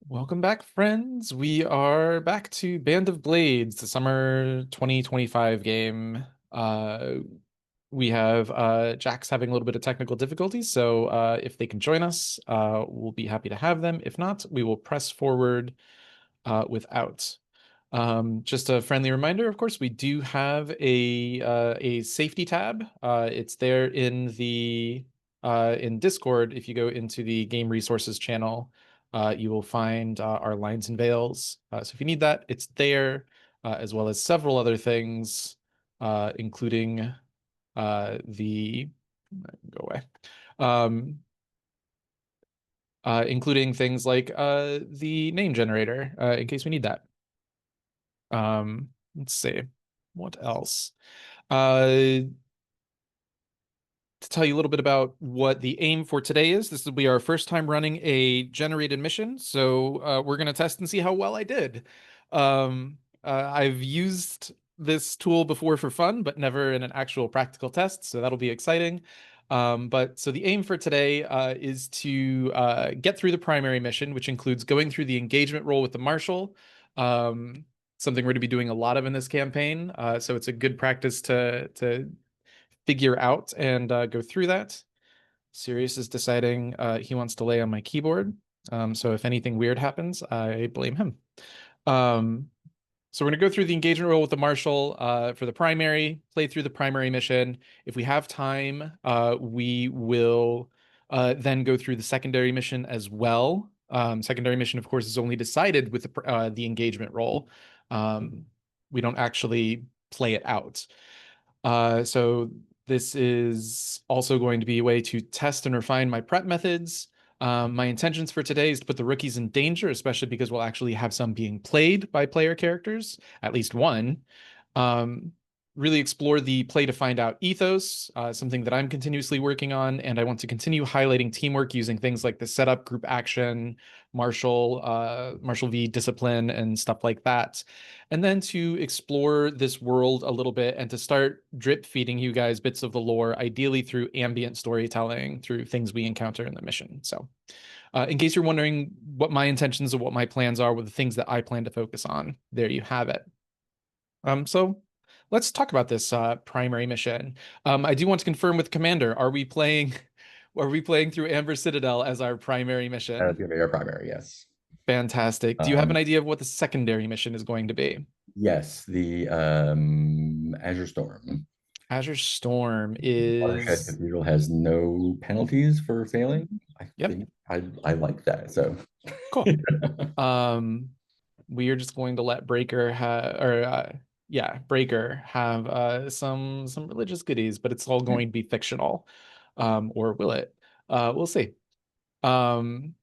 Welcome back, friends. We are back to Band of Blades, the summer 2025 game. We have Jack's having a little bit of technical difficulties, so if they can join us, we'll be happy to have them. If not, we will press forward without. Just a friendly reminder, of course, we do have a safety tab. It's there in the in Discord. If you go into the game resources channel, you will find our lines and veils. So if you need that, it's there, as well as several other things, including the go away. Um, including things like the name generator, in case we need that. Let's see. What else? To tell you a little bit about what the aim for today is, this will be our first time running a generated mission, so we're going to test and see how well I did. I've used this tool before for fun, but never in an actual practical test, so that'll be exciting. But so the aim for today is to get through the primary mission, which includes going through the engagement role with the marshal. Something we're going to be doing a lot of in this campaign. So it's a good practice to figure out and go through that. Sirius is deciding he wants to lay on my keyboard. So if anything weird happens, I blame him. Um, so we're going to go through the engagement role with the marshal for the primary, play through the primary mission. If we have time, we will then go through the secondary mission as well. Secondary mission, of course, is only decided with the engagement role. We don't actually play it out. So this is also going to be a way to test and refine my prep methods. My intentions for today is to put the rookies in danger, especially because we'll actually have some being played by player characters, at least one. Um, really explore the play to find out ethos, something that I'm continuously working on, and I want to continue highlighting teamwork using things like the setup, group action, Marshall V discipline, and stuff like that. And then to explore this world a little bit and to start drip feeding you guys bits of the lore, ideally through ambient storytelling, through things we encounter in the mission. So, in case you're wondering what my intentions or what my plans are with the things that I plan to focus on, there you have it. So let's talk about this primary mission. I do want to confirm with Commander, are we playing are we playing through Amber Citadel as our primary That's mission? gonna be our primary, yes. Fantastic. Do you have an Um, idea of what the secondary mission is going to be? yes, the Azure Storm. Azure Storm Watershed is Cathedral has no penalties for failing. I yep, think I like that. So cool. Um, we are just going to let Breaker have or yeah, Breaker have some religious goodies, but it's all going to be fictional. Or will it? We'll see. Um,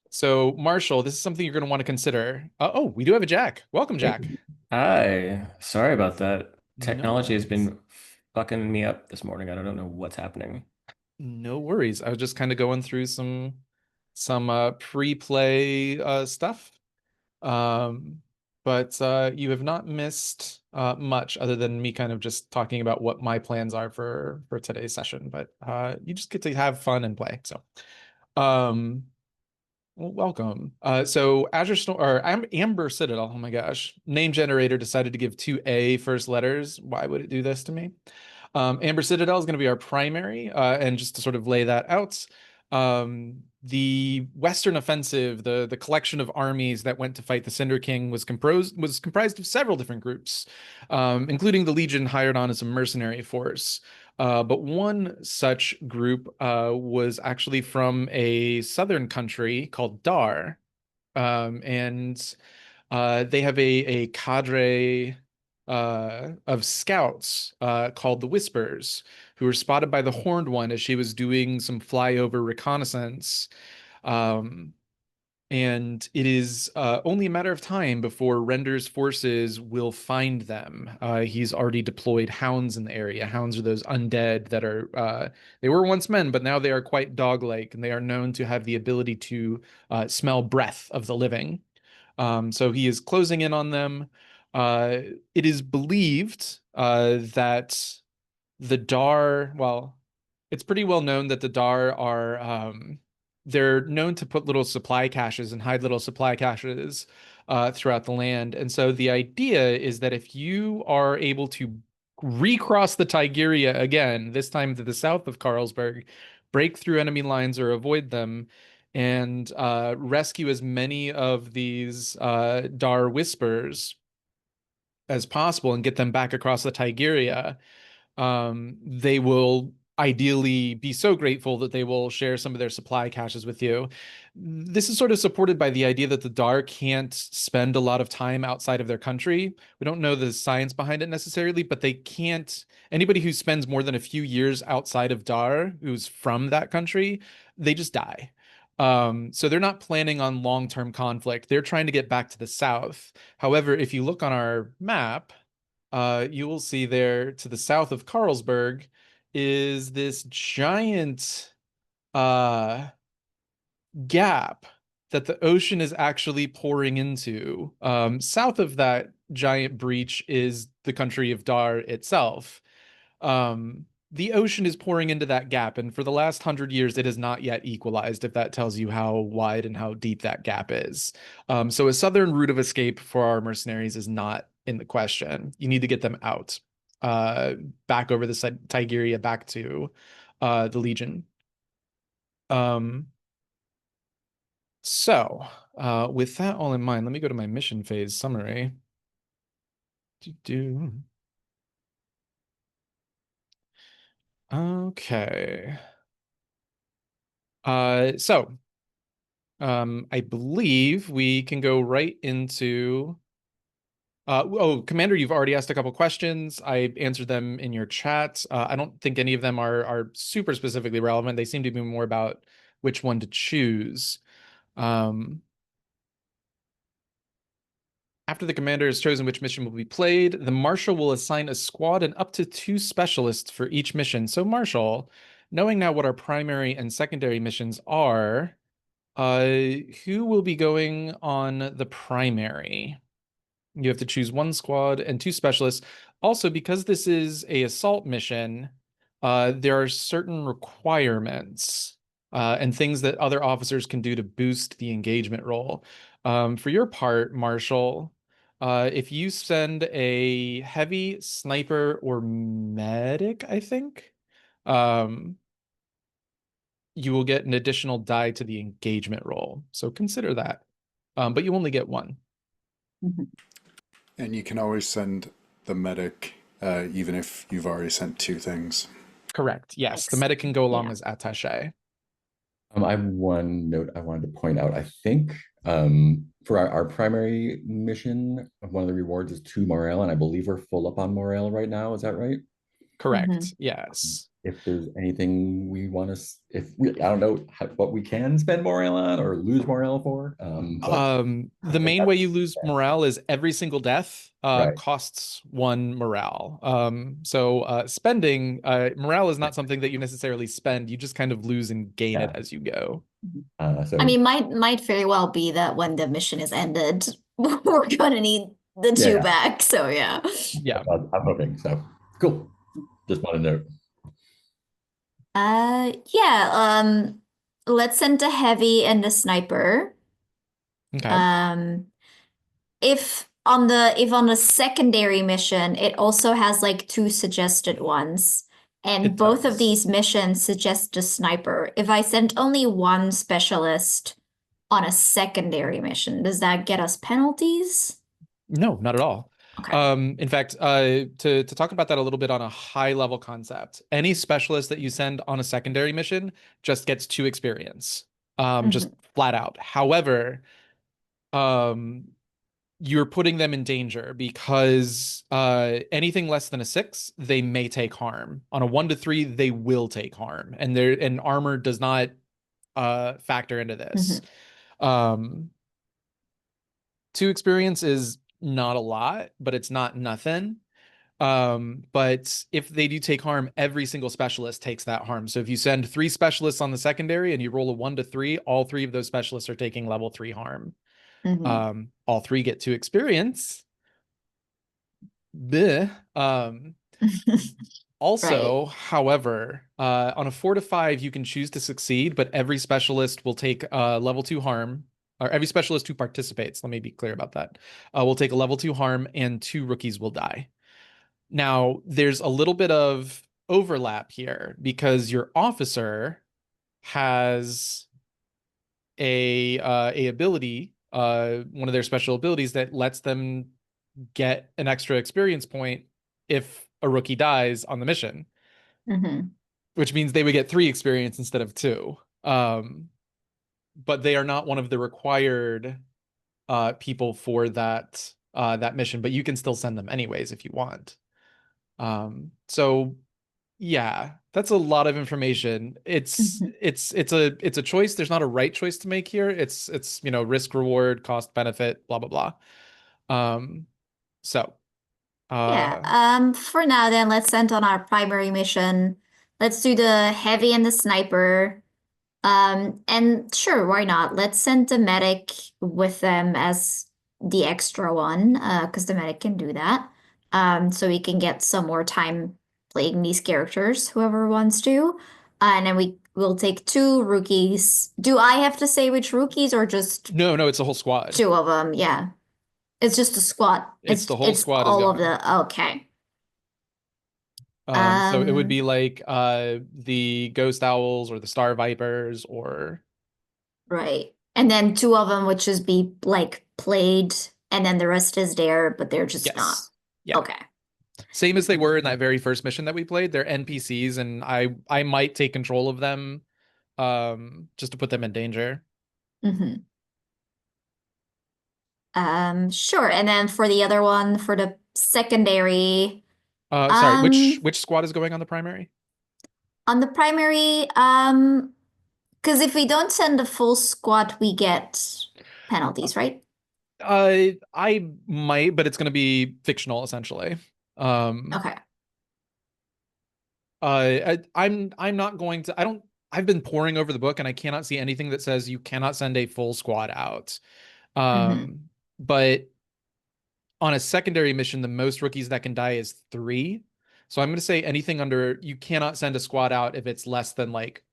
so Marshall, this is something you're going to want to consider. Oh, we do have a Jack. Welcome, Hey, Jack. hi. Sorry about that. No Technology has worries. been fucking me up this morning. I don't know what's happening. No worries. I was just kind of going through some pre-play stuff. Um, but you have not missed much other than me kind of just talking about what my plans are for today's session. But you just get to have fun and play. So, um, well, welcome. So Azure Storm or Amber Citadel. Oh my gosh, name generator decided to give two A first letters. Why would it do this to me? Amber Citadel is going to be our primary, and just to sort of lay that out, the Western Offensive, the collection of armies that went to fight the Cinder King, was comprised of several different groups, including the Legion hired on as a mercenary force. But one such group was actually from a southern country called Dar, and they have a cadre of scouts called the Whispers, who were spotted by the Horned One as she was doing some flyover reconnaissance. Um, and it is only a matter of time before Render's forces will find them. He's already deployed hounds in the area. Hounds are those undead that are, they were once men, but now they are quite dog-like, and they are known to have the ability to smell breath of the living. So he is closing in on them. Uh, it is believed that the Dar, well, it's pretty well known that the Dar are they're known to put little supply caches and hide little supply caches throughout the land. And so the idea is that if you are able to recross the Tigeria again, this time to the south of Karlsburg, break through enemy lines or avoid them, and rescue as many of these Dar Whispers as possible and get them back across the Tigeria, they will ideally be so grateful that they will share some of their supply caches with you. This is sort of supported by the idea that the Dar can't spend a lot of time outside of their country. We don't know the science behind it necessarily, but they can't. Anybody who spends more than a few years outside of Dar, who's from that country, they just die. So they're not planning on long-term conflict. They're trying to get back to the south. However, if you look on our map, you will see there to the south of Karlsburg is this giant gap that the ocean is actually pouring into. South of that giant breach is the country of Dar itself. The ocean is pouring into that gap, and for the last 100 years, it has not yet equalized, if that tells you how wide and how deep that gap is. So a southern route of escape for our mercenaries is not in the question. You need to get them out, back over the Tigeria, back to the Legion. So with that all in mind, let me go to my mission phase summary. Okay. So I believe we can go right into oh, Commander, you've already asked a couple questions. I answered them in your chat. I don't think any of them are super specifically relevant. They seem to be more about which one to choose. After the commander has chosen which mission will be played, the marshal will assign a squad and up to 2 specialists for each mission. So, Marshal, knowing now what our primary and secondary missions are, who will be going on the primary? You have to choose 1 squad and 2 specialists. Also, because this is a assault mission, there are certain requirements and things that other officers can do to boost the engagement roll. For your part, Marshall, if you send a heavy sniper or medic, I think, you will get an additional die to the engagement roll. So consider that. But you only get 1. And you can always send the medic, even if you've already sent 2 things. Correct. Yes, the medic can go along as attaché. I have one note I wanted to point out. I think for our primary mission, one of the rewards is 2 morale, and I believe we're full up on morale right now. Is that right? Correct. Yes. If there's anything we want to, I don't know what we can spend morale on or lose morale for. The main way you lose morale is every single death Right. costs 1 morale. So spending morale is not something that you necessarily spend. You just kind of lose and gain it as you go. So I mean, might very well be that when the mission is ended, we're gonna need the 2 back. So yeah. Yeah. I'm hoping so. Cool. Just want to note. Yeah. Let's send a heavy and a sniper. Okay. If on the secondary mission, it also has like 2 suggested ones, and It both does. of these missions suggest a sniper. If I send only 1 specialist on a secondary mission, does that get us penalties? No, not at all. Okay. In fact, to talk about that a little bit on a high level concept, any specialist that you send on a secondary mission just gets 2 experience, just flat out. However, you're putting them in danger because anything less than a 6, they may take harm. On a 1 to 3, they will take harm, and armor does not factor into this. 2 experience is not a lot, but it's not nothing. But if they do take harm, every single specialist takes that harm. So if you send 3 specialists on the secondary and you roll a 1 to 3, all 3 of those specialists are taking level 3 harm. All 3 get 2 experience. Bleh. Also, however, on a 4 to 5, you can choose to succeed, but every specialist will take level 2 harm, or every specialist who participates, let me be clear about that, will take a level 2 harm, and 2 rookies will die. Now, there's a little bit of overlap here because your officer has a ability, one of their special abilities that lets them get an extra experience point if a rookie dies on the mission, which means they would get 3 experience instead of 2. But they are not one of the required people for that mission, but you can still send them anyways if you want. So yeah, that's a lot of information. It's a choice. There's not a right choice to make here. It's risk, reward, cost, benefit, blah blah blah. So for now then, let's send on our primary mission. Let's do the heavy and the sniper. And sure, why not? Let's send the medic with them as the extra one, because the medic can do that. So we can get some more time playing these characters, whoever wants to. And then we will take 2 rookies. Do I have to say which rookies or just no, it's a whole squad. 2 of them? Yeah. It's just a squad. It's the whole squad is all of going. the okay. So it would be like the Ghost Owls or the Star Vipers or right. And then 2 of them would just be like played, and then the rest is there, but they're just not. Yeah. Okay. Same as they were in that very first mission that we played. They're NPCs, and I might take control of them, just to put them in danger. Sure. And then for the other one, for the secondary, sorry, which squad is going on the primary? on the primary, because if we don't send a full squad, we get penalties, right? I might, but it's going to be fictional essentially. Okay. I'm not going to. I've been poring over the book, and I cannot see anything that says you cannot send a full squad out. But on a secondary mission, the most rookies that can die is 3. So I'm going to say anything under, you cannot send a squad out if it's less than like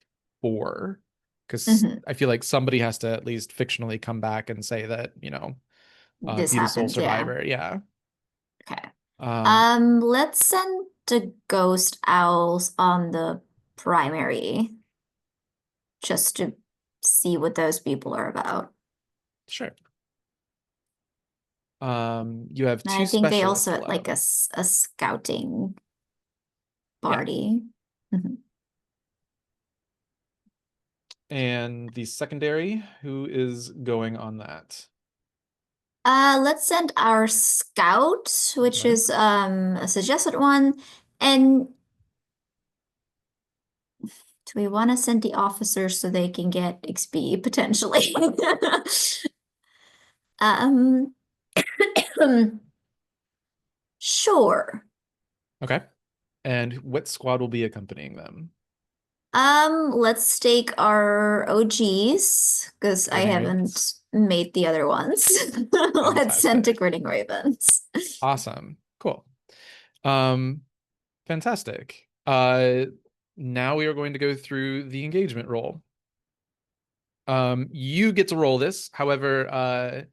4, because I feel like somebody has to at least fictionally come back and say that, this be the sole happened, survivor. Yeah. Okay. Um, Let's send the Ghost Owls on the primary just to see what those people are about. Sure. You have 2 I think they specialists also like left. a scouting party. And the secondary, who is going on that? Let's send our scout, which is a suggested one. And do we want to send the officers so they can get XP potentially? Sure. Okay. And what squad will be accompanying them? Let's take our OGs, because I Grinning haven't Ravens? made the other ones. Let's send to Fantastic. Grinning Ravens. Awesome. Cool. Fantastic. Now we are going to go through the engagement roll. You get to roll this. However,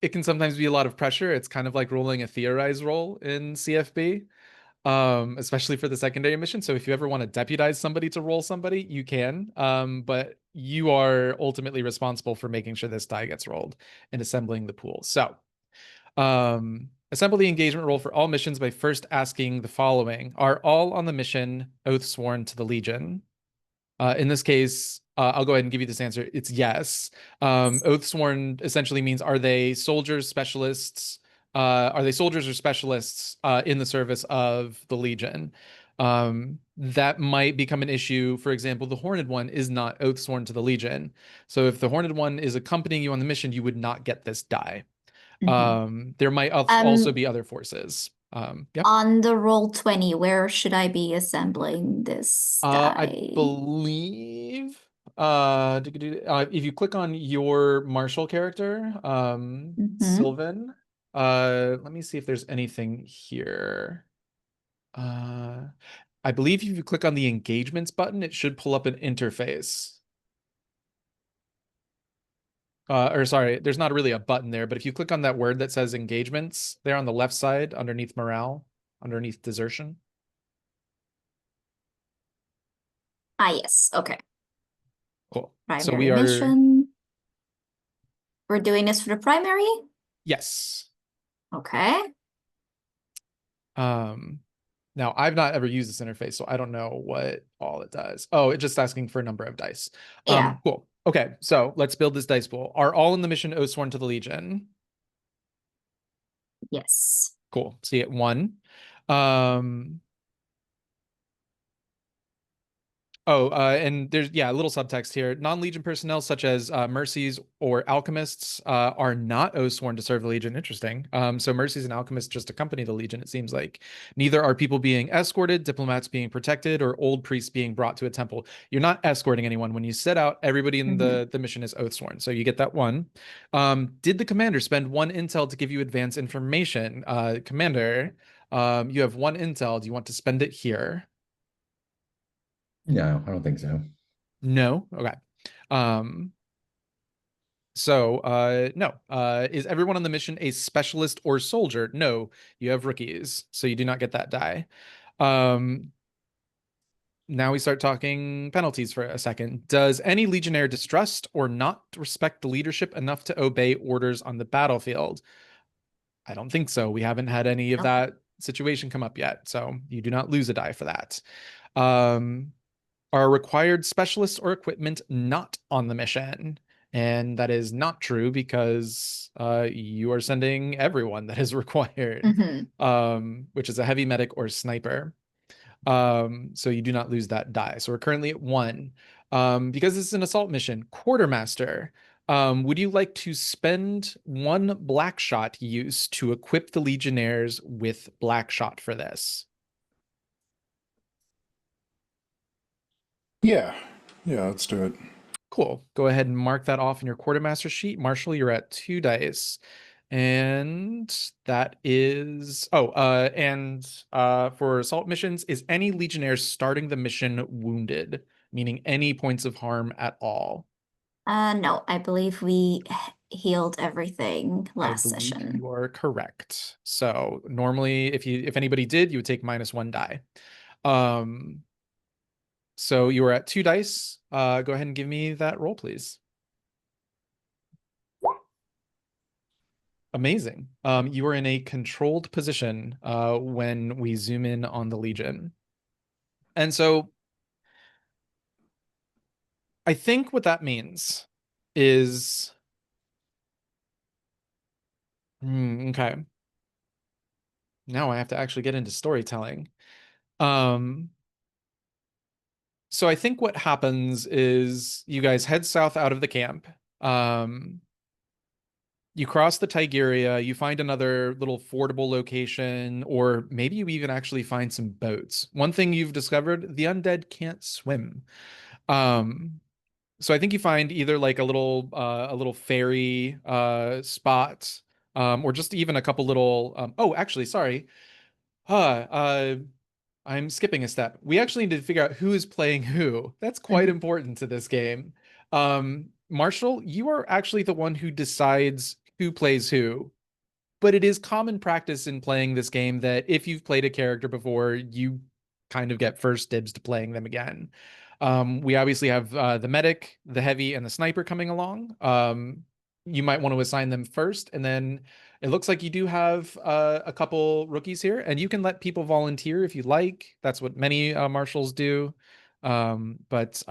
it can sometimes be a lot of pressure. It's kind of like rolling a theorize roll in CFB, especially for the secondary mission. So if you ever want to deputize somebody to roll somebody, you can. But you are ultimately responsible for making sure this die gets rolled and assembling the pool. So, assemble the engagement roll for all missions by first asking the following: are all on the mission oath sworn to the Legion? In this case, I'll go ahead and give you this answer. It's yes. Oath sworn essentially means, are they soldiers, specialists? Are they soldiers or specialists in the service of the Legion? That might become an issue. For example, the Horned One is not oath sworn to the Legion. So if the Horned One is accompanying you on the mission, you would not get this die. There might also be other forces. Yep. On the Roll20, where should I be assembling this die? I believe if you click on your Marshall character, Sylvan, let me see if there's anything here. I believe if you click on the engagements button, it should pull up an interface. Or sorry, there's not really a button there, but if you click on that word that says engagements there on the left side underneath morale, underneath desertion. Ah, yes. Okay. Cool. So Primary we are, mission. We're doing this for the primary? yes. Okay. Now I've not ever used this interface, so I don't know what all it does. Oh, it's just asking for a number of dice. Yeah. Cool. Okay, so let's build this dice pool. Are all in the mission Oathsworn to the Legion? Yes. Cool. See it 1. And there's, a little subtext here. Non-Legion personnel such as mercies or alchemists are not oath-sworn to serve the Legion. Interesting. So mercies and alchemists just accompany the Legion, it seems like. Neither are people being escorted, diplomats being protected, or old priests being brought to a temple. You're not escorting anyone. When you set out, everybody in the mission is oath-sworn. So you get that 1. Did the commander spend 1 intel to give you advance information? Commander, you have 1 intel. Do you want to spend it here? No, I don't think so. No. Okay. No. Is everyone on the mission a specialist or soldier? No, you have rookies, so you do not get that die. Now we start talking penalties for a second. Does any legionnaire distrust or not respect the leadership enough to obey orders on the battlefield? I don't think so. We haven't had any of that situation come up yet, so you do not lose a die for that. Are required specialists or equipment not on the mission? And that is not true because you are sending everyone that is required, which is a heavy medic or sniper. So you do not lose that die. So we're currently at 1. Because this is an assault mission, quartermaster. Would you like to spend 1 black shot use to equip the legionnaires with black shot for this? Yeah, let's do it. Cool. Go ahead and mark that off in your quartermaster sheet. Marshall, you're at 2 dice. And that is for assault missions, is any legionnaire starting the mission wounded, meaning any points of harm at all? No, I believe we healed everything last I believe session. you are correct. So normally if anybody did, you would take -1 die. So you were at 2 dice. Go ahead and give me that roll, please. Amazing. You are in a controlled position when we zoom in on the Legion. And so I think what that means is okay. Now I have to actually get into storytelling. So I think what happens is you guys head south out of the camp. You cross the Tigeria, you find another little fordable location, or maybe you even actually find some boats. One thing you've discovered, the undead can't swim. So I think you find either like a little ferry spot, or just even a couple little actually, sorry. I'm skipping a step. We actually need to figure out who is playing who. That's quite important to this game. Marshall, you are actually the one who decides who plays who, but it is common practice in playing this game that if you've played a character before, you kind of get first dibs to playing them again. We obviously have the medic, the heavy, and the sniper coming along. You might want to assign them first, and then it looks like you do have a couple rookies here, and you can let people volunteer if you like. That's what many marshals do. Once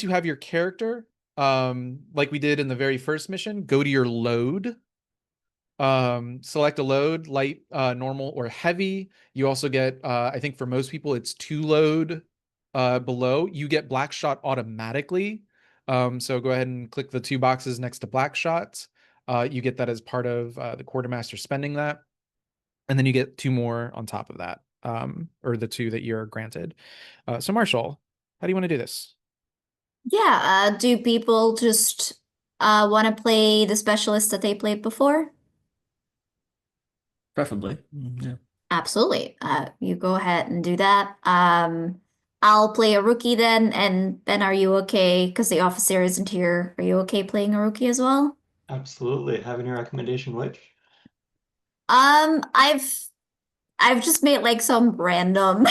you have your character, like we did in the very first mission, go to your load. Select a load, light, normal, or heavy. You also get, I think for most people, it's 2 load below. You get black shot automatically. So go ahead and click the 2 boxes next to black shots. You get that as part of the quartermaster spending that. And then you get 2 more on top of that, or the 2 that you're granted. So Marshall, how do you want to do this? Yeah, do people just want to play the specialist that they played before? Preferably. Yeah. Absolutely. You go ahead and do that. I'll play a rookie then, and Ben, are you okay? Because the officer isn't here. Are you okay playing a rookie as well? Absolutely. Have any recommendation which? Um, I've I've just made like some random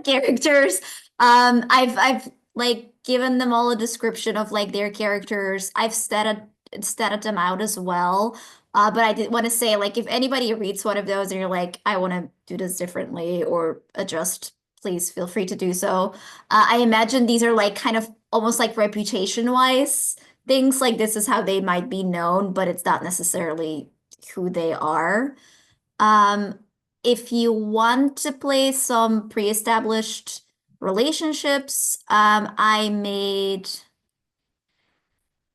characters. I've like given them all a description of like their characters. I've statted them out as well. But I did want to say like if anybody reads one of those and you're like, I want to do this differently or adjust, please feel free to do so. I imagine these are like kind of almost like reputation wise things. Like this is how they might be known, but it's not necessarily who they are. Um, if you want to play some pre-established relationships, I made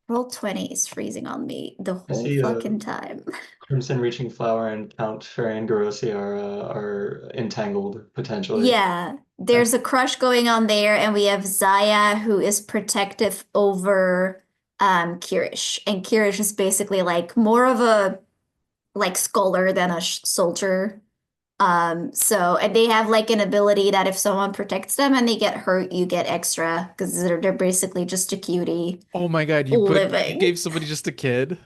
Roll20 is freezing on me the I whole see fucking time. Crimson Reaching Flower and Count Ferrangarosi are entangled potentially. Yeah, there's a crush going on there, and we have Zaya who is protective over Kirish. And Kirish is basically like more of a like scholar than a soldier. So and they have like an ability that if someone protects them and they get hurt, you get extra because they're basically just a cutie Oh my God, you living. gave somebody just a kid.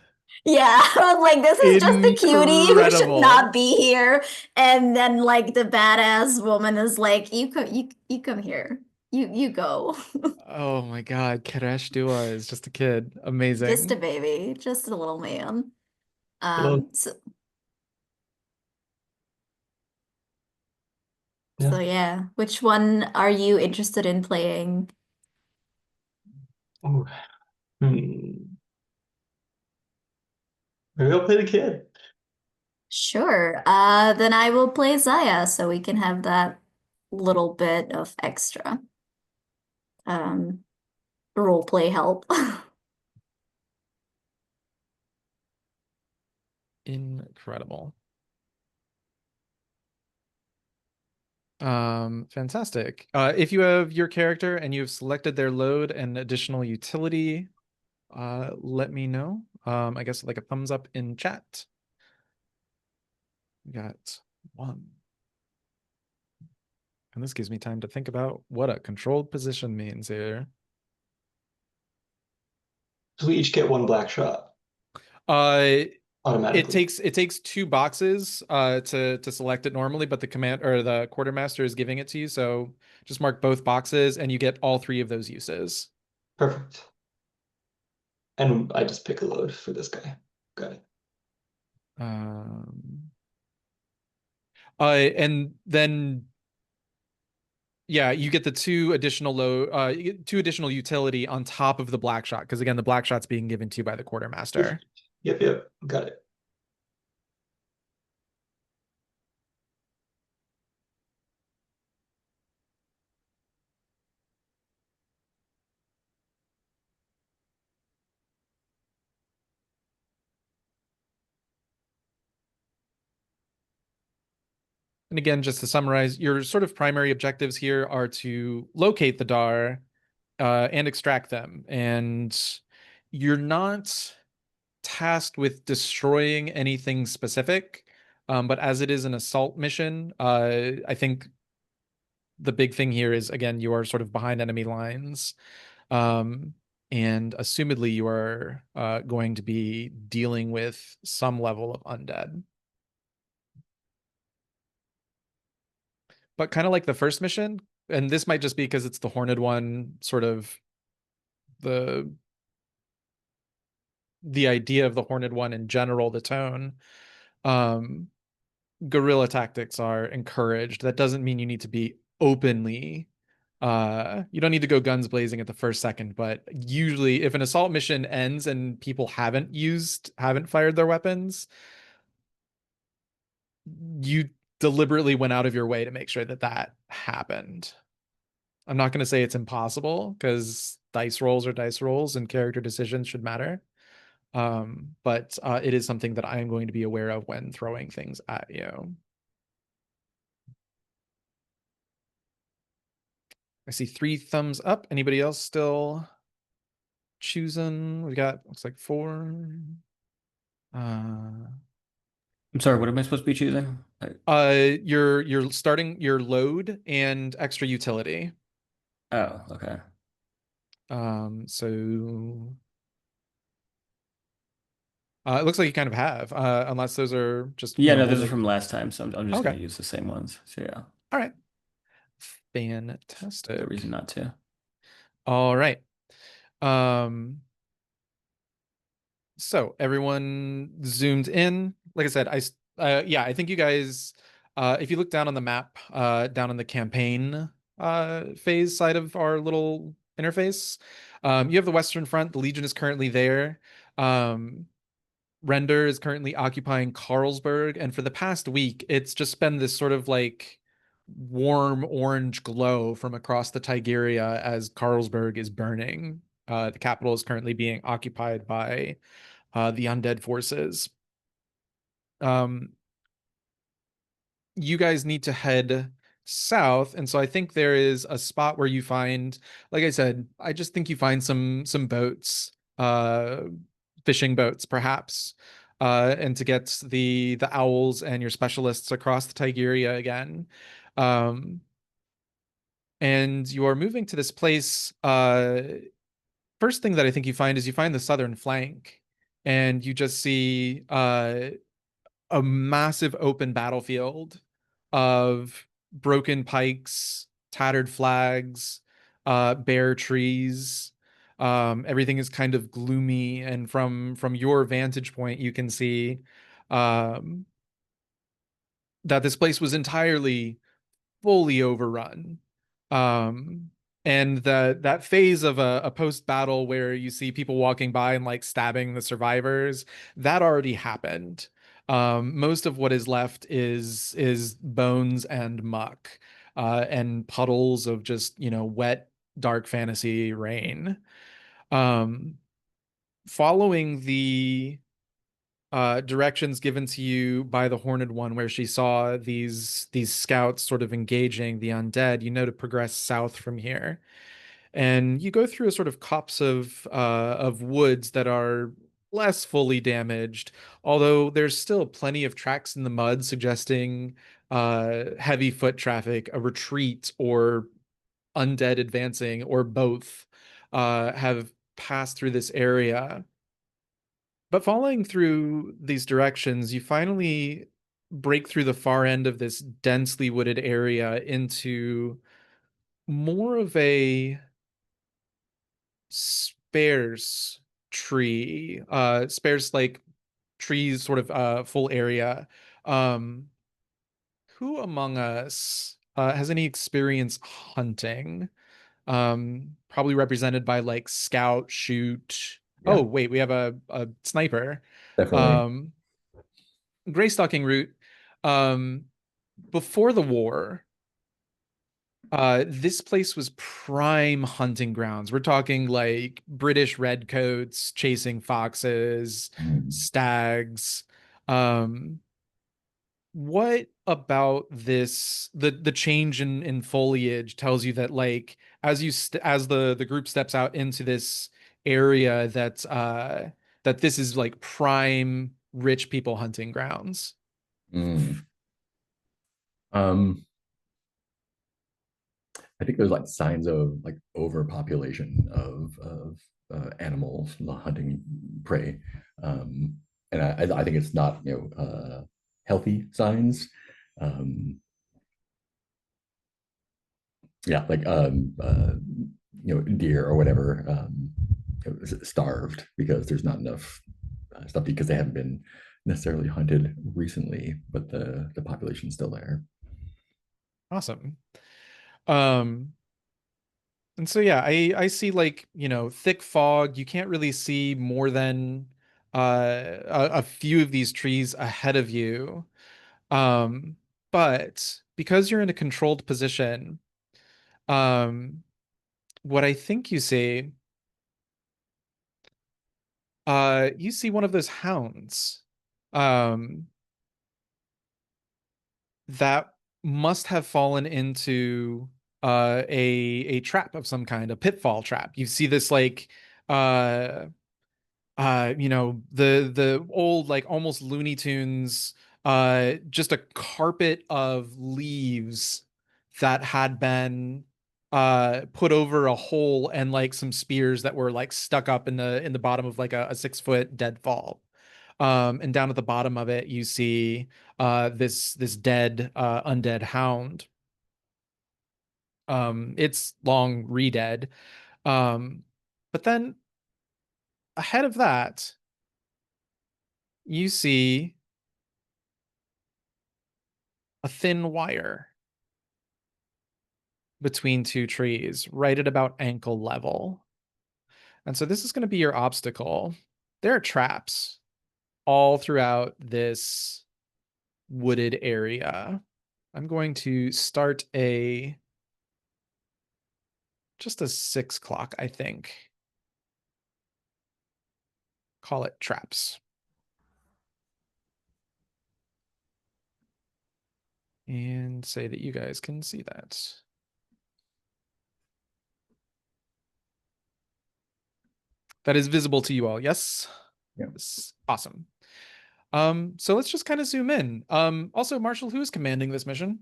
Yeah, I was like, this is just a cutie who should Incredible. not be here. And then like the badass woman is like, you come here. You go. Oh my God, Karesh Dua is just a kid. Amazing. Just a baby, just a little man. Well, So yeah. so yeah, which one are you interested in playing? Ooh. Hmm. Maybe I'll play the kid. Sure. Then I will play Zaya so we can have that little bit of extra um role play help. Incredible. Fantastic. If you have your character and you've selected their load and additional utility, let me know. I guess like a thumbs up in chat. We got one. And this gives me time to think about what a controlled position means here. So we each get one black shot It automatically. takes 2 boxes to select it normally, but the command or the quartermaster is giving it to you. So just mark both boxes and you get all 3 of those uses. Perfect. And I just pick a load for this guy. Got it. And then yeah, you get the 2 additional load, you get 2 additional utility on top of the black shot, because again, the black shot's being given to you by the quartermaster. Yep. Got it. And again, just to summarize, your sort of primary objectives here are to locate the Dar and extract them. And you're not tasked with destroying anything specific, but as it is an assault mission, I think the big thing here is, again, you are sort of behind enemy lines. And assumedly you are going to be dealing with some level of undead. But kind of like the first mission, and this might just be because it's the Horned One, sort of the idea of the Horned One in general, the tone. Guerrilla tactics are encouraged. That doesn't mean you need to be openly you don't need to go guns blazing at the first second, but usually if an assault mission ends and people haven't fired their weapons, you deliberately went out of your way to make sure that that happened. I'm not going to say it's impossible, because dice rolls are dice rolls and character decisions should matter. But it is something that I am going to be aware of when throwing things at you. I see 3 thumbs up. Anybody else still choosing? We got, looks like 4. I'm sorry, what am I supposed to be choosing? You're starting your load and extra utility. Oh, okay. So it looks like you kind of have, unless those are just, Yeah, no, those are holding. from last time, so I'm just Okay. gonna use the same ones. So yeah, All right. no Fantastic. reason not to. All right. Um, so everyone zoomed in. Like I said, yeah, I think you guys, if you look down on the map, down in the campaign phase side of our little interface, you have the Western Front. The Legion is currently there. Render is currently occupying Karlsburg, and for the past week, it's just been this sort of like warm orange glow from across the Tigeria as Karlsburg is burning. The capital is currently being occupied by the undead forces. Um, you guys need to head south, and so I think there is a spot where you find, like I said, I just think you find some boats, fishing boats perhaps, and to get the owls and your specialists across the Tigeria again. Um, and you are moving to this place. First thing that I think you find is you find the southern flank, and you just see a massive open battlefield of broken pikes, tattered flags, bare trees. Everything is kind of gloomy, and from your vantage point, you can see um, that this place was entirely fully overrun. Um, and that phase of a post battle where you see people walking by and like stabbing the survivors, that already happened. Most of what is left is bones and muck, and puddles of just, wet, dark fantasy rain. Um, Following the directions given to you by the Horned One, where she saw these scouts sort of engaging the undead, you know to progress south from here, and you go through a sort of copse of woods that are less fully damaged, although there's still plenty of tracks in the mud suggesting heavy foot traffic, a retreat, or undead advancing, or both, have passed through this area. But following through these directions, you finally break through the far end of this densely wooded area into more of a sparse tree, sparse like trees, sort of full area. Um, who among us has any experience hunting? Probably represented by like scout, shoot. Oh, Yeah, wait, we have a sniper. definitely. Um, Greystalking route. Um, Before the war, this place was prime hunting grounds. We're talking like British redcoats chasing foxes, Mm. stags. Um, what about this, the change in foliage tells you that, like, as the group steps out into this area, that this is like prime rich people hunting grounds? Mm. Um, I think there's like signs of like overpopulation of animals hunting prey, and I think it's not healthy signs. Um, yeah, like deer or whatever, starved because there's not enough stuff because they haven't been necessarily hunted recently, but the population's still there. Awesome. Um, and so yeah, I see, like, thick fog. You can't really see more than a few of these trees ahead of you. Um, but because you're in a controlled position, um, what I think you see one of those hounds. Um, that must have fallen into a trap of some kind, a pitfall trap. You see this like the old, like, almost Looney Tunes just a carpet of leaves that had been put over a hole, and like some spears that were like stuck up in the bottom of like a 6 foot deadfall. And down at the bottom of it, you see this dead undead hound. It's long re-dead. But then ahead of that, you see a thin wire between two trees, right at about ankle level. And so this is going to be your obstacle. There are traps all throughout this wooded area. I'm going to start just a 6 clock, I think. Call it traps. And say that you guys can see that. That is visible to you all, yes? Yes. Awesome. So let's just kind of zoom in. Also, Marshall, who is commanding this mission?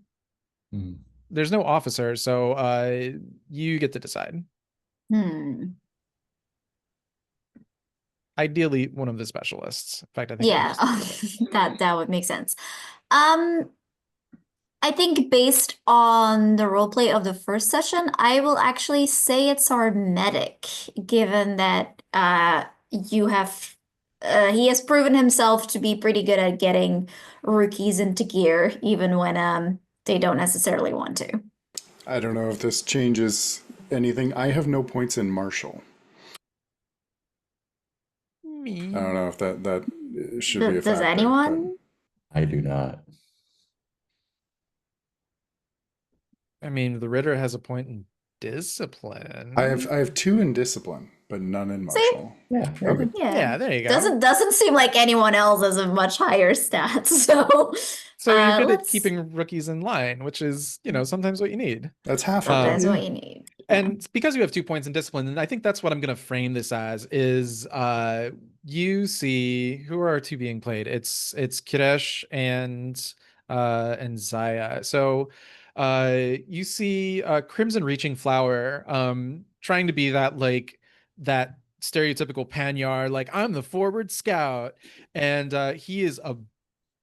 There's no officer, so you get to decide. Ideally, one of the specialists. In fact, I think Yeah, that would make sense. I think based on the roleplay of the first session, I will actually say it's our medic, given that you have he has proven himself to be pretty good at getting rookies into gear, even when they don't necessarily want to. I don't know if this changes anything. I have no points in Marshall. Me. I don't know if that should be a Does factor, anyone? I do not. I mean, the Ritter has a point in discipline. I have 2 in discipline, but none in Marshall. Yeah. Okay. Yeah, there you go. Doesn't seem like anyone else has a much higher stat, so you're good at let's- keeping rookies in line, which is, sometimes what you need. That's half of That's it. what you need. And because you have 2 points in discipline, and I think that's what I'm going to frame this as, is you see, who are our 2 being played? It's Kiresh and Zaya. So you see Crimson Reaching Flower trying to be that that stereotypical Panyar, like, I'm the forward scout, and he is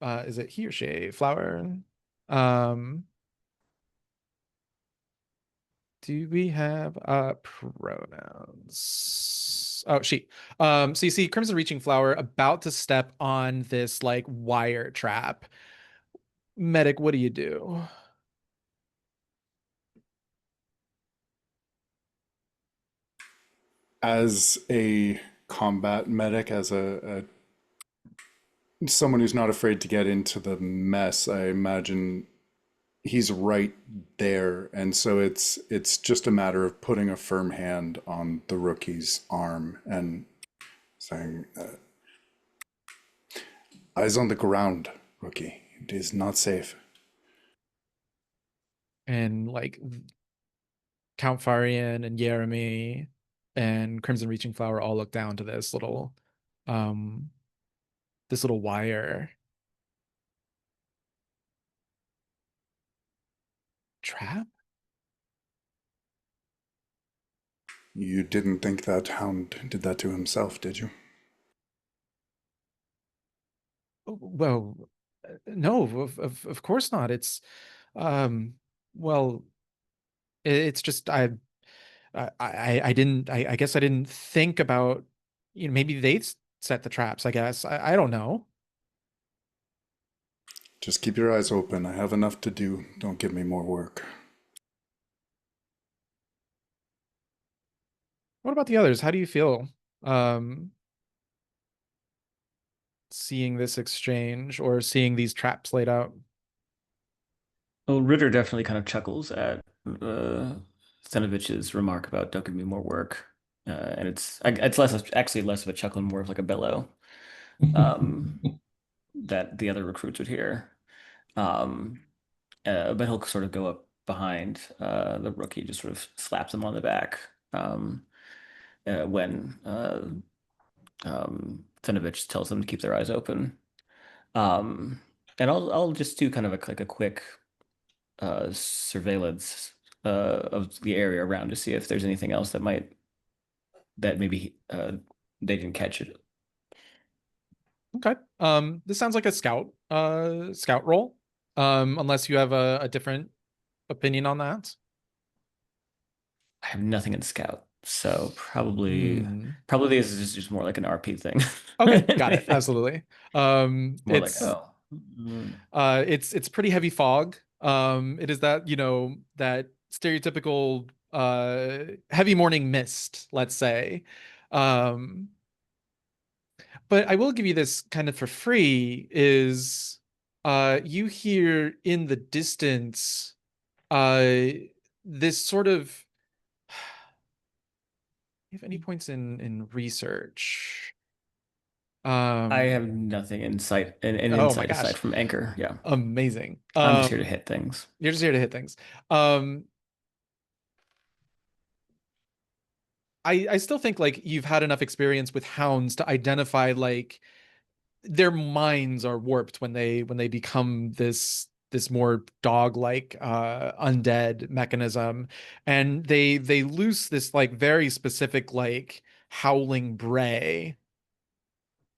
is it he or she? Flower? Do we have pronouns? Oh, she. So you see Crimson Reaching Flower about to step on this like wire trap. Medic, what do you do? As a combat medic, as a someone who's not afraid to get into the mess, I imagine he's right there, and so it's just a matter of putting a firm hand on the rookie's arm and saying, "Eyes on the ground, rookie. It is not safe." And like Count Farian and Jeremy and Crimson Reaching Flower all look down to this little wire trap. You didn't think that hound did that to himself, did you? Well, no, of course not. It's well, it's just I didn't, I guess I didn't think about, maybe they set the traps, I guess. I don't know. Just keep your eyes open. I have enough to do. Don't give me more work. What about the others? How do you feel seeing this exchange or seeing these traps laid out? Well, Ritter definitely kind of chuckles at Stanovich's remark about "don't give me more work," and it's actually less of a chuckle and more of like a bellow that the other recruits would hear. But he'll sort of go up behind the rookie, just sort of slaps him on the back when Stanovich tells them to keep their eyes open. And I'll just do kind of like a quick surveillance of the area around to see if there's anything else that maybe they didn't catch it. Okay. This sounds like a scout roll. Unless you have a different opinion on that. I have nothing in scout, so probably Hmm. this is just more like an RP thing. Okay, got it. Absolutely. More like, It's oh, it's pretty heavy fog. It is that, that stereotypical heavy morning mist, let's say. Um, but I will give you this kind of for free is you hear in the distance uh this sort of you have any points in research? I Um, have nothing in sight and oh my insight gosh. aside from anchor. Yeah, Amazing. I'm just here to hit things. You're just here to hit things. Um, I still think like you've had enough experience with hounds to identify like their minds are warped when they become this more dog-like undead mechanism, and they loose this like very specific like howling bray.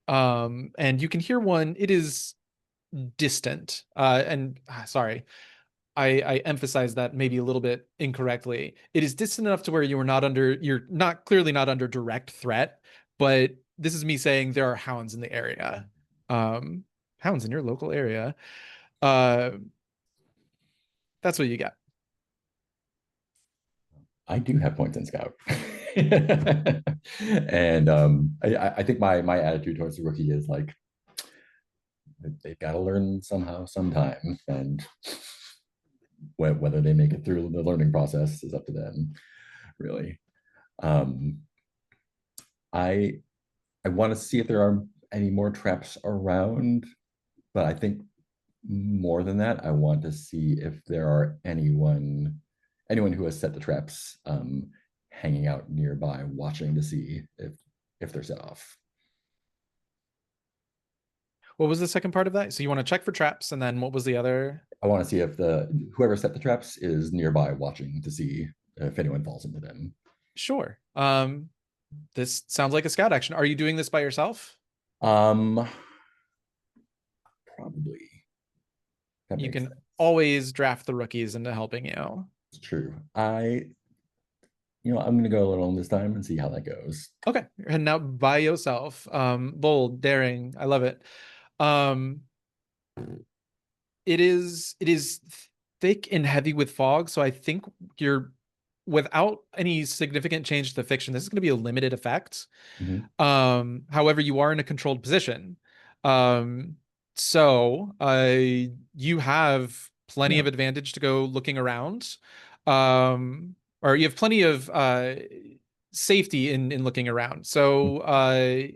And you can hear one. It is distant. Sorry, I emphasize that maybe a little bit incorrectly. It is distant enough to where you're not clearly not under direct threat, but this is me saying there are hounds in the area. Um, Hounds in your local area. Uh, that's what you got. I do have points in scout. And I think my attitude towards the rookie is like they've got to learn somehow, sometime, and whether they make it through the learning process is up to them, really. Um, I I want to see if there are any more traps around, but I think more than that, I want to see if there are anyone who has set the traps hanging out nearby, watching to see if they're set off. What was the second part of that? So you want to check for traps, and then what was the other? I want to see if whoever set the traps is nearby, watching to see if anyone falls into them. Sure. This sounds like a scout action. Are you doing this by yourself? Probably. That You makes can sense. always draft the rookies into helping you. It's true. I'm gonna go alone this time and see how that goes. Okay, and now by yourself. Bold, daring. I love it. Um, it is thick and heavy with fog, so I think you're without any significant change to the fiction. This is going to be a limited effect. Mhm. However, you are in a controlled position. Um, so you have plenty Yeah. of advantage to go looking around. Or you have plenty of safety in looking around. So I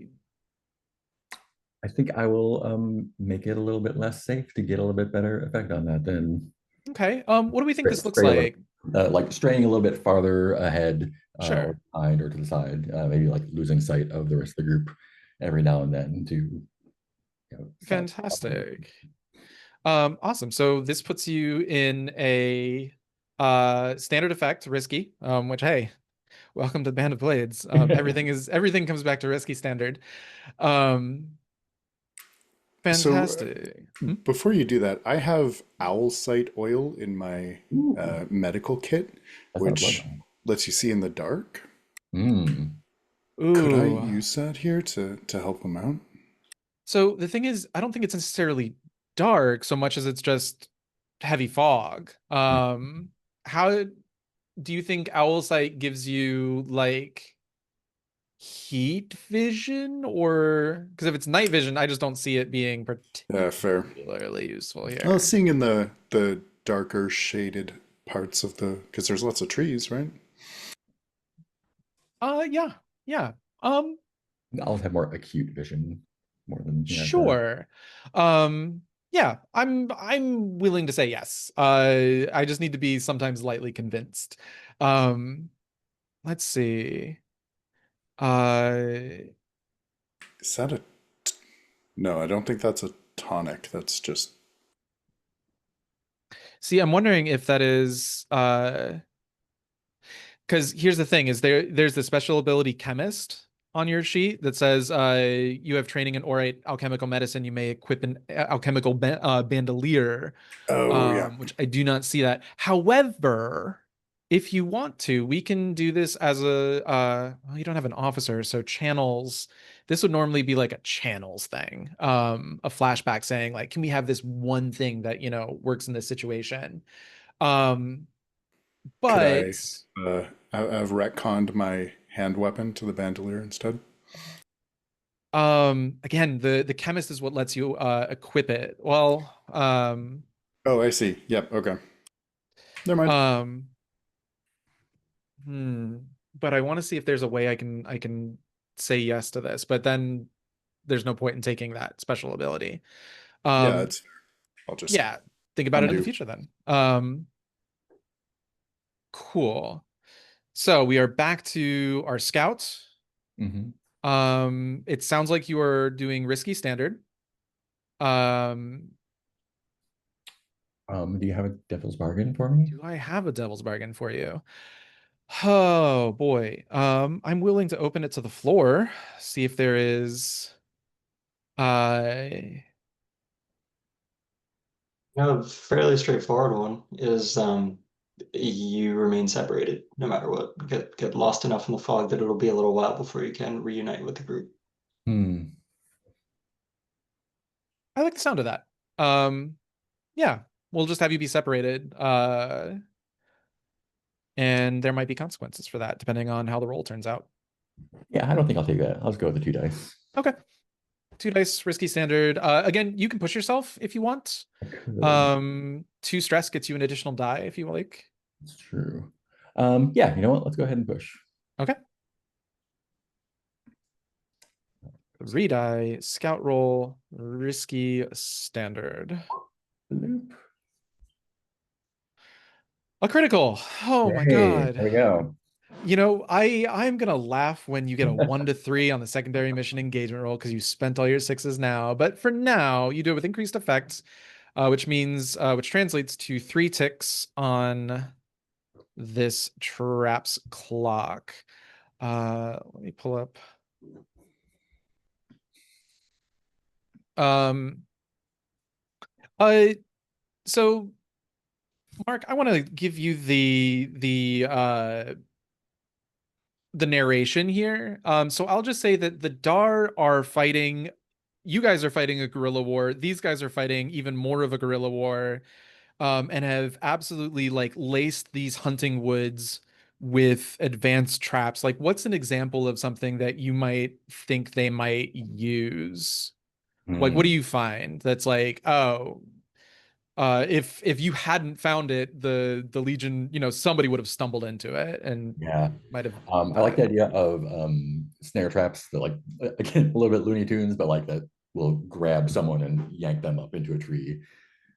think I will make it a little bit less safe to get a little bit better effect on that. Then okay. What do we think this looks stray a little, like? like straying a little bit farther ahead, or Sure. behind, or to the side. Maybe like losing sight of the rest of the group every now and then to Fantastic. Awesome. So this puts you in a standard effect, risky, which hey, welcome to the Band of Blades. Everything comes back to risky standard. Um, So fantastic. before you do that, I have owl sight oil in my Ooh, medical kit, that's not a which bloodline. lets you see in the dark. Mm. Could I Ooh. use that here to help them out? So the thing is, I don't think it's necessarily dark so much as it's just heavy fog. How do you think owl sight gives you like heat vision, or because if it's night vision, I just don't see it being Fair. particularly useful Well, here. seeing in the darker shaded parts of because there's lots of trees, right? Yeah, yeah. Um, I'll have more acute vision more than sure. Yeah, I'm willing to say yes. I just need to be sometimes lightly convinced. Um, let's see. Uh, Is that a? No, I don't think that's a tonic. That's just See, I'm wondering if that is because here's the thing: is there's the special ability chemist on your sheet that says you have training in orate alchemical medicine. You may equip an alchemical bandolier, Oh yeah. which I do not see that. However, if you want to, we can do this as a well, you don't have an officer, so channels. This would normally be like a channels thing, a flashback saying like, can we have this one thing that works in this situation? Um, Could I but have retconned my hand weapon to the bandolier instead? again, the chemist is what lets you equip it. Well, Oh, I see. Yep. Okay. Never mind. um, but I want to see if there's a way I can say yes to this, but then there's no point in taking that special ability. Yeah, Um, it's fair. I'll just yeah, think about it in the undo. future then. Cool. So we are back to our scout. Mm-hmm. It sounds like you are doing risky standard. Um, Do you have a devil's bargain for me? do I have a devil's bargain for you? Oh boy. I'm willing to open it to the floor, see if there is uh A fairly straightforward one is you remain separated no matter what. Get lost enough in the fog that it'll be a little while before you can reunite with the group. Hmm. I like the sound of that. Um yeah, we'll just have you be separated. And there might be consequences for that depending on how the roll turns out. Yeah, I don't think I'll take that. I'll just go with the 2 dice. Okay. 2 dice, risky standard. Again, you can push yourself if you want. I could. 2 stress gets you an additional die if you like. It's true. Yeah, you know what? Let's go ahead and push. Okay. 3 die, scout roll, risky standard. Bloop. A critical. Oh my Hey, god. there we go. I'm gonna laugh when you get a 1 to 3 on the secondary mission engagement roll because you spent all your 6s now. But for now, you do it with increased effect, which translates to 3 ticks on this trap's clock. Let me pull up. Um, uh, so Mark, I want to give you the narration here. So I'll just say that the Dar are fighting. You guys are fighting a guerrilla war. These guys are fighting even more of a guerrilla war, and have absolutely like laced these hunting woods with advanced traps. Like, what's an example of something that you might think they might use? Like, what do Hmm. you find that's like, oh, if you hadn't found it, the Legion, somebody would have stumbled into it and Yeah. might have I like the died. idea of snare traps that like again a little bit Looney Tunes, but like that will grab someone and yank them up into a tree,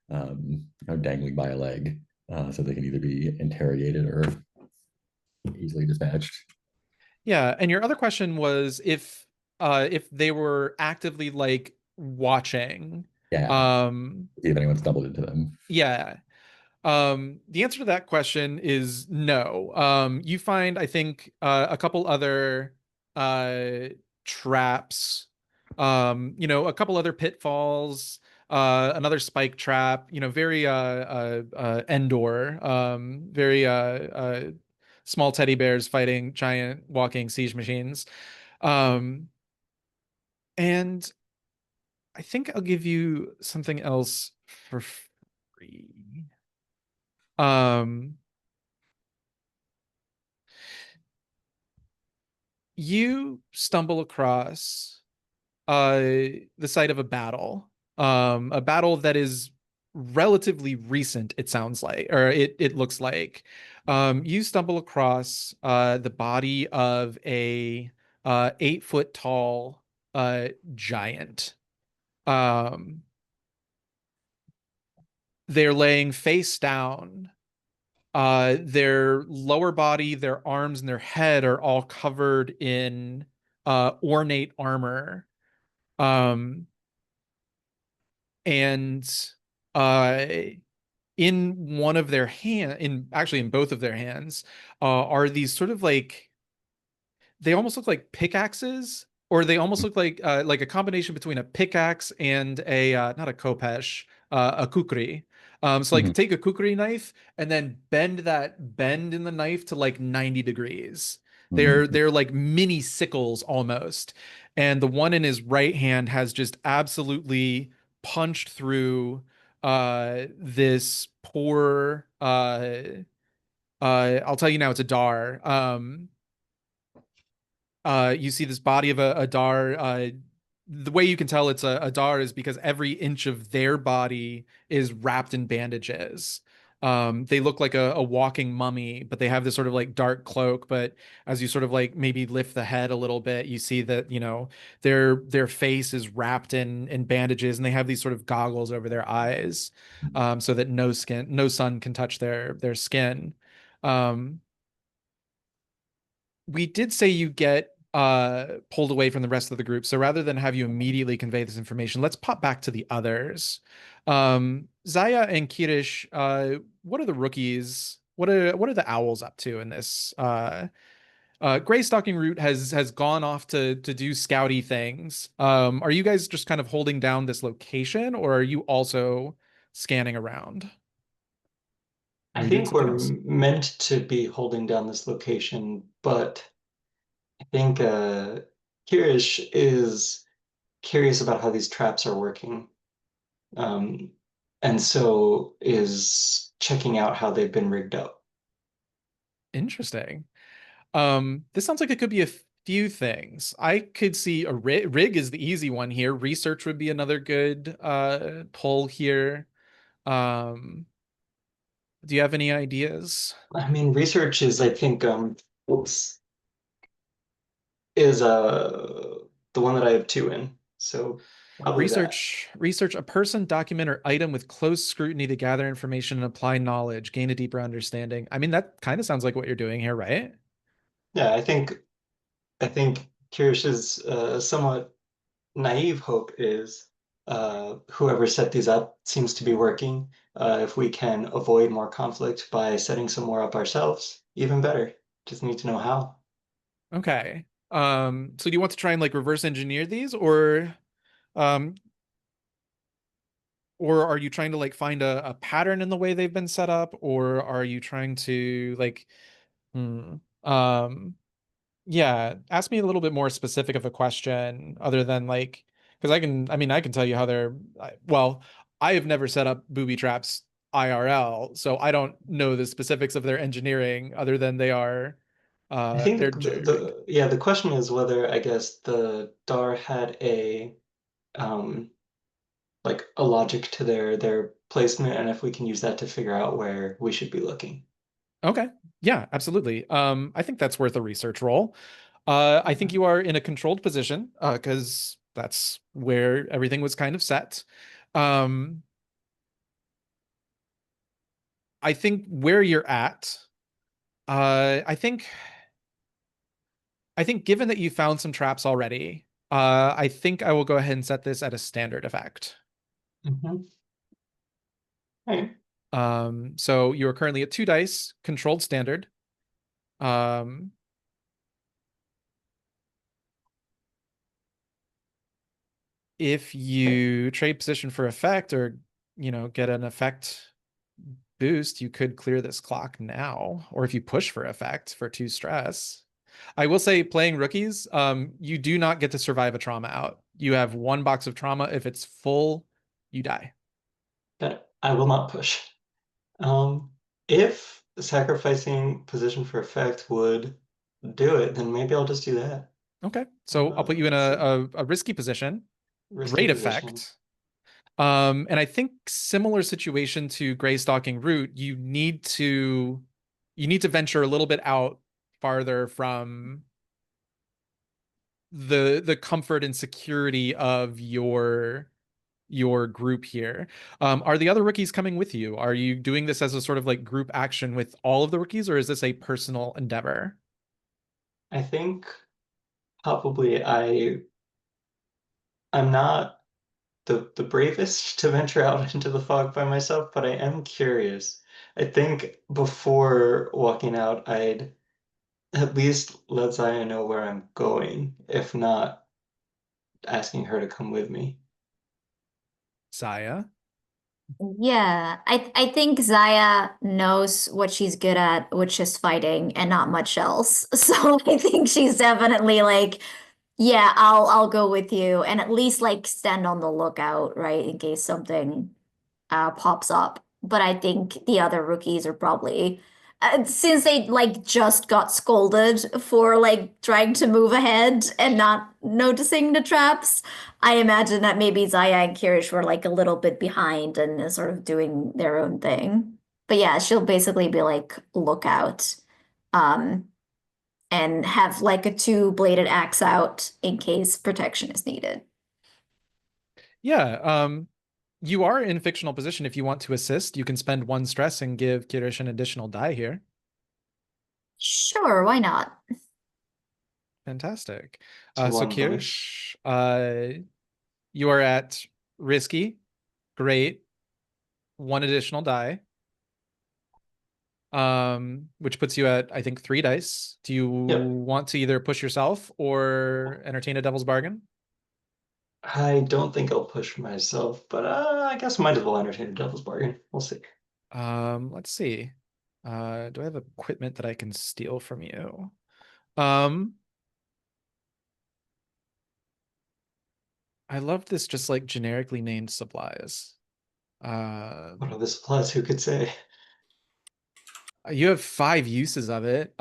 dangling by a leg, so they can either be interrogated or easily dispatched. Yeah, and your other question was if they were actively like watching. Yeah. Um See if anyone stumbled into them. yeah. The answer to that question is no. You find, I think, a couple other uh traps, a couple other pitfalls, another spike trap, very Endor, very small teddy bears fighting giant walking siege machines. Um, and I think I'll give you something else for free. Um, you stumble across the site of a battle that is relatively recent, it sounds like, or it looks like. You stumble across the body of a 8 foot tall giant. Um, they're laying face down. Their lower body, their arms, and their head are all covered in ornate armor. Um, and uh in one of their actually in both of their hands, are these sort of like, they almost look like pickaxes, or they almost look like a combination between a pickaxe and a not a khopesh, a kukri. So like Mhm. take a kukri knife and then bend in the knife to like 90 degrees. Mhm. They're like mini sickles almost. And the one in his right hand has just absolutely punched through this poor I'll tell you now, it's a dar. You see this body of a dar. The way you can tell it's a dar is because every inch of their body is wrapped in bandages. They look like a walking mummy, but they have this sort of like dark cloak. But as you sort of like maybe lift the head a little bit, you see that, you know, their face is wrapped in bandages, and they have these sort of goggles over their eyes, so that no sun can touch their skin. Um, we did say you get pulled away from the rest of the group. So rather than have you immediately convey this information, let's pop back to the others. Zaya and Kirish, what are the rookies? What are the owls up to in this? Gray Stalking Root has gone off to do scouty things. Are you guys just kind of holding down this location, or are you also scanning around? Are I you doing think something we're else? meant to be holding down this location, but I think Kirish is curious about how these traps are working, um, and so is checking out how they've been rigged up. Interesting. This sounds like it could be a few things. I could see a rig is the easy one here. Research would be another good pull here. Um, do you have any ideas? I mean, research is, I think, oops, is the one that I have two in, so probably that. Research a person, document, or item with close scrutiny to gather information and apply knowledge, gain a deeper understanding. I mean, that kind of sounds like what you're doing here, right? Yeah, I think Kirish's somewhat naive hope is whoever set these up seems to be working. If we can avoid more conflict by setting some more up ourselves, even better. Just need to know how. Okay. So do you want to try and like reverse engineer these, um, or are you trying to like find a pattern in the way they've been set up, or are you trying to like, hmm, um, yeah, ask me a little bit more specific of a question other than like, because I can tell you how well, I have never set up booby traps IRL, so I don't know the specifics of their engineering other than I think they're jerry-rigged. the question is whether I guess the DAR had a um like a logic to their placement and if we can use that to figure out where we should be looking. Okay. Yeah, absolutely. I think that's worth a research roll. I think Okay. you are in a controlled position, because that's where everything was kind of set. Um, I think where you're at, I think given that you found some traps already, I think I will go ahead and set this at a standard effect. Mhm. Right. So you are currently at 2 dice, controlled standard. Um, if you trade position for effect, or get an effect boost, you could clear this clock now, or if you push for effect for 2 stress. I will say, playing rookies, you do not get to survive a trauma out. You have 1 box of trauma. If it's full, you die. But I will not push. Um, if sacrificing position for effect would do it, then maybe I'll just do that. Okay, so I'll put you in Let's see. a risky position. Risky Great position. effect. And I think similar situation to Gray Stalking Root, you need to venture a little bit out farther from the comfort and security of your group here. Are the other rookies coming with you? Are you doing this as a sort of like group action with all of the rookies, or is this a personal endeavor? I think probably I'm not the bravest to venture out into the fog by myself, but I am curious. I think before walking out, I'd at least let Zaya know where I'm going, if not asking her to come with me. Saya. Yeah, I think Zaya knows what she's good at, which is fighting and not much else. So I think she's definitely like, yeah, I'll go with you and at least like stand on the lookout, right, in case something pops up. But I think the other rookies are probably since they like just got scolded for like trying to move ahead and not noticing the traps. I imagine that maybe Zaya and Kirish were like a little bit behind and sort of doing their own thing. But yeah, she'll basically be like lookout, um, and have like a two-bladed axe out in case protection is needed. Yeah. You are in fictional position. If you want to assist, you can spend 1 stress and give Kirish an additional die here. Sure, why not? Fantastic. So So one bonus. Kirish, you are at risky. Great. 1 additional die. Which puts you at, I think, 3 dice. Do you Yep. want to either push yourself or entertain a devil's bargain? I don't think I'll push myself, but I guess might as well entertain a devil's bargain. We'll see. Let's see. Do I have equipment that I can steal from you? I love this just like generically named supplies. What are the supplies? Who could say? You have 5 uses of it.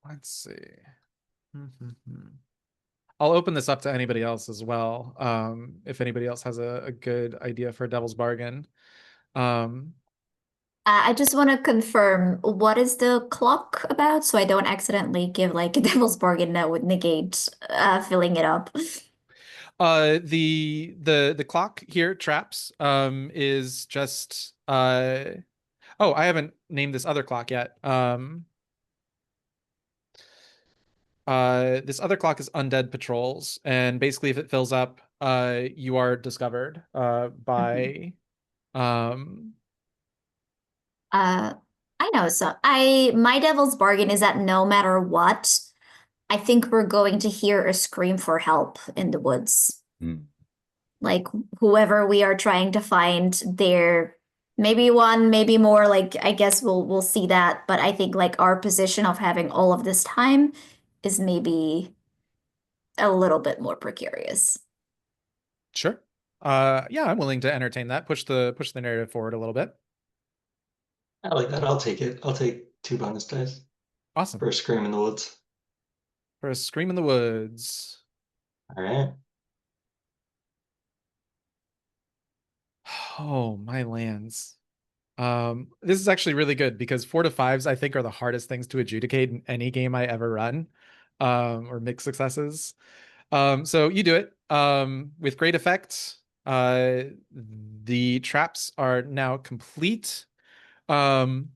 Let's see. I'll open this up to anybody else as well. If anybody else has a good idea for a devil's bargain. I just want to confirm what is the clock about so I don't accidentally give like a devil's bargain that would negate filling it up. The clock here, traps, is just oh, I haven't named this other clock yet. This other clock is Undead Patrols, and basically if it fills up, you are discovered by um Uh, I know. So my devil's bargain is that no matter what, I think we're going to hear a scream for help in the woods. Mm. Like whoever we are trying to find, there maybe one, maybe more. Like I guess we'll see that. But I think like our position of having all of this time is maybe a little bit more precarious. Sure. Yeah, I'm willing to entertain that. Push the narrative forward a little bit. I like that. I'll take it. I'll take 2 bonus dice Awesome. for a scream in the woods. For a scream in the woods. All right. Oh, my lands. This is actually really good because 4 to 5s I think are the hardest things to adjudicate in any game I ever run, or mixed successes. So you do it with great effect. The traps are now complete. And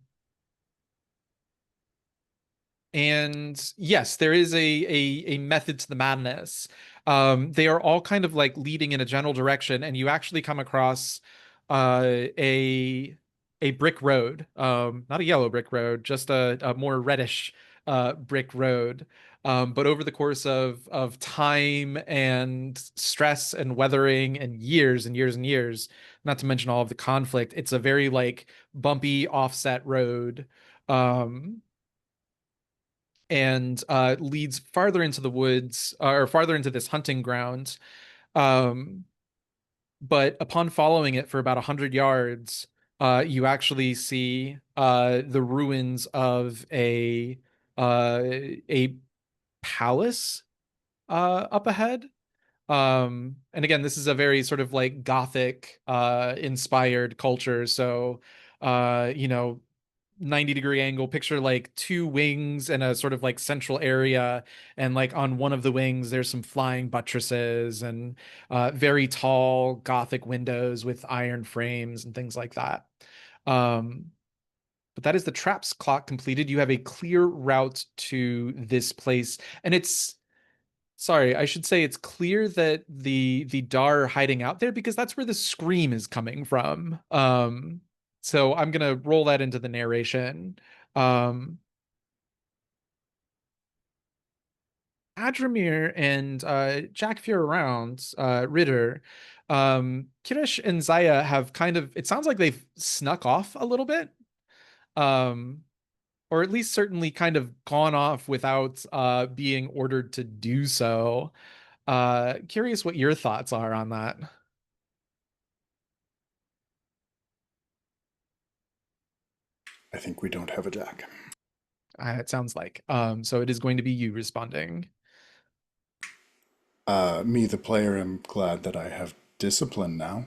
yes, there is a method to the madness. They are all kind of like leading in a general direction, and you actually come across a brick road, not a yellow brick road, just a more reddish brick road. But over the course of time and stress and weathering and years and years and years, not to mention all of the conflict, it's a very like bumpy offset road. And leads farther into the woods or farther into this hunting ground. But upon following it for about 100 yards, you actually see the ruins of a palace up ahead. And again, this is a very sort of like Gothic inspired culture. So, you know, 90-degree angle, picture like 2 wings and a sort of like central area, and like on one of the wings there's some flying buttresses and very tall Gothic windows with iron frames and things like that. But that is the traps clock completed. You have a clear route to this place, and it's sorry, I should say it's clear that the Dar are hiding out there because that's where the scream is coming from. So I'm gonna roll that into the narration. Adramir and Jack, if you're around, Ritter, Kirish and Zaya have kind of, it sounds like they've snuck off a little bit. Or at least certainly kind of gone off without being ordered to do so. Curious what your thoughts are on that. I think we don't have a Jack. It sounds like. So it is going to be you responding. Me, the player, am glad that I have discipline now.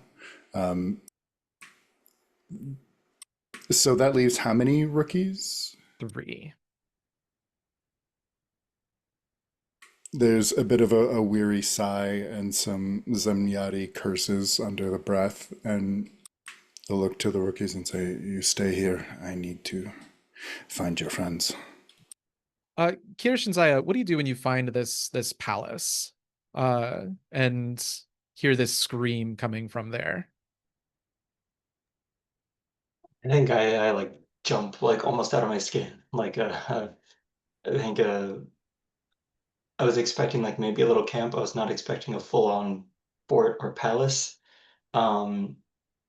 So that leaves how many rookies? 3. There's a bit of a weary sigh and some Zemyati curses under the breath, and they'll look to the rookies and say, "You stay here. I need to find your friends." Kirish and Zaya, what do you do when you find this palace and hear this scream coming from there? I think I like jump like almost out of my skin. Like I think I was expecting like maybe a little camp. I was not expecting a full-on fort or palace. Um,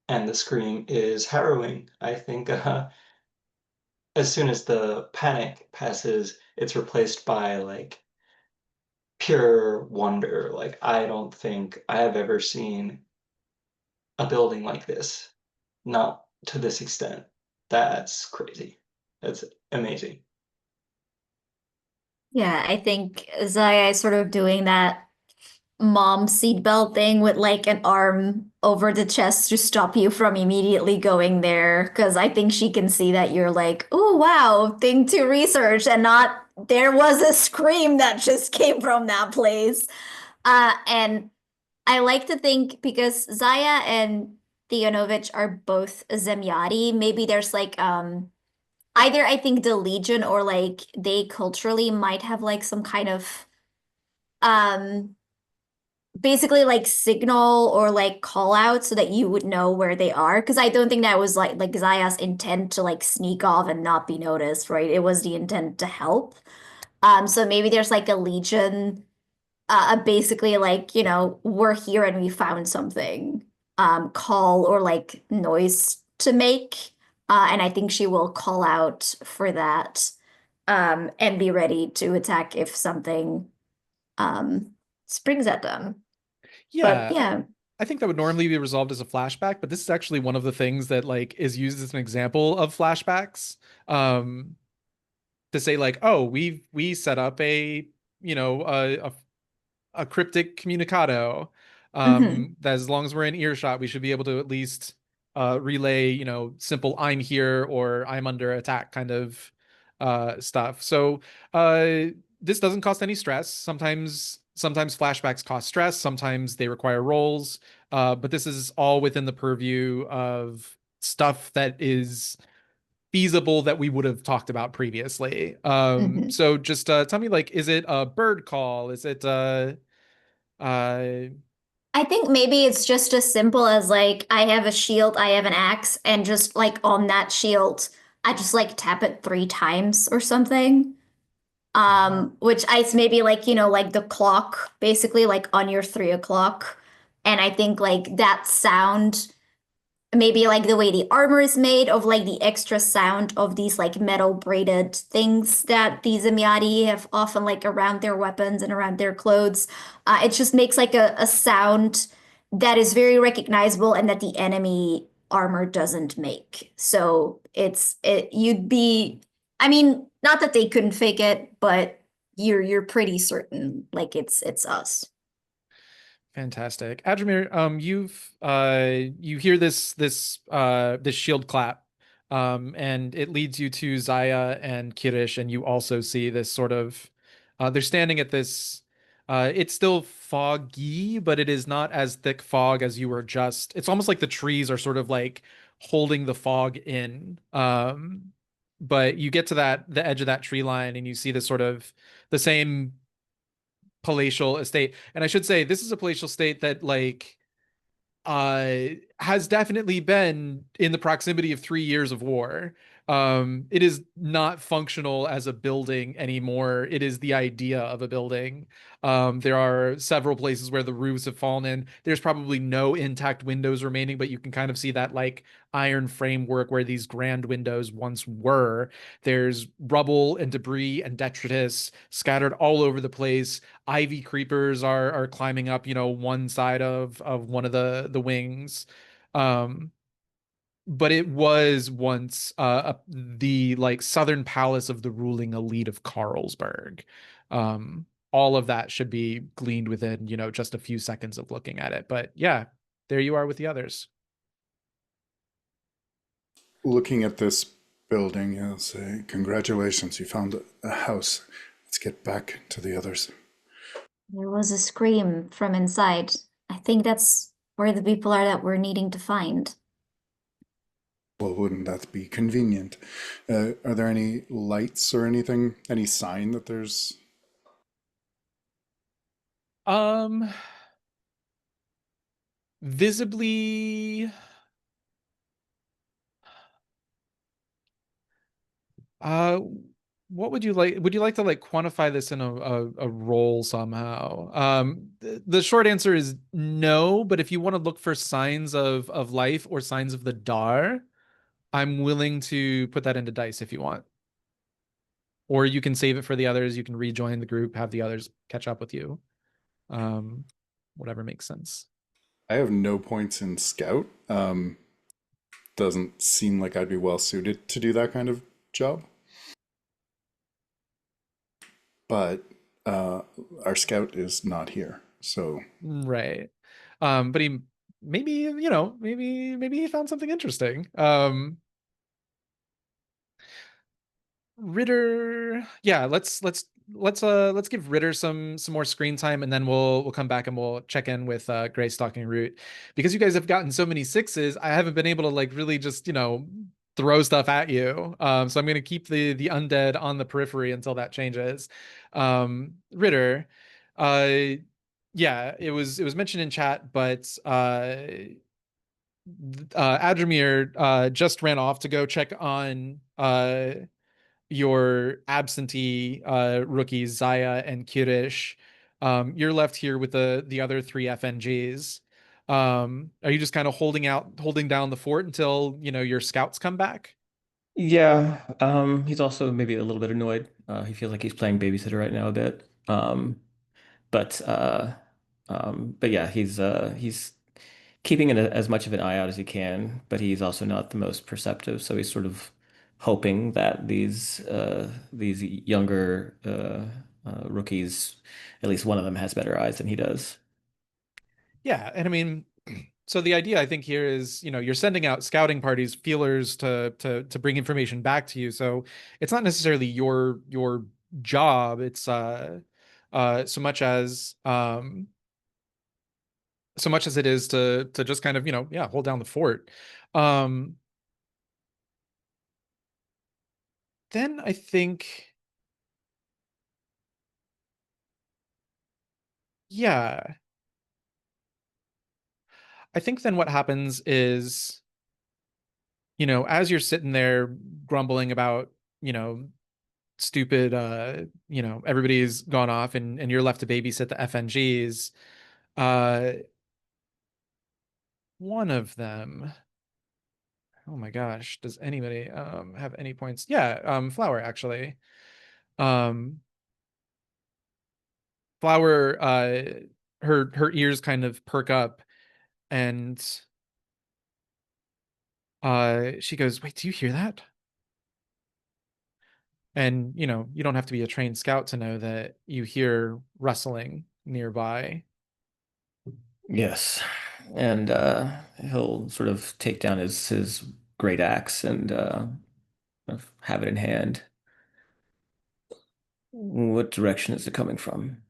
and the scream is harrowing. I think as soon as the panic passes, it's replaced by like pure wonder. Like I don't think I have ever seen a building like this, not to this extent. That's crazy. That's amazing. Yeah, I think Zaya is sort of doing that mom seatbelt thing with like an arm over the chest to stop you from immediately going there. Because I think she can see that you're like, oh, wow, thing to research, and not there was a scream that just came from that place. And I like to think because Zaya and Theonovich are both Zemyati, maybe there's like either I think the Legion or like they culturally might have like some kind of um basically like signal or like call out so that you would know where they are. Because I don't think that was like Zaya's intent to like sneak off and not be noticed, right? It was the intent to help. So maybe there's like a Legion basically like, we're here and we found something call or like noise to make. And I think she will call out for that and be ready to attack if something springs at them. But Yeah, yeah. I think that would normally be resolved as a flashback, but this is actually one of the things that like is used as an example of flashbacks. To say like, oh, we set up a a cryptic communicado. Hmm. That as long as we're in earshot, we should be able to at least relay, simple "I'm here" or "I'm under attack" kind of stuff. So this doesn't cost any stress. Sometimes flashbacks cost stress. Sometimes they require rolls. But this is all within the purview of stuff that is feasible that we would have talked about previously. Hmm. So just tell me, like, is it a bird call? Is it uh I think maybe it's just as simple as like I have a shield, I have an axe, and just like on that shield, I just like tap it 3 times or something. Which I maybe like, like the clock, basically like on your 3 o'clock. And I think like that sound, maybe like the way the armor is made, of like the extra sound of these like metal braided things that these Emiadi have often like around their weapons and around their clothes. It just makes like a sound that is very recognizable and that the enemy armor doesn't make. So you'd be, I mean, not that they couldn't fake it, but you're pretty certain like it's us. Fantastic. Adramir, you hear this shield clap, and it leads you to Zaya and Kirish, and you also see this sort of they're standing at this it's still foggy, but it is not as thick fog as you were just. It's almost like the trees are sort of like holding the fog in. But you get to the edge of that tree line and you see this sort of the same palatial estate. And I should say this is a palatial estate that like has definitely been in the proximity of 3 years of war. It is not functional as a building anymore. It is the idea of a building. There are several places where the roofs have fallen in. There's probably no intact windows remaining, but you can kind of see that like iron framework where these grand windows once were. There's rubble and debris and detritus scattered all over the place. Ivy creepers are climbing up, one side of one of the wings. Um, but it was once the like southern palace of the ruling elite of Karlsburg. All of that should be gleaned within, just a few seconds of looking at it. But yeah, there you are with the others. Looking at this building, he'll say, "Congratulations, you found a house. Let's get back to the others." There was a scream from inside. I think that's where the people are that we're needing to find. Well, wouldn't that be convenient? Are there any lights or anything? Any sign that there's... Um, Visibly, uh, what would you like? Would you like to like quantify this in a role somehow? The short answer is no, but if you want to look for signs of life or signs of the Dar, I'm willing to put that into dice if you want. Or you can save it for the others. You can rejoin the group, have the others catch up with you. Whatever makes sense. I have no points in Scout. Doesn't seem like I'd be well suited to do that kind of job. But our Scout is not here, so... Right. But he maybe, maybe he found something interesting. Ritter, yeah, let's give Ritter some more screen time, and then we'll come back and we'll check in with Gray Stalking Root. Because you guys have gotten so many sixes, I haven't been able to like really just, throw stuff at you. So I'm gonna keep the undead on the periphery until that changes. Ritter, yeah, it was mentioned in chat, but Adramir just ran off to go check on your absentee rookies, Zaya and Kirish. You're left here with the other three FNGs. Are you just kind of holding down the fort until, your scouts come back? Yeah, he's also maybe a little bit annoyed. He feels like he's playing babysitter right now a bit. But but yeah, he's keeping as much of an eye out as he can, but he's also not the most perceptive, so he's sort of hoping that these younger rookies, at least one of them has better eyes than he does. Yeah, and I mean, so the idea I think here is, you're sending out scouting parties, feelers to bring information back to you. So it's not necessarily your job. It's so much as it is to just kind of, yeah, hold down the fort. Um then I think, yeah, I think then what happens is, as you're sitting there grumbling about, stupid, everybody's gone off and you're left to babysit the FNGs. Uh, One of them, oh my gosh, does anybody have any points? Yeah, Flower actually. Um, Flower, her ears kind of perk up and she goes, "Wait, do you hear that?" And, you don't have to be a trained scout to know that you hear rustling nearby. Yes, and he'll sort of take down his great axe and have it in hand. What direction is it coming from?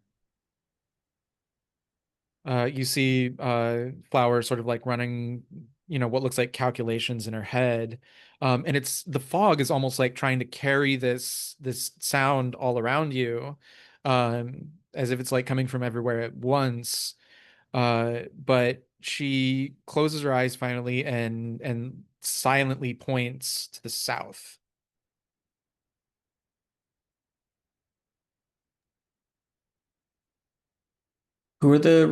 You see Flower sort of like running what looks like calculations in her head. And it's the fog is almost like trying to carry this sound all around you, as if it's like coming from everywhere at once. But she closes her eyes finally and silently points to the south. Who are the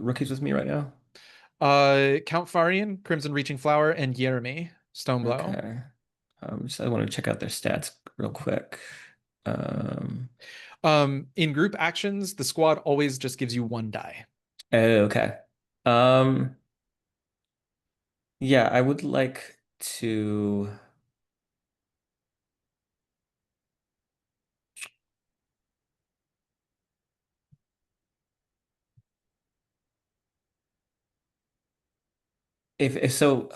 rookies with me right now? Count Farian, Crimson Reaching Flower, and Jeremy Stoneblow. Okay. So I want to check out their stats real quick. In group actions, the squad always just gives you 1 die. Okay. Um, yeah, I would like to. If so,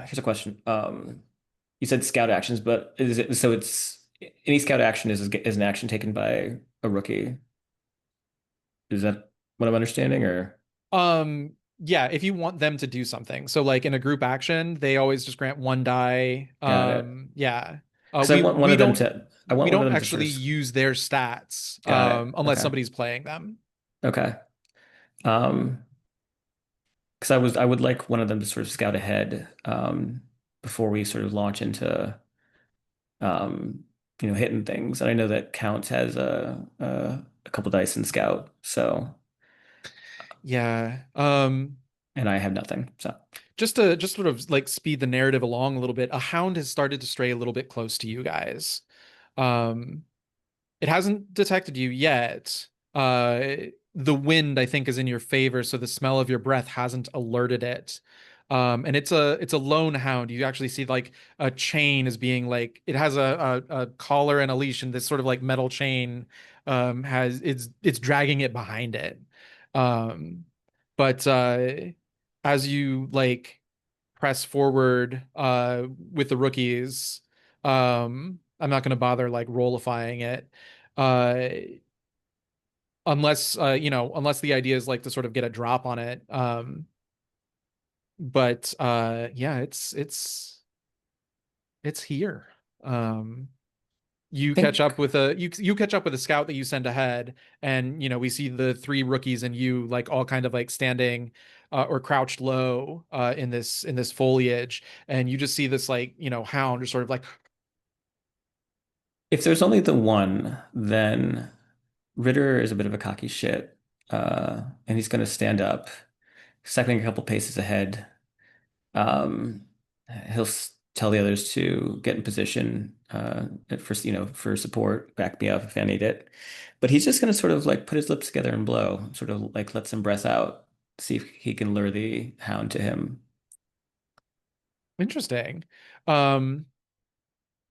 here's a question. You said scout actions, but is it so? It's any scout action is an action taken by a rookie. Is that what I'm understanding, or Yeah, if you want them to do something. So like in a group action, they always just grant 1 die. got it? Yeah. Because I We want one we of them don't to. I want we one of don't them to sort actually of. use their stats Got it. unless Okay. somebody's playing them. Okay. Um, because I would like one of them to sort of scout ahead before we sort of launch into um, hitting things. And I know that Count has a couple dice in Scout, so Yeah. and I have nothing. So Just sort of like speed the narrative along a little bit, a hound has started to stray a little bit close to you guys. Um, it hasn't detected you yet. The wind, I think, is in your favor, so the smell of your breath hasn't alerted it. And it's a lone hound. You actually see like a chain is being like it has a collar and a leash, and this sort of like metal chain has it's dragging it behind it. Um, but as you like press forward with the rookies, I'm not going to bother like rollifying it. Uh, unless the idea is like to sort of get a drop on it. But yeah, it's here. Um, you catch think up with you catch up with a scout that you send ahead, and we see the 3 rookies and you like all kind of like standing or crouched low in this foliage, and you just see this like hound just sort of like. if there's only the one, then Ritter is a bit of a cocky shit, and he's going to stand up, stepping a couple paces ahead. Um, he'll tell the others to get in position at first, for support, back me up if I need it. But he's just going to sort of like put his lips together and blow, sort of like let some breath out, see if he can lure the hound to him. Interesting. um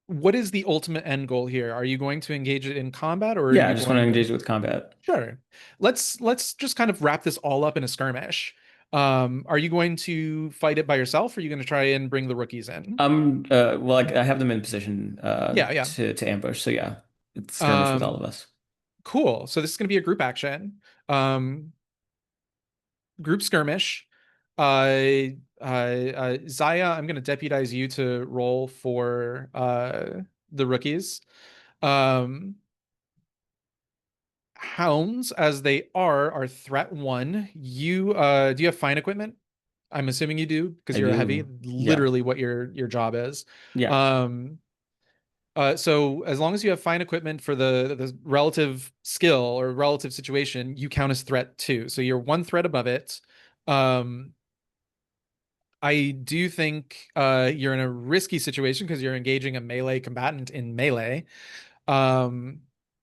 what is the ultimate end goal here? Are you going to engage it in combat, or are Yeah, I you just want to going to? engage with combat. Sure. Let's just kind of wrap this all up in a skirmish. Are you going to fight it by yourself, or are you going to try and bring the rookies in? Well, I have them in position Yeah, yeah. to ambush. So yeah, it's skirmish with all Um, of us. cool. So this is going to be a group action. Group skirmish. Zaya, I'm going to deputize you to roll for the rookies. Um, Hounds, as they are threat 1. You do you have fine equipment? I'm assuming you do because I you're a heavy, do. Yeah. literally what your job is. Yeah. Um, so as long as you have fine equipment for the relative skill or relative situation, you count as threat 2. So you're 1 threat above it. Um, I do think you're in a risky situation because you're engaging a melee combatant in melee. Um,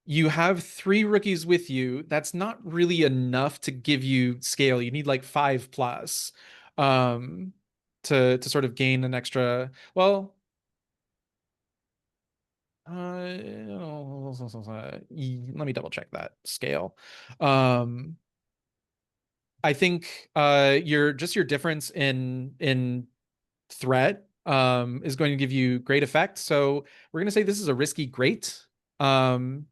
you have 3 rookies with you. That's not really enough to give you scale. You need like 5 plus um, to sort of gain an extra. Well, let me double check that scale. Um, I think your difference in threat is going to give you great effect. So we're going to say this is a risky great. Um,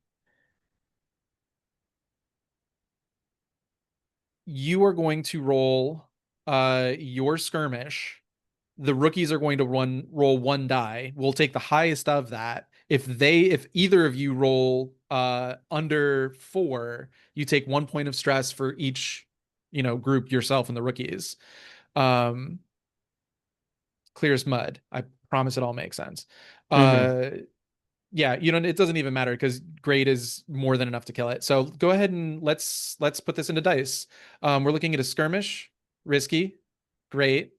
you are going to roll your skirmish, the rookies are going to roll 1 die. We'll take the highest of that. If either of you roll under 4, you take 1 point of stress for each, group, yourself and the rookies. Um, clear as mud. I promise it all makes sense. Yeah, it doesn't even matter because grade is more than enough to kill it. So go ahead and let's put this into dice. We're looking at a skirmish, risky, great.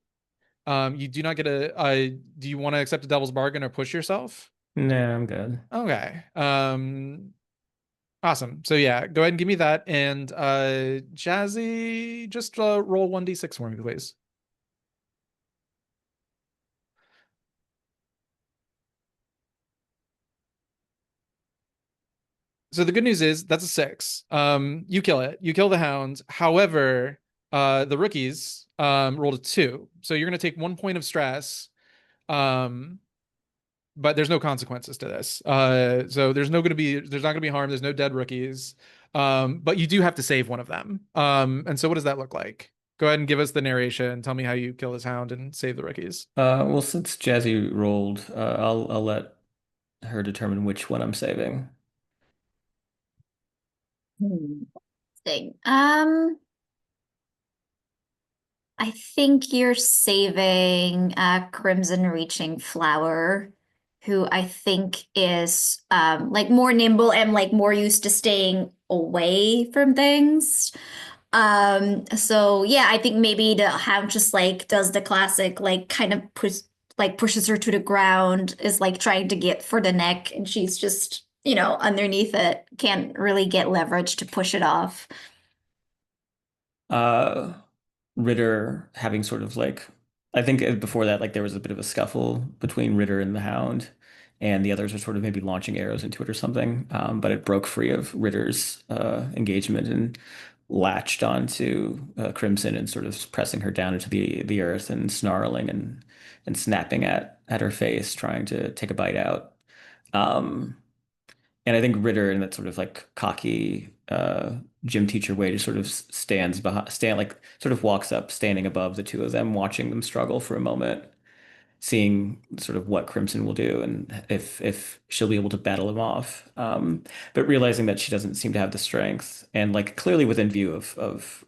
You do not get do you want to accept a devil's bargain or push yourself? No, I'm good. Okay. Awesome. So yeah, go ahead and give me that. And Jazzy, just roll 1d6 for me, please. So the good news is that's a 6. You kill it. You kill the hound. However, the rookies rolled a 2. So you're gonna take 1 point of stress. But there's no consequences to this. So there's not gonna be harm. There's no dead rookies. But you do have to save one of them. And so what does that look like? Go ahead and give us the narration. Tell me how you kill this hound and save the rookies. Well, since Jazzy rolled, I'll let her determine which one I'm saving. Thing. I think you're saving Crimson Reaching Flower, who I think is like more nimble and like more used to staying away from things. So yeah, I think maybe the hound just like does the classic like kind of pushes her to the ground, is like trying to get for the neck, and she's just, underneath it, can't really get leverage to push it off. Uh, Ritter having sort of like, I think before that, like there was a bit of a scuffle between Ritter and the Hound, and the others were sort of maybe launching arrows into it or something. But it broke free of Ritter's engagement and latched onto Crimson and sort of pressing her down into the earth and snarling and snapping at her face, trying to take a bite out. Um, and I think Ritter, in that sort of like cocky gym teacher way, just sort of like sort of walks up, standing above the two of them, watching them struggle for a moment, seeing sort of what Crimson will do and if she'll be able to battle him off. But realizing that she doesn't seem to have the strength, and like clearly within view of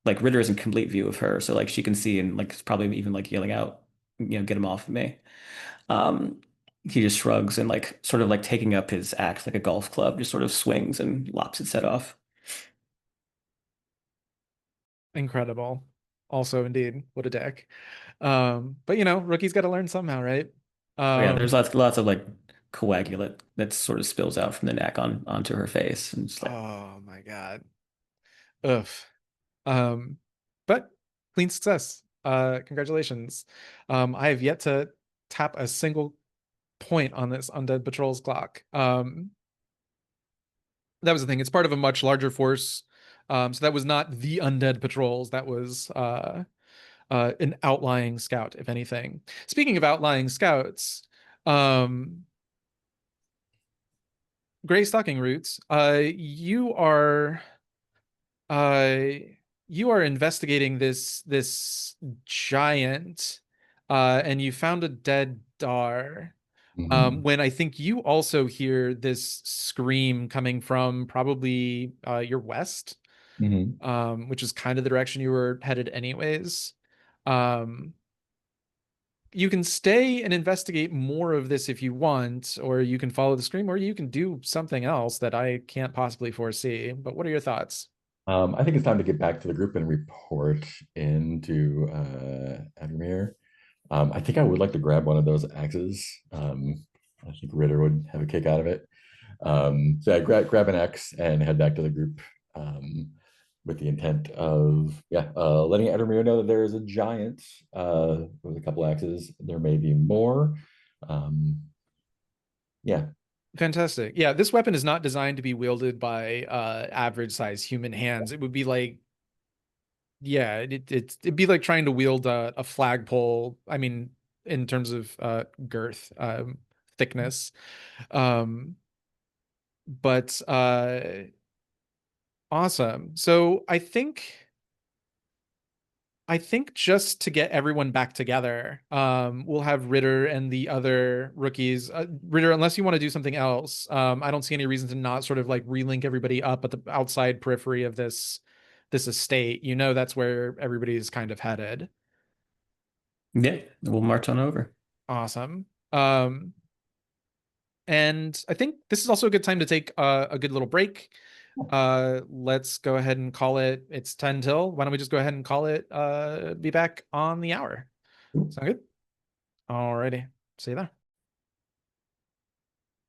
like Ritter is in complete view of her, so like she can see and like probably even like yelling out, get him off of me. Um, he just shrugs and like sort of like taking up his axe like a golf club, just sort of swings and lops its head off. Incredible. Also, indeed, what a deck. But rookies got to learn somehow, right? Oh yeah, there's Um, lots of like coagulate that sort of spills out from the neck onto her face, and it's like, oh my God. Ugh. But clean success. Congratulations. I have yet to tap a single point on this Undead Patrol's clock. That was the thing. It's part of a much larger force. So that was not the Undead Patrols. That was an outlying scout, if anything. Speaking of outlying scouts, Gray Stalking Roots, uh you are investigating this giant, and you found a dead Dar. When I think you also hear this scream coming from probably your west, which is kind of the direction you were headed anyways. Um, you can stay and investigate more of this if you want, or you can follow the scream, or you can do something else that I can't possibly foresee. But what are your thoughts? I think it's time to get back to the group and report into Adramir. I think I would like to grab one of those axes. I think Ritter would have a kick out of it. So I grab an axe and head back to the group, with the intent of letting Adramir know that there is a giant with a couple axes. There may be more. Yeah. Fantastic. Yeah, this weapon is not designed to be wielded by average size human hands. It would be like, yeah, it'd be like trying to wield a flagpole. I mean, in terms of girth, thickness. Um, but awesome. So I think I think just to get everyone back together, we'll have Ritter and the other rookies. Ritter, unless you want to do something else, I don't see any reason to not sort of like relink everybody up at the outside periphery of this estate. You know, that's where everybody's kind of headed. Yeah, we'll march on over. Awesome. And I think this is also a good time to take a good little break. Let's go ahead and call it. It's 10 till. Why don't we just go ahead and call it? Be back on the hour. Sound good? Alrighty. See you there.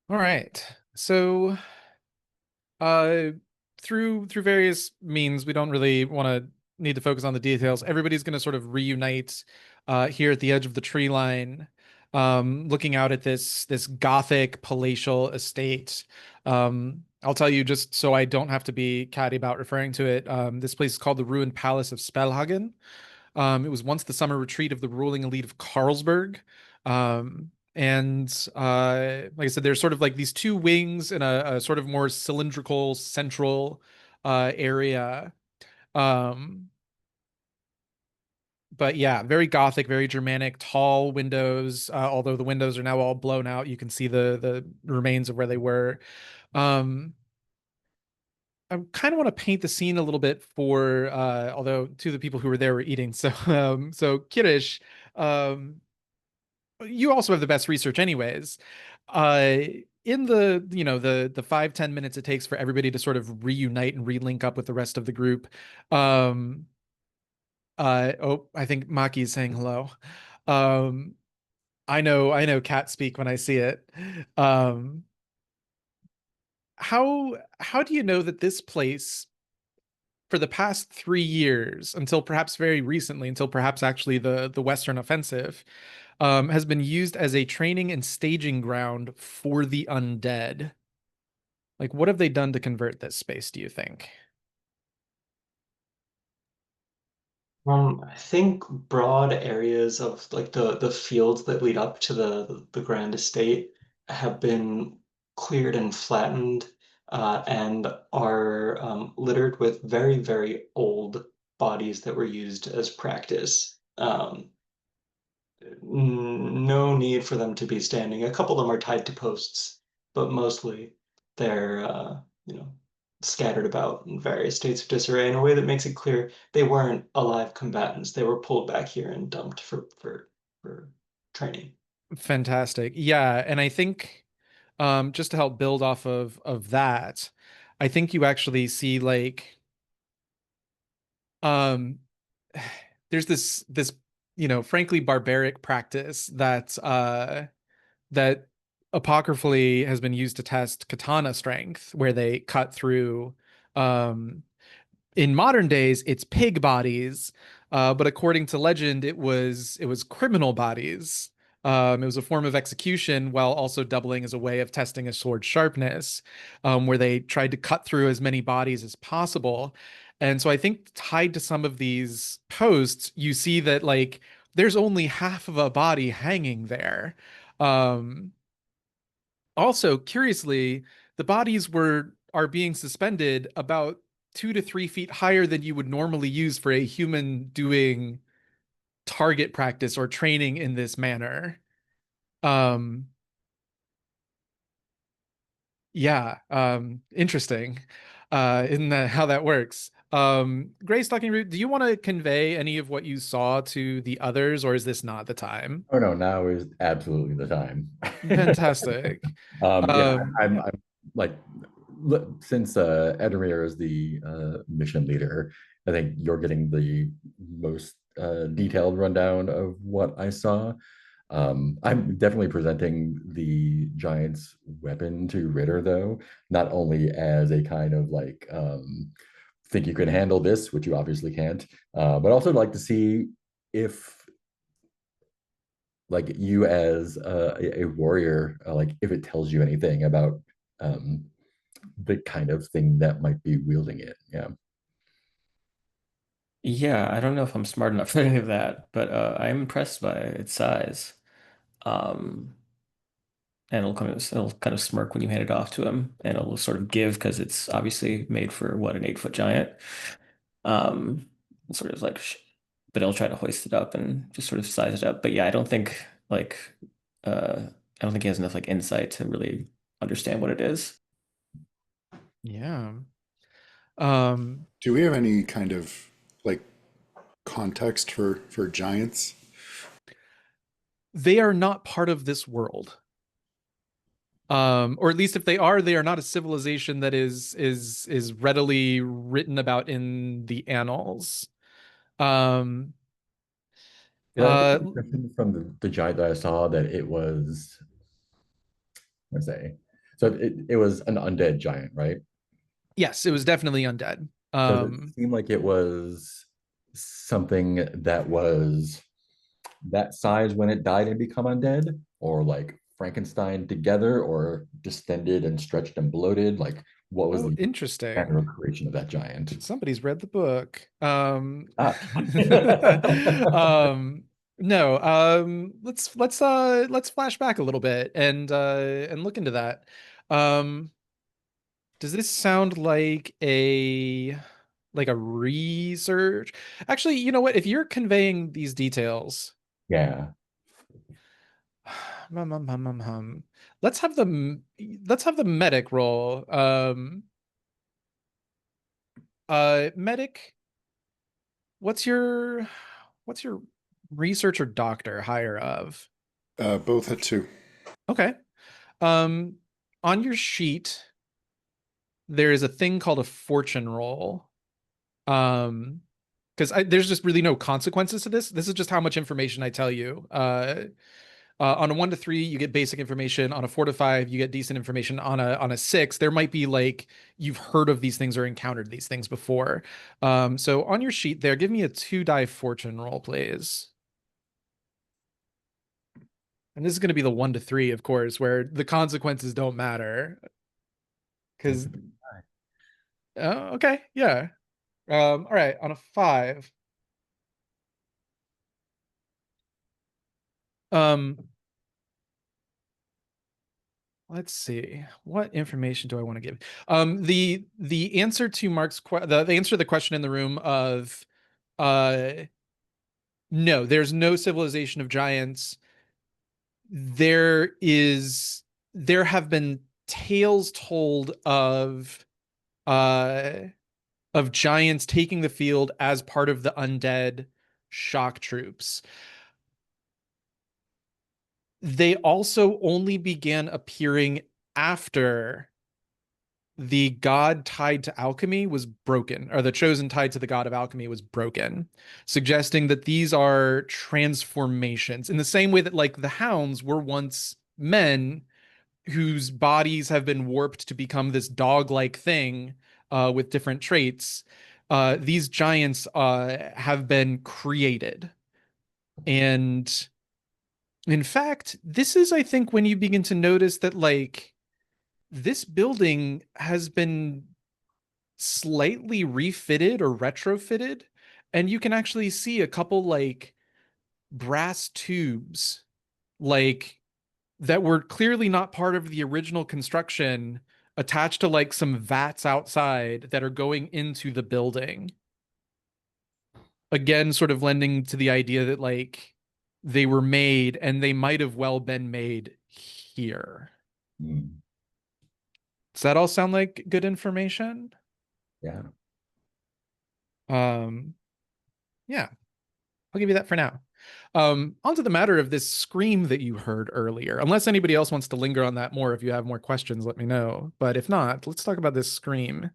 All right. So, uh, through various means, we don't really want to need to focus on the details. Everybody's going to sort of reunite here at the edge of the tree line, looking out at this Gothic palatial estate. I'll tell you just so I don't have to be catty about referring to it. This place is called the Ruined Palace of Spellhagen. It was once the summer retreat of the ruling elite of Karlsburg. And like I said, there's sort of like these two wings in a sort of more cylindrical central area. But yeah, very Gothic, very Germanic, tall windows. Although the windows are now all blown out, you can see the remains of where they were. I kind of want to paint the scene a little bit for although two of the people who were there were eating. So so Kirish, um, you also have the best research anyways. In the the 5-10 minutes it takes for everybody to sort of reunite and relink up with the rest of the group. Um, oh, I think Maki is saying hello. Um, I know cat speak when I see it. Um, how do you know that this place for the past 3 years, until perhaps very recently, until perhaps actually the Western Offensive, has been used as a training and staging ground for the undead? Like, what have they done to convert this space, do you think? I think broad areas of like the fields that lead up to the Grand Estate have been cleared and flattened, and are littered with very, very old bodies that were used as practice. No need for them to be standing. A couple of them are tied to posts, but mostly they're scattered about in various states of disarray in a way that makes it clear they weren't alive combatants. They were pulled back here and dumped for training. Fantastic. Yeah, and I think just to help build off of that, I think you actually see like um there's this frankly barbaric practice that apocryphally has been used to test katana strength, where they cut through um in modern days it's pig bodies, but according to legend it was criminal bodies. It was a form of execution while also doubling as a way of testing a sword's sharpness, where they tried to cut through as many bodies as possible. And so I think tied to some of these posts, you see that like there's only half of a body hanging there. Um, Also, curiously, the bodies are being suspended about 2 to 3 feet higher than you would normally use for a human doing target practice or training in this manner. Um, yeah, interesting. In how that works. Grace Talking Root, do you want to convey any of what you saw to the others, or is this not the time? Oh no, now is absolutely the time. Fantastic. Yeah, Um, I'm like, since Edmir is the mission leader, I think you're getting the most detailed rundown of what I saw. I'm definitely presenting the giant's weapon to Ritter, though, not only as a kind of like, think you can handle this, which you obviously can't, but also like to see if like you as a warrior, like if it tells you anything about um, the kind of thing that might be wielding it. Yeah. Yeah, I don't know if I'm smart enough for any of that, but I'm impressed by its size. Um, and it'll kind of smirk when you hand it off to him, and it'll sort of give because it's obviously made for what, an 8-foot giant. Sort of like but he'll try to hoist it up and just sort of size it up. But yeah, I don't think like I don't think he has enough like insight to really understand what it is. Yeah. Do we have any kind of like context for giants? They are not part of this world. Or at least if they are not a civilization that is readily written about in the annals. Um, Yeah, I get uh, the impression from the giant that I saw that it was, let's say, so it was an undead giant, right? yes, it was definitely undead. Does it seem like it was something that was that size when it died and become undead, or like Frankenstein together, or distended and stretched and bloated? Like, what was Oh, the manner interesting. of creation of that giant? Somebody's read the book. Ah. Um, no, let's flash back a little bit and look into that. Um, does this sound like a research? Actually, you know what? If you're conveying these details, Yeah. hum, hum, hum, hum, hum. Let's have let's have the medic roll. Medic, what's your what's your research or doctor higher of? Both at 2. Okay. Um, on your sheet, there is a thing called a fortune roll. Because there's just really no consequences to this. This is just how much information I tell you. On a 1 to 3, you get basic information. On a 4 to 5, you get decent information. On a 6, there might be like you've heard of these things or encountered these things before. So on your sheet there, give me a 2-die fortune roll, please. And this is going to be the 1 to 3, of course, where the consequences don't matter. Because okay, yeah. All right, on a 5. Um, let's see. What information do I want to give? The answer to the answer to the question in the room of uh no, there's no civilization of giants. There have been tales told uh of giants taking the field as part of the undead shock troops. They also only began appearing after the god tied to alchemy was broken, or the chosen tied to the god of alchemy was broken, suggesting that these are transformations in the same way that, like, the hounds were once men whose bodies have been warped to become this dog-like thing with different traits. These giants have been created. And in fact, this is, I think, when you begin to notice that, like, this building has been slightly refitted or retrofitted, and you can actually see a couple like brass tubes, like, that were clearly not part of the original construction, attached to like some vats outside that are going into the building. Again, sort of lending to the idea that, like, they were made and they might have well been made here. Mm. Does that all sound like good information? Yeah. Yeah, I'll give you that for now. Onto the matter of this scream that you heard earlier. Unless anybody else wants to linger on that more, if you have more questions, let me know. But if not, let's talk about this scream.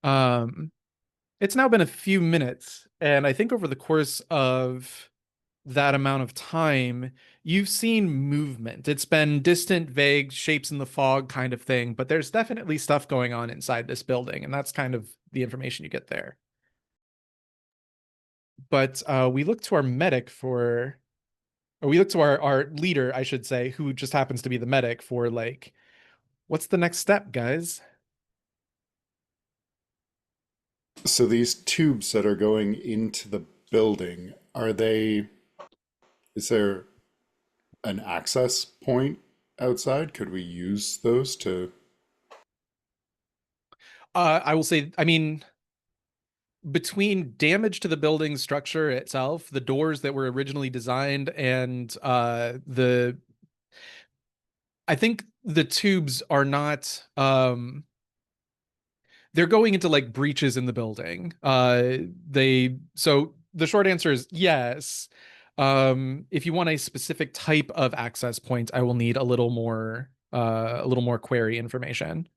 Um, it's now been a few minutes, and I think over the course of that amount of time, you've seen movement. It's been distant, vague shapes in the fog kind of thing, but there's definitely stuff going on inside this building, and that's kind of the information you get there. But we look to our medic for, or we look to our leader, I should say, who just happens to be the medic, for like, what's the next step, guys? So these tubes that are going into the building, is there an access point outside? Could we use those to? I will say, I mean, between damage to the building structure itself, the doors that were originally designed, and I think the tubes are not they're going into like breaches in the building. So the short answer is yes. If you want a specific type of access point, I will need a little more query information.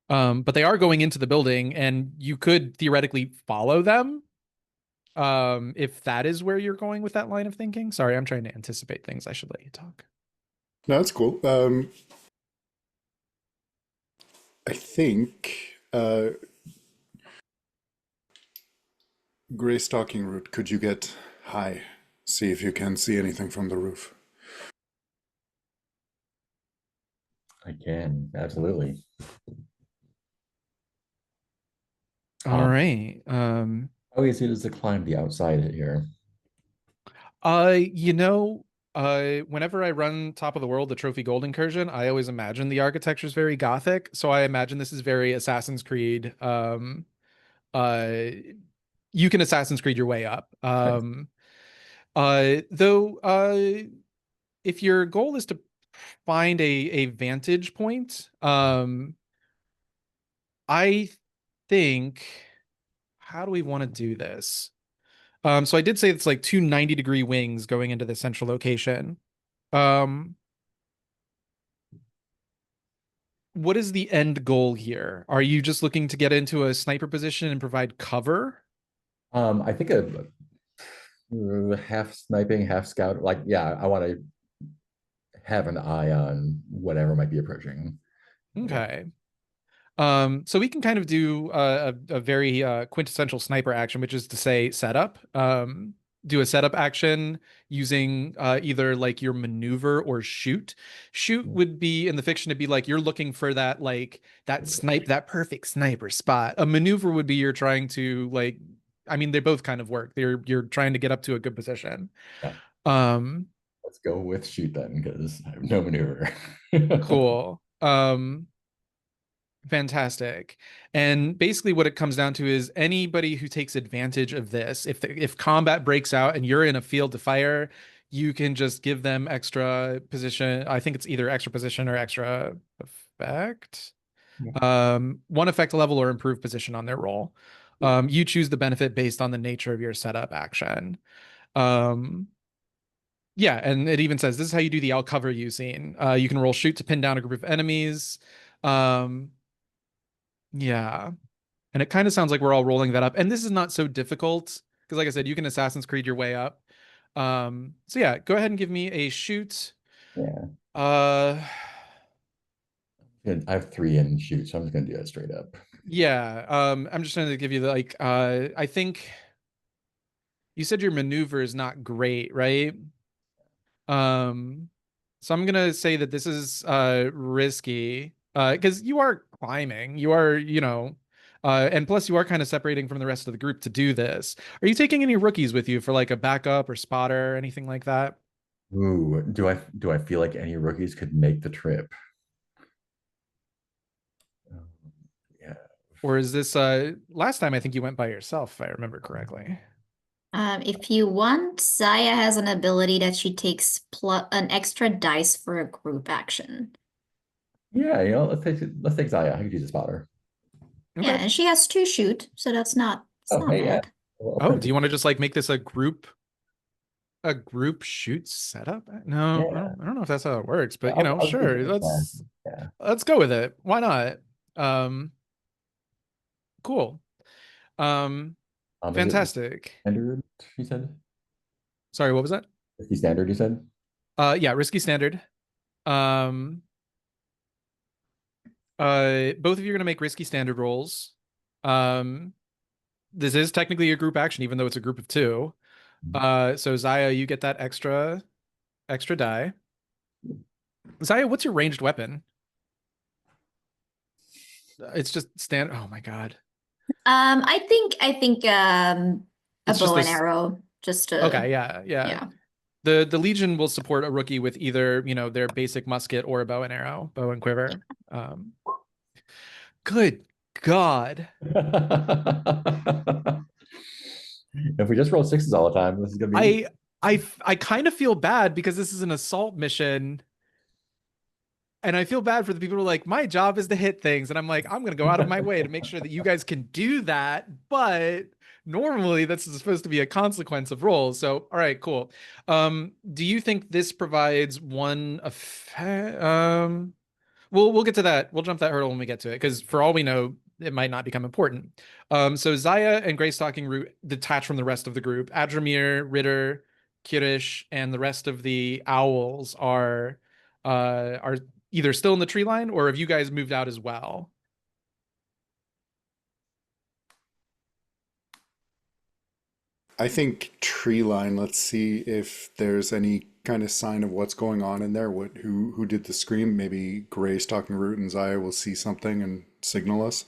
But they are going into the building, and you could theoretically follow them. If that is where you're going with that line of thinking. Sorry, I'm trying to anticipate things. I should let you talk. No, that's cool. I think Gray Stalking Root, could you get high? See if you can see anything from the roof. I can, absolutely. All right. How easy it is to climb the outside here? Whenever I run Top of the World, the Trophy Gold Incursion, I always imagine the architecture is very Gothic. So I imagine this is very Assassin's Creed. You can Assassin's Creed your way up. Though, if your goal is to find a vantage point, I think, how do we want to do this? So I did say it's like two 90-degree wings going into the central location. What is the end goal here? Are you just looking to get into a sniper position and provide cover? I think a half sniping, half scout. Like, yeah, I want to have an eye on whatever might be approaching. Okay. So we can kind of do a very quintessential sniper action, which is to say setup. Do a setup action using either like your maneuver or shoot. Shoot would be in the fiction to be like you're looking for that that perfect sniper spot. A maneuver would be you're trying to I mean, they both kind of work. You're trying to get up to a good position. Yeah. Um, Let's go with shoot then, because I have no maneuver. cool. Fantastic. And basically what it comes down to is anybody who takes advantage of this, if combat breaks out and you're in a field to fire, you can just give them extra position. I think it's either extra position or extra effect. One effect level or improved position on their roll. You choose the benefit based on the nature of your setup action. Yeah, and it even says this is how you do the I'll cover you scene. You can roll shoot to pin down a group of enemies. Yeah. And it kind of sounds like we're all rolling that up. And this is not so difficult because, like I said, you can Assassin's Creed your way up. So yeah, go ahead and give me a shoot. Yeah. Uh, I have 3 in shoot, so I'm just gonna do that straight up. yeah. I'm just trying to give you the I think you said your maneuver is not great, right? So I'm gonna say that this is risky because you are climbing, you are and plus you are kind of separating from the rest of the group to do this. Are you taking any rookies with you for like a backup or spotter or anything like that? Ooh, do I feel like any rookies could make the trip? Yeah. Or is this last time I think you went by yourself, if I remember correctly. If you want, Zaya has an ability that she takes an extra dice for a group action. Yeah, let's take Zaya. I could use a spotter. Okay. Yeah, and she has 2 shoot, so that's not Hey, yeah. bad. Oh, do you want to just like make this a group shoot setup? No, Yeah. I don't know if that's how it works, but I'll sure, let's go with it. Why not? Cool. Fantastic. Standard, you said? Sorry, what was that? Risky standard, you said? Yeah, risky standard. Both of you are gonna make risky standard rolls. This is technically a group action, even though it's a group of 2. So Zaya, you get that extra die. Zaya, what's your ranged weapon? It's just stand. Oh my god. I think a It's bow just and arrow, just to Okay, yeah. yeah. The Legion will support a rookie with either their basic musket or a bow and quiver. Good. God. If we just roll sixes all the time, this is gonna be easy. I kind of feel bad because this is an assault mission. And I feel bad for the people who are like, my job is to hit things. And I'm like, I'm going to go out of my way to make sure that you guys can do that. But normally that's supposed to be a consequence of rolls. So, all right, cool. Do you think this provides one effect? We'll get to that. We'll jump that hurdle when we get to it, because for all we know, it might not become important. So Zaya and Greystalking Root detach from the rest of the group. Adramir, Ritter, Kirish, and the rest of the owls are either still in the tree line, or have you guys moved out as well? I think tree line. Let's see if there's any kind of sign of what's going on in there. Who did the scream? Maybe Gray's talking root and Zaya will see something and signal us.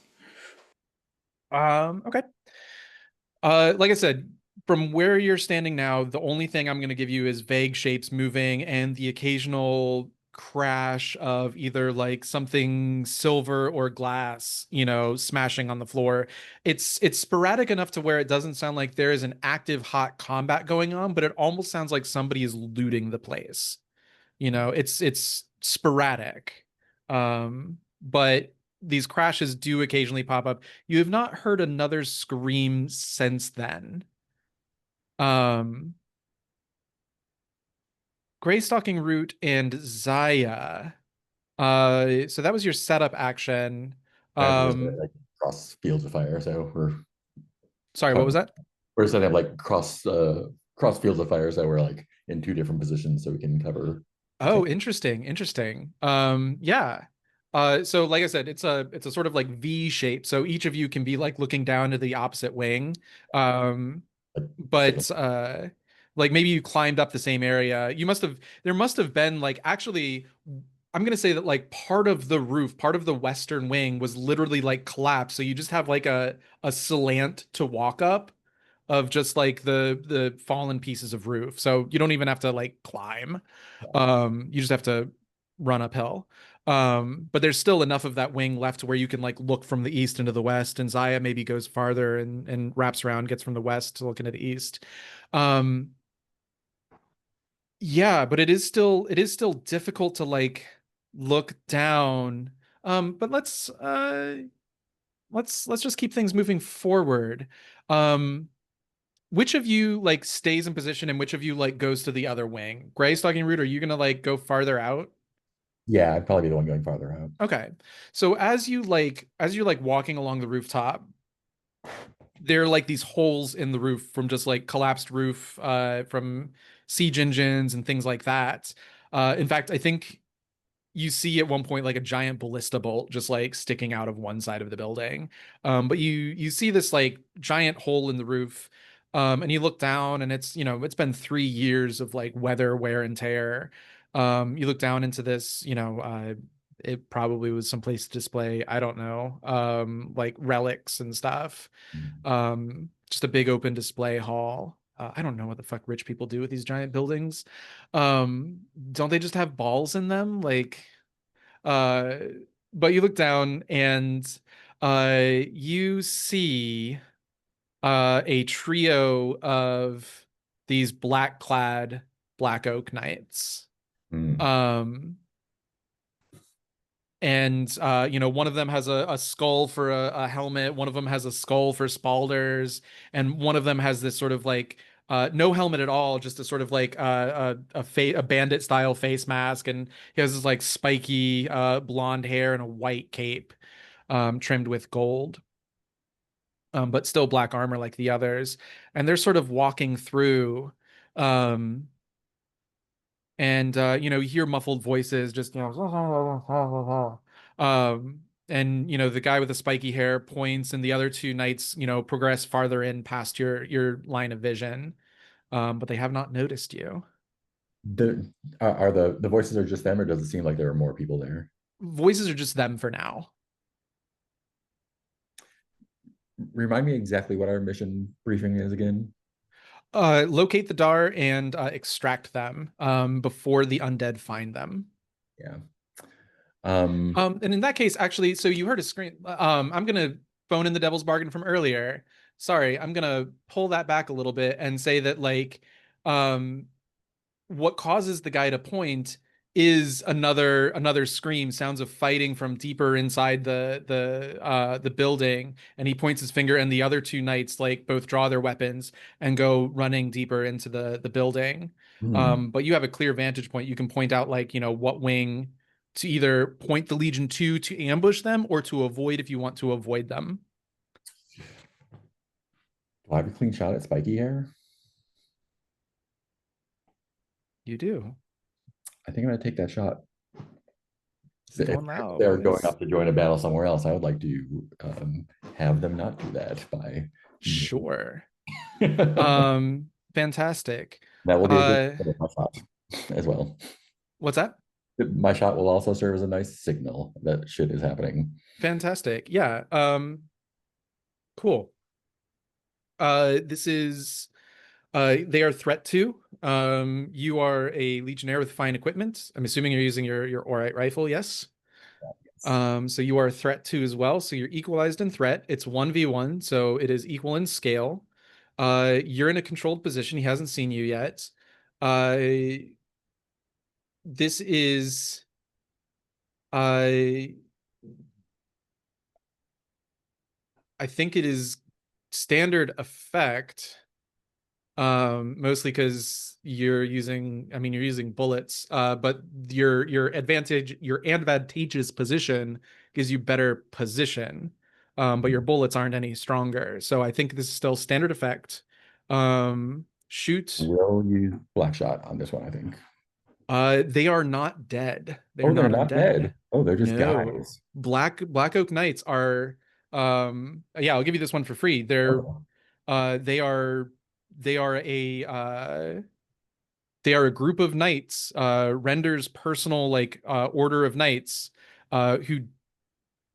Okay. Like I said, from where you're standing now, the only thing I'm going to give you is vague shapes moving and the occasional crash of either like something silver or glass, smashing on the floor. It's sporadic enough to where it doesn't sound like there is an active hot combat going on, but it almost sounds like somebody is looting the place. It's sporadic. But these crashes do occasionally pop up. You have not heard another scream since then. Greystalking Root and Zaya. So that was your setup action. We're just gonna, like, cross fields of fire, so Sorry, what was that? we're setting up like cross fields of fire, so we're like in two different positions, so we can cover. Oh, interesting. Yeah. So like I said, it's a sort of like V shape. So each of you can be like looking down to the opposite wing. But like maybe you climbed up the same area. There must have been like, actually, I'm gonna say that like part of the roof, part of the western wing was literally like collapsed. So you just have like a slant to walk up of just like the fallen pieces of roof. So you don't even have to like climb. You just have to run uphill. But there's still enough of that wing left where you can like look from the east into the west, and Zaya maybe goes farther and wraps around, gets from the west to look into the east. Yeah, but it is still difficult to like look down. But let's just keep things moving forward. Which of you like stays in position and which of you like goes to the other wing? Greystalking Root, are you gonna like go farther out? Yeah, I'd probably be the one going farther out. Okay. So as you're like walking along the rooftop, there are like these holes in the roof from just like collapsed roof from siege engines and things like that. In fact, I think you see at one point like a giant ballista bolt just like sticking out of one side of the building. But you see this like giant hole in the roof. And you look down and it's been 3 years of like weather, wear and tear. You look down into this, it probably was someplace to display, I don't know, like relics and stuff. Just a big open display hall. I don't know what the fuck rich people do with these giant buildings. Don't they just have balls in them? Like, uh, but you look down and you see a trio of these black-clad Black Oak Knights. Mm. And one of them has a skull for a helmet, one of them has a skull for spalders, and one of them has this sort of like no helmet at all, just a sort of like a bandit style face mask, and he has this like spiky blonde hair and a white cape trimmed with gold, but still black armor like the others. And they're sort of walking through, and you hear muffled voices just and the guy with the spiky hair points, and the other two knights progress farther in past your line of vision, but they have not noticed you. Are the voices are just them, or does it seem like there are more people there? Voices are just them for now. Remind me exactly what our mission briefing is again. Locate the Dar and extract them before the undead find them. Yeah. And in that case, actually, so you heard a scream. I'm gonna phone in the devil's bargain from earlier. Sorry, I'm gonna pull that back a little bit and say that like, what causes the guy to point is another scream, sounds of fighting from deeper inside the building, and he points his finger, and the other two knights like both draw their weapons and go running deeper into the building. But you have a clear vantage point. You can point out like, what wing to either point the Legion to ambush them or to avoid if you want to avoid them. Do I have a clean shot at spiky hair? You do. I think I'm gonna take that shot. If Going loud, they're going boys. off to join a battle somewhere else, I would like to have them not do that by. Sure. Fantastic. That will be a good my shot as well. What's that? My shot will also serve as a nice signal that shit is happening. Fantastic. Yeah. Cool. This is they are threat 2. You are a legionnaire with fine equipment. I'm assuming you're using your Orite rifle, yes? So you are a threat 2 as well. So you're equalized in threat. It's 1v1, so it is equal in scale. You're in a controlled position. He hasn't seen you yet. This is I think it is standard effect, mostly because you're using bullets, but your advantageous position gives you better position, but your bullets aren't any stronger. So I think this is still standard effect. Shoot. We'll use black shot on this one, I think. They are not dead. They're they're not not undead. dead. Oh, they're just No. guys. Black Oak Knights are yeah, I'll give you this one for free. They are a group of knights, Render's personal like order of knights who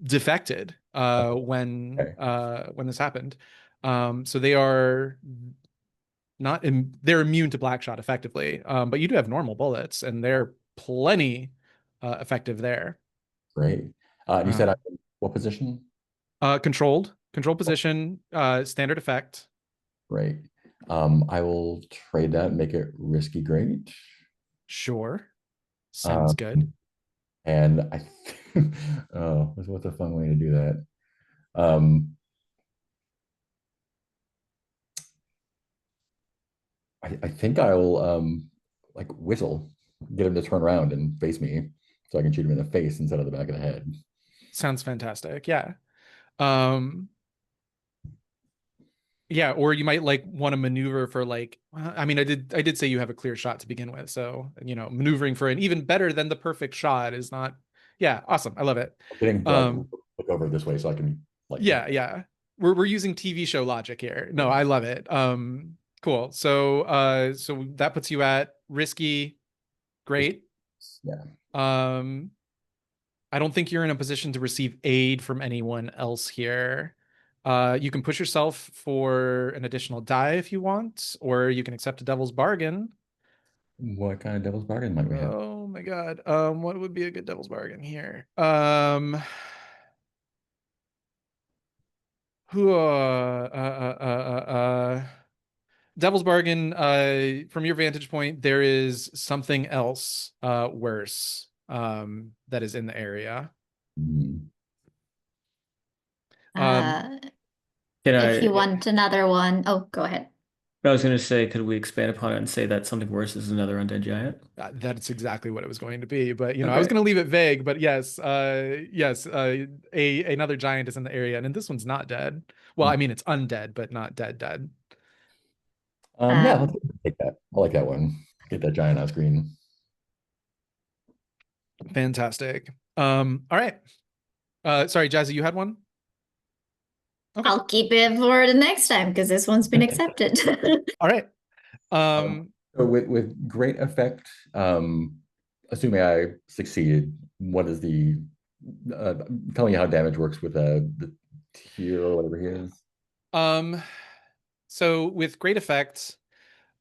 defected when this happened. So they are not they're immune to Blackshot effectively, but you do have normal bullets, and they're plenty effective there. Great. You said what position? Control position, standard effect. Great. I will trade that and make it risky great. Sure. Sounds good. And oh, what's a fun way to do that? I think I'll like whistle, get him to turn around and face me so I can shoot him in the face instead of the back of the head. Sounds fantastic. Yeah. Yeah, or you might like want to maneuver for like, I did say you have a clear shot to begin with, so maneuvering for an even better than the perfect shot is not. Yeah, awesome. I love it. Getting look over this way so I can like. Yeah. We're using TV show logic here. No, I love it. Cool. So that puts you at risky. Great. Yeah. I don't think you're in a position to receive aid from anyone else here. You can push yourself for an additional die if you want, or you can accept a devil's bargain. What kind of devil's bargain might we have? Oh my God. What would be a good devil's bargain here? Devil's bargain, from your vantage point, there is something else worse that is in the area. If you want another one, oh, go ahead. I was going to say, could we expand upon it and say that something worse is another undead giant? That's exactly what it was going to be, but I was going to leave it vague. But yes, another giant is in the area, and this one's not dead. Well, it's undead, but not dead. Yeah, let's take that. I like that one. Get that giant on screen. Fantastic. All right. Sorry, Jazzy, you had one? Okay. I'll keep it for the next time because this one's been accepted. All right. So with great effect, assuming I succeeded, what is the tell me how damage works with the tier or whatever he is? So with great effect,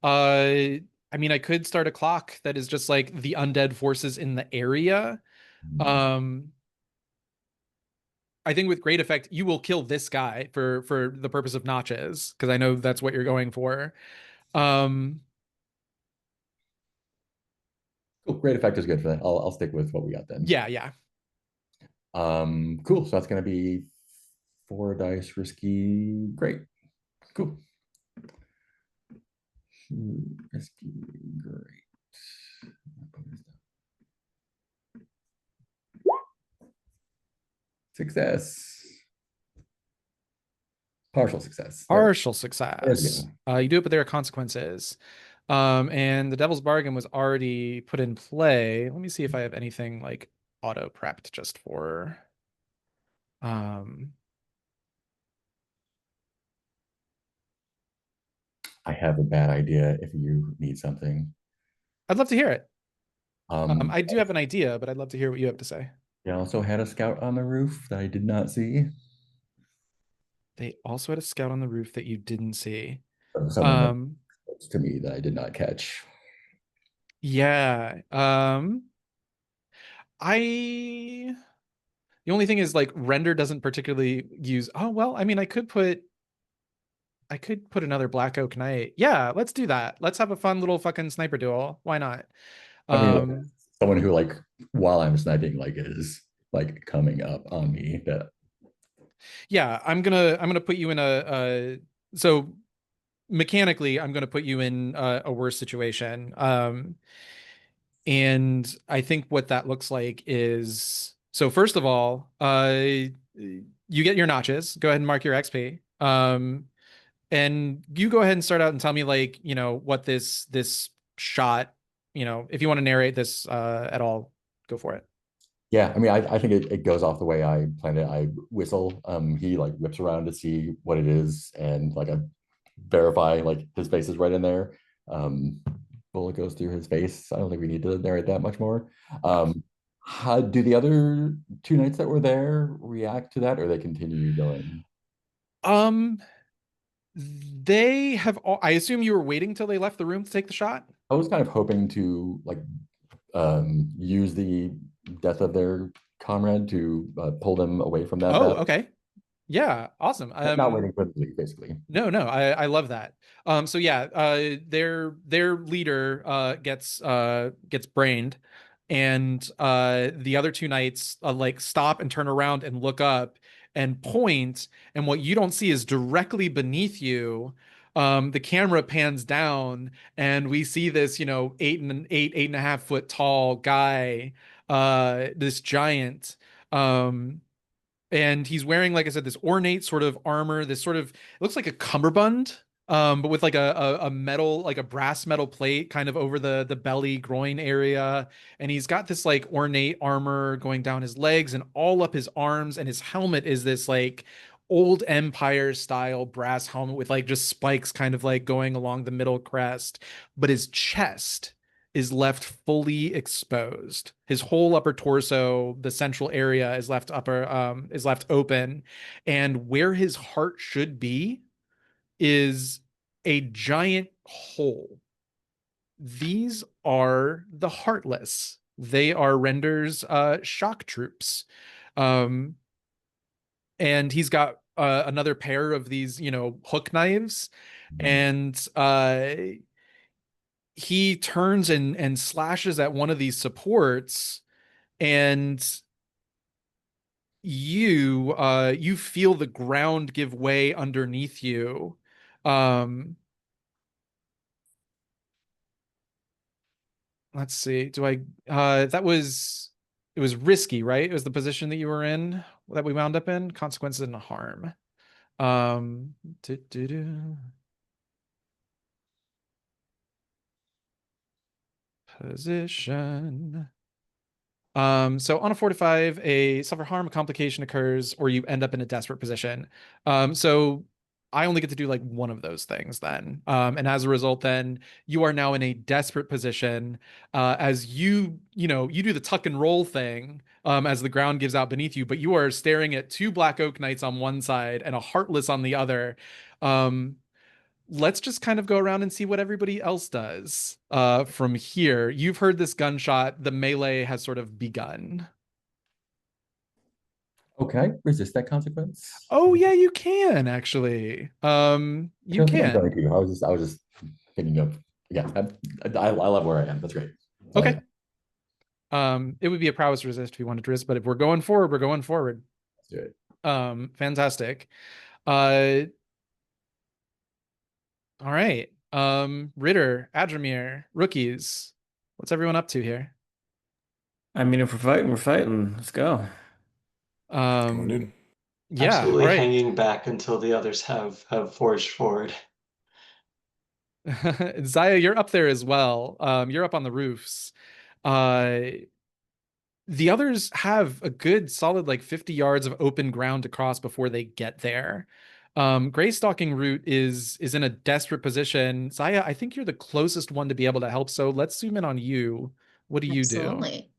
I could start a clock that is just like the undead forces in the area. Um, I think with great effect, you will kill this guy for the purpose of notches, because I know that's what you're going for. Um, Cool. Great effect is good for that. I'll stick with what we got then. yeah. Cool. So that's gonna be 4 dice risky. Great. Cool. Risky. Great. Success. Partial success. Partial There we success. go. You do it, but there are consequences. And the Devil's Bargain was already put in play. Let me see if I have anything like auto prepped just for um I have a bad idea if you need something. I'd love to hear it. Um, I do have an idea, but I'd love to hear what you have to say. they also had a scout on the roof that I did not see. They also had a scout on the roof that you didn't see. Someone that was to me that I did not catch. Yeah. I the only thing is like render doesn't particularly use, oh well, I mean I could put another Black Oak Knight. Yeah, let's do that. Let's have a fun little fucking sniper duel. Why not? I mean, like, someone who like while I'm sniping like is like coming up on me that Yeah, I'm gonna put you in a so mechanically I'm gonna put you in a worse situation. And I think what that looks like is, so first of all, you get your notches. Go ahead and mark your XP. And you go ahead and start out and tell me like, what this shot, if you want to narrate this at all, go for it. yeah, I mean I think it goes off the way I planned it. I whistle, he like whips around to see what it is and like I verify like his face is right in there. Um bullet goes through his face. I don't think we need to narrate that much more. How do the other 2 knights that were there react to that or they continue going? Um, they have all, I assume you were waiting till they left the room to take the shot. I was kind of hoping to like use the death of their comrade to pull them away from that Oh, battle. okay. Yeah, awesome. Not waiting for the lead, basically. No, I love that. So yeah, their leader gets brained, and the other two knights like stop and turn around and look up and point, and what you don't see is directly beneath you. The camera pans down, and we see this, 8.5 foot tall guy, this giant. And he's wearing, like I said, this ornate sort of armor, this sort of, it looks like a cummerbund, but with like a metal, like a brass metal plate kind of over the belly groin area. And he's got this like ornate armor going down his legs and all up his arms, and his helmet is this like old empire style brass helmet with like just spikes kind of like going along the middle crest, but his chest is left fully exposed. His whole upper torso, the central area is left open, and where his heart should be is a giant hole. These are the Heartless. They are Render's shock troops. Um, and he's got another pair of these, hook knives, and he turns and slashes at one of these supports, and you feel the ground give way underneath you. Let's see, do I that was, it was risky, right? It was the position that you were in that we wound up in. Consequences and harm. um do, do, do. Position. So on a 4 to 5, a suffer harm, a complication occurs, or you end up in a desperate position. So I only get to do like one of those things then. And as a result, then you are now in a desperate position, as you do the tuck and roll thing, as the ground gives out beneath you, but you are staring at two Black Oak Knights on one side and a Heartless on the other. Um, let's just kind of go around and see what everybody else does from here. You've heard this gunshot. The melee has sort of begun. Oh, can I resist that consequence? Oh yeah, you can actually. I You don't think I'm can. going to. I was just thinking of, yeah, I love where I am. That's great. Okay. It would be a prowess resist if you wanted to resist, but if we're going forward, we're going forward. Let's do it. Fantastic. All right. Ritter, Adramir, rookies. What's everyone up to here? I mean, if we're fighting, we're fighting. Let's go. Going in. Yeah, all Absolutely right. hanging back until the others have forged forward. Zaya, you're up there as well. You're up on the roofs. Uh, the others have a good solid like 50 yards of open ground to cross before they get there. Gray Stalking Root is in a desperate position. Zaya, I think you're the closest one to be able to help, so let's zoom in on you. What do you do? Absolutely.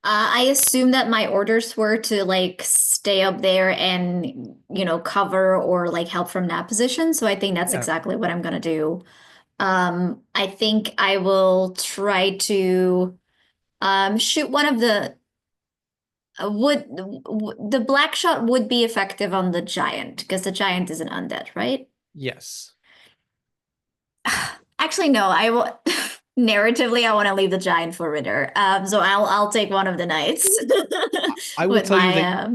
I assume that my orders were to like stay up there and, cover or like help from that position. So I think that's Yeah. exactly what I'm gonna do. I think I will try to shoot one of the the black shot would be effective on the giant because the giant is an undead, right? Yes. Actually, no, I will narratively I want to leave the giant for Ritter. So I'll take one of the knights I will with tell you my that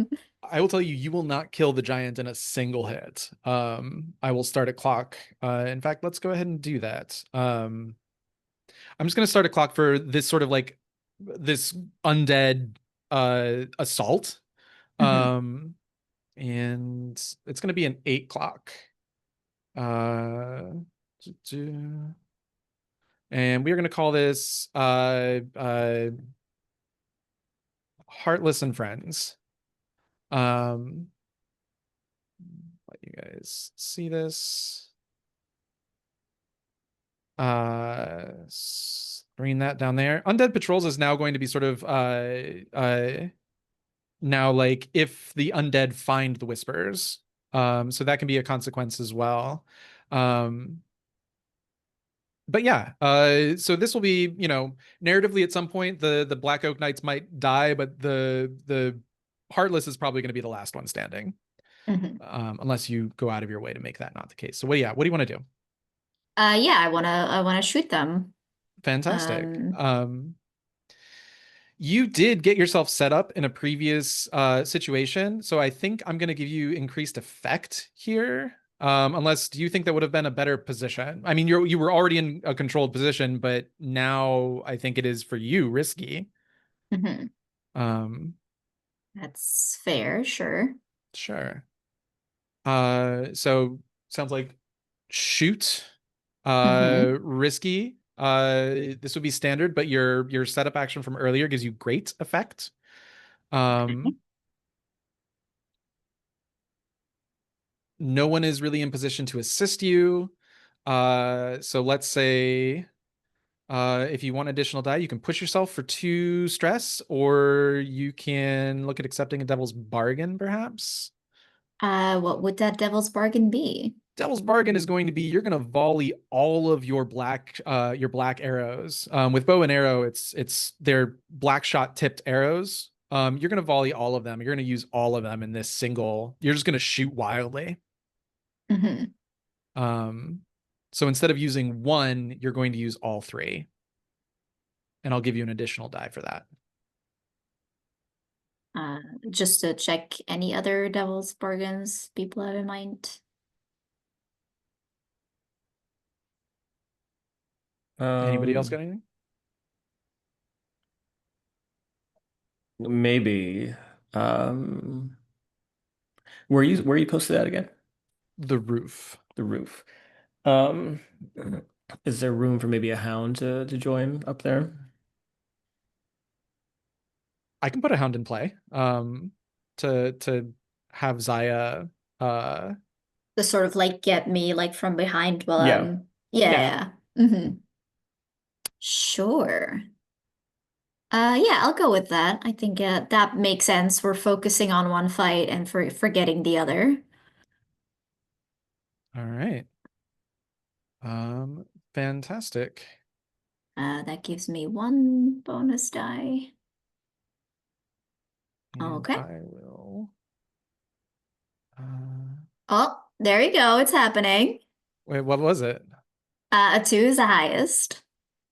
I will tell you you will not kill the giant in a single hit. I will start a clock. In fact, let's go ahead and do that. I'm just gonna start a clock for this sort of like this undead assault. Mhm. Um and it's gonna be an 8 clock. Uh and we are gonna call this Heartless and Friends. Um let you guys see this. Bring that down there. Undead Patrols is now going to be sort of now like if the undead find the whispers. So that can be a consequence as well. But yeah, so this will be, narratively at some point the Black Oak Knights might die, but the Heartless is probably going to be the last one standing. Mhm. Unless you go out of your way to make that not the case. So what do you want to do? Yeah, I wanna shoot them. Fantastic. Um, You did get yourself set up in a previous situation, so I think I'm going to give you increased effect here. Unless, do you think that would have been a better position? I mean, you were already in a controlled position, but now I think it is for you risky. mhm. Um, That's fair, sure. sure. So sounds like shoot, Hmm. risky. This would be standard, but your setup action from earlier gives you great effect. No one is really in position to assist you. So let's say if you want additional die, you can push yourself for 2 stress, or you can look at accepting a devil's bargain, perhaps. What would that devil's bargain be? Devil's bargain is going to be you're going to volley all of your black arrows. With bow and arrow, it's they're black shot tipped arrows. You're going to volley all of them. You're going to use all of them in this single. You're just going to shoot wildly. Hmm. Um, so instead of using 1, you're going to use all 3. And I'll give you an additional die for that. Just to check any other devil's bargains people have in mind. Anybody else got anything? Maybe. Um, where you posted that again? The roof. The roof. Um, is there room for maybe a hound to join up there? I can put a hound in play. To have Zaya To sort of like get me like from behind while Yeah. yeah. Hmm. Sure. Yeah, I'll go with that. I think that makes sense. We're focusing on one fight and forgetting the other. all right. Fantastic. That gives me 1 bonus die. And Okay. I will Oh, there you go. It's happening. Wait, what was it? A 2 is the highest.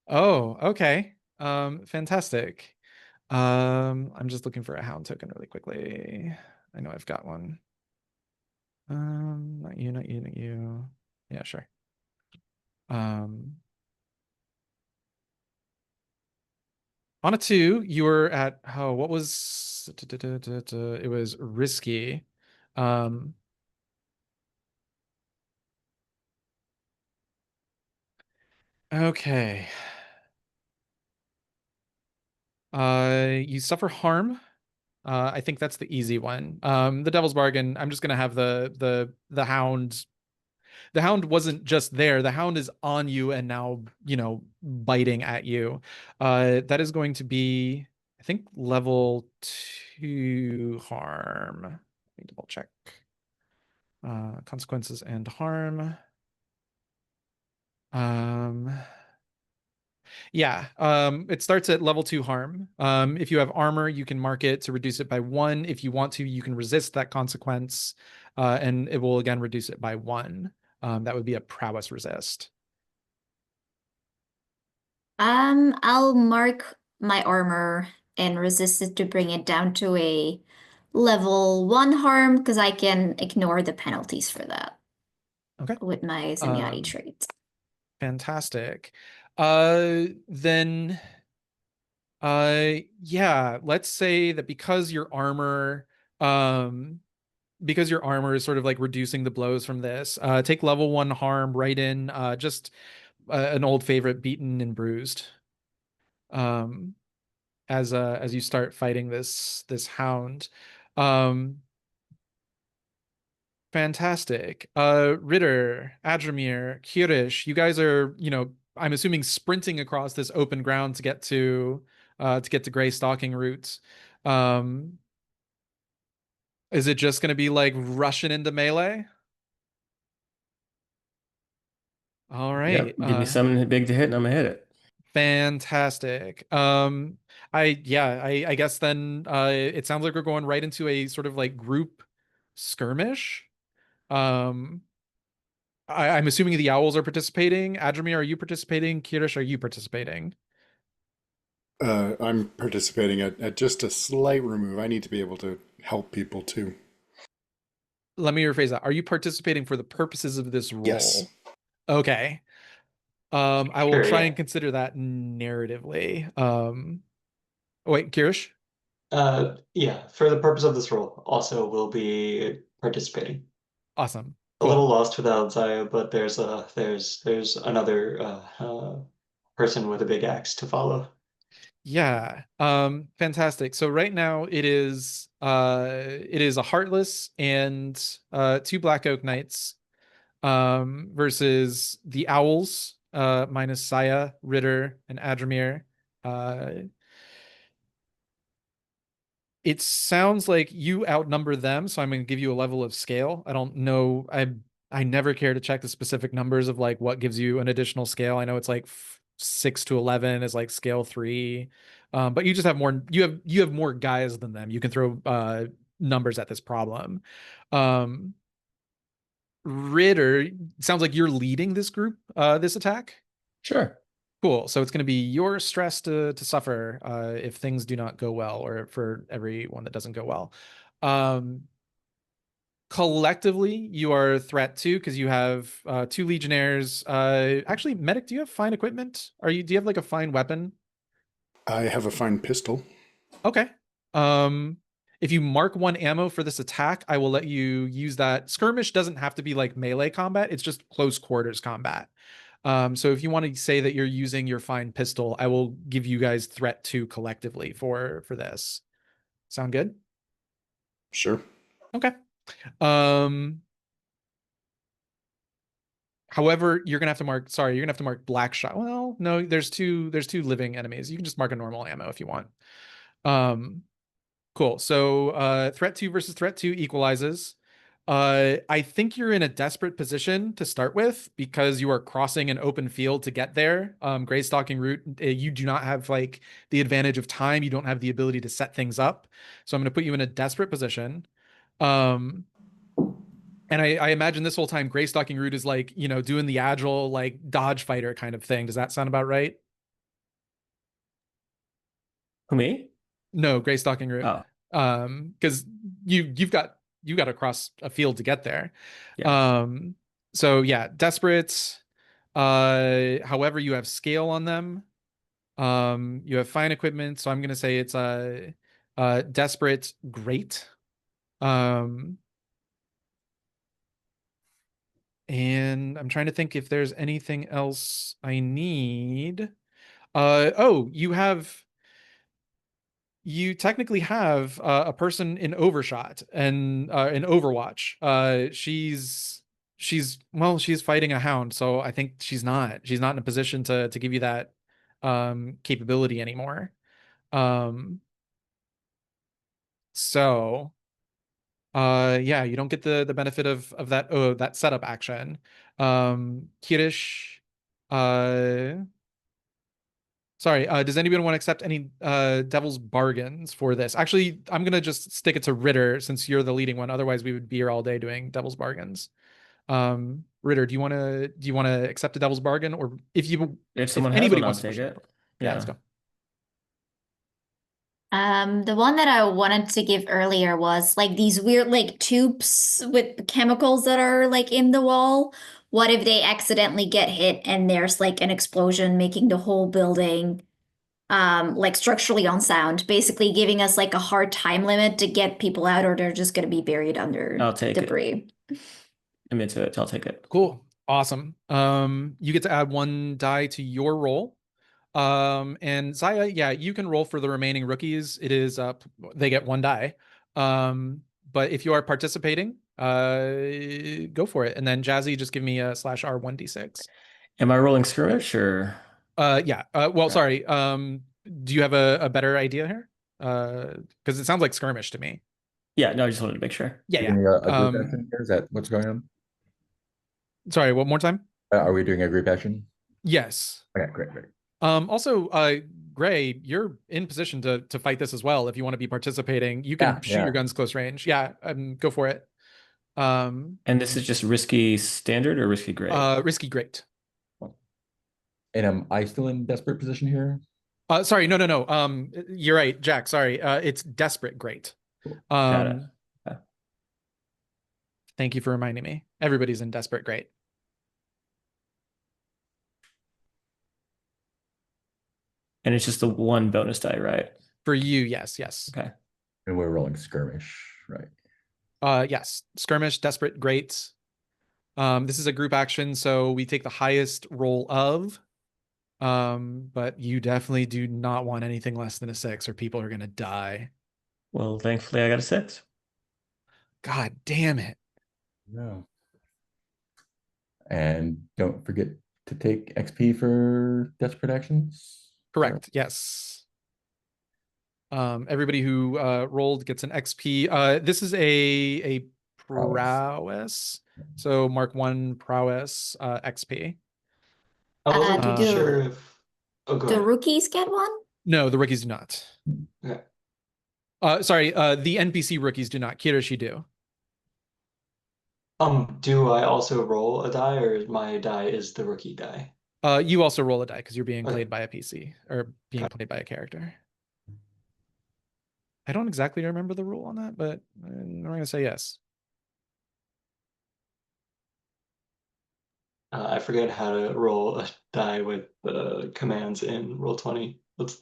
Oh, okay. Fantastic. I'm just looking for a hound token really quickly. I know I've got one. Not you, not you, not you. Yeah, sure. On a 2, you were at, oh, what was it was risky. Okay. You suffer harm. I think that's the easy one. The Devil's Bargain, I'm just gonna have the hound. The hound wasn't just there. The hound is on you and now, biting at you. That is going to be, I think, level 2 harm. Let me double check. Consequences and harm. Yeah, it starts at level 2 harm. If you have armor, you can mark it to reduce it by 1. If you want to, you can resist that consequence, and it will again reduce it by 1. That would be a prowess resist. I'll mark my armor and resist it to bring it down to a level 1 harm because I can ignore the penalties for that. Okay. With my Zenyatta trait. Fantastic. Then yeah, let's say that because your armor is sort of like reducing the blows from this, take level 1 harm right in, just an old favorite, beaten and bruised. As you start fighting this hound. Fantastic. Ritter, Adramir, Kirish, you guys are, I'm assuming sprinting across this open ground to get to Gray Stalking Route. Is it just gonna be like rushing into melee? All right. Yep. Give me something big to hit and I'm gonna hit it. Fantastic. I guess then it sounds like we're going right into a sort of like group skirmish. I'm assuming the owls are participating. Adramir, are you participating? Kirish, are you participating? I'm participating at just a slight remove. I need to be able to help people too. Let me rephrase that. Are you participating for the purposes of this role? Yes. Okay. I will Sure, try yeah. and consider that narratively. Wait, Kirish? Yeah, for the purpose of this role, also will be participating. Awesome. A little Cool. lost without Zaya, but there's another person with a big axe to follow. Yeah. Fantastic. So right now it is a Heartless and 2 Black Oak Knights versus the Owls, minus Saya, Ritter, and Adramir. It sounds like you outnumber them, so I'm going to give you a level of scale. I don't know. I never care to check the specific numbers of like what gives you an additional scale. I know it's like 6 to 11 is like scale 3, but you just have more. You have more guys than them. You can throw numbers at this problem. Ritter, sounds like you're leading this group, this attack. Sure. Cool. So it's going to be your stress to suffer if things do not go well, or for everyone that doesn't go well. Collectively, you are a threat too because you have 2 legionnaires. Actually, medic, do you have fine equipment? Do you have like a fine weapon? I have a fine pistol. Okay. If you mark 1 ammo for this attack, I will let you use that. Skirmish doesn't have to be like melee combat; it's just close quarters combat. So if you want to say that you're using your fine pistol, I will give you guys threat 2 collectively for this. Sound good? Sure. Okay. However, you're gonna have to mark black shot. Well, no, there's two living enemies. You can just mark a normal ammo if you want. Cool. So threat 2 versus threat 2 equalizes. I think you're in a desperate position to start with because you are crossing an open field to get there. Gray Stalking Route, you do not have like the advantage of time. You don't have the ability to set things up. So I'm going to put you in a desperate position. And I imagine this whole time Gray Stalking Root is like, doing the agile, like dodge fighter kind of thing. Does that sound about right? Who, me? No, Gray Stalking Root. Oh, Because you've got to cross a field to get there. yeah. So yeah, desperate. However, you have scale on them. You have fine equipment, so I'm gonna say it's desperate great. And I'm trying to think if there's anything else I need. Oh, you technically have a person in Overshot and in Overwatch. She's fighting a hound, so I think she's not in a position to give you that capability anymore. Um, so yeah, you don't get the benefit of that setup action. Kirish, uh sorry, does anyone want to accept any devil's bargains for this? Actually, I'm gonna just stick it to Ritter since you're the leading one. Otherwise, we would be here all day doing devil's bargains. Ritter, do you want to accept a devil's bargain, or If if someone has anybody one, I'll wants to push take it? it. Yeah, let's Yeah. go. The one that I wanted to give earlier was like these weird like tubes with chemicals that are like in the wall. What if they accidentally get hit and there's like an explosion making the whole building like structurally unsound, basically giving us like a hard time limit to get people out or they're just gonna be buried under I'll take it. debris. I'm into it. I'll take it. Cool, awesome. You get to add 1 die to your roll. And Zaya, yeah, you can roll for the remaining rookies. It is they get 1 die. But if you are participating, go for it. And then Jazzy, just give me a /R1d6. Am I rolling skirmish or? Yeah. Well, sorry. Do you have a better idea here? Because it sounds like skirmish to me. Yeah, no, I just wanted to make sure. Yeah, Doing yeah. a group action here? Is that what's going on? Sorry, one more time. Are we doing a group action? Yes. Okay, great, great. Also, Gray, you're in position to fight this as well. If you want to be participating, you can shoot your guns close range. Yeah, go for it. And this is just risky standard or risky great? Risky great. And am I still in desperate position here? Sorry, no. You're right, Jack. Sorry. It's desperate great. Got it. Thank you for reminding me. Everybody's in desperate great. And it's just the 1 bonus die, right? For you, yes. Okay. And we're rolling skirmish, right? Yes. Skirmish, desperate, great. This is a group action, so we take the highest roll of. But you definitely do not want anything less than a 6 or people are gonna die. Well, thankfully I got a 6. God damn it. No. And don't forget to take XP for desperate actions. Correct. Yes. Everybody who rolled gets an XP. This is a prowess. So mark 1 prowess XP. I wasn't do sure if. Oh, go the ahead. rookies get one? No, the rookies do not. Okay. Sorry, the NPC rookies do not. Kirishi do. Do I also roll a die, or my die is the rookie die? You also roll a die because you're being Okay. played by a PC or being played by a character. I don't exactly remember the rule on that, but I'm gonna say yes. I forget how to roll a die with the commands in Roll20. It's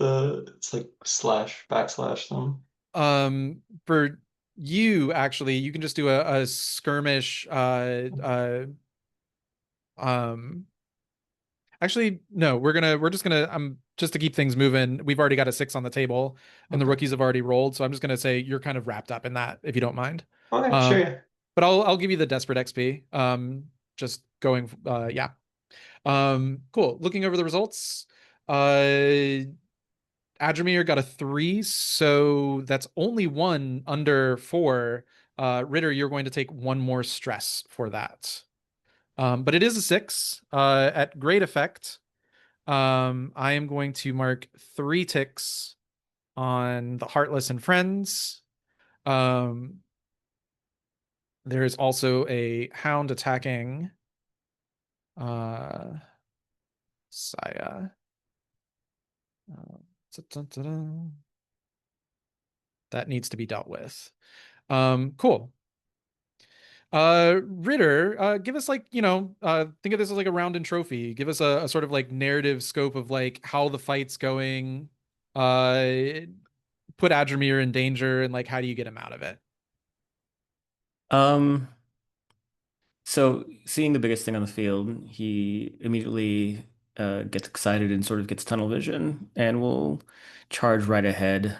like // them. For you, actually, you can just do a skirmish. Actually, no, we're just gonna just to keep things moving. We've already got a 6 on the table, and the Okay. rookies have already rolled, so I'm just gonna say you're kind of wrapped up in that, if you don't mind. Okay, sure. Yeah. But I'll give you the desperate XP. Just going, yeah. Cool. Looking over the results, Adramir got a 3, so that's only 1 under 4. Ritter, you're going to take 1 more stress for that. But it is a 6 at great effect. I am going to mark 3 ticks on the Heartless and Friends. There is also a hound attacking Saya. Da-da-da-da. That needs to be dealt with. Cool. Ritter, give us like, think of this as like a round and trophy. Give us a sort of like narrative scope of like how the fight's going. Uh, put Adramir in danger and like how do you get him out of it? Um, so seeing the biggest thing on the field, he immediately gets excited and sort of gets tunnel vision and will charge right ahead.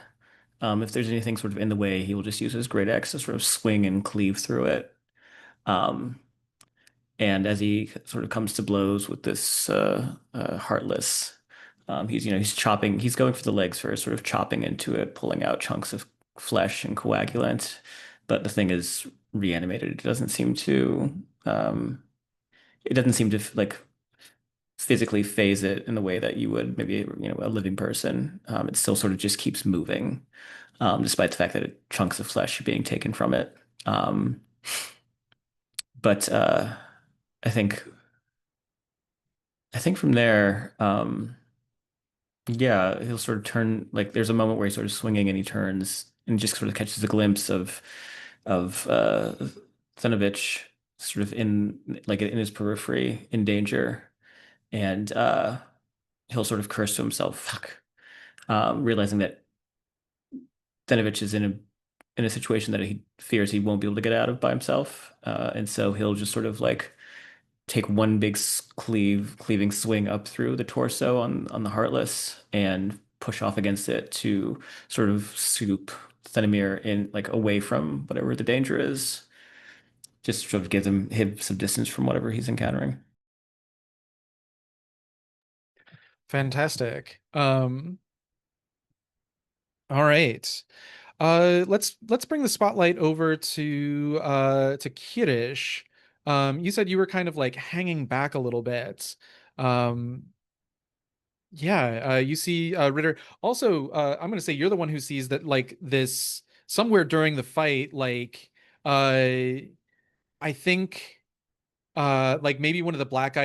If there's anything sort of in the way, he will just use his great axe to sort of swing and cleave through it. Um, and as he sort of comes to blows with this Heartless, he's chopping, he's going for the legs first, sort of chopping into it, pulling out chunks of flesh and coagulant. But the thing is reanimated. It doesn't seem to like physically phase it in the way that you would maybe, a living person. It still sort of just keeps moving, despite the fact that chunks of flesh are being taken from it. Um, but I think I think from there, yeah, he'll sort of turn, like there's a moment where he's sort of swinging and he turns and just sort of catches a glimpse of Zenovich sort of in his periphery in danger, and he'll sort of curse to himself, fuck, realizing that Zenovich is in a situation that he fears he won't be able to get out of by himself, and so he'll just sort of like take one big cleaving swing up through the torso on the Heartless and push off against it to sort of scoop Thenomir in like away from whatever the danger is. Just sort of give him some distance from whatever he's encountering. Fantastic. All right. Let's bring the spotlight over to Kirish. You said you were kind of like hanging back a little bit. Um, yeah, you see Ritter. Also, I'm gonna say you're the one who sees that like this somewhere during the fight, like uh I think like maybe one of the Black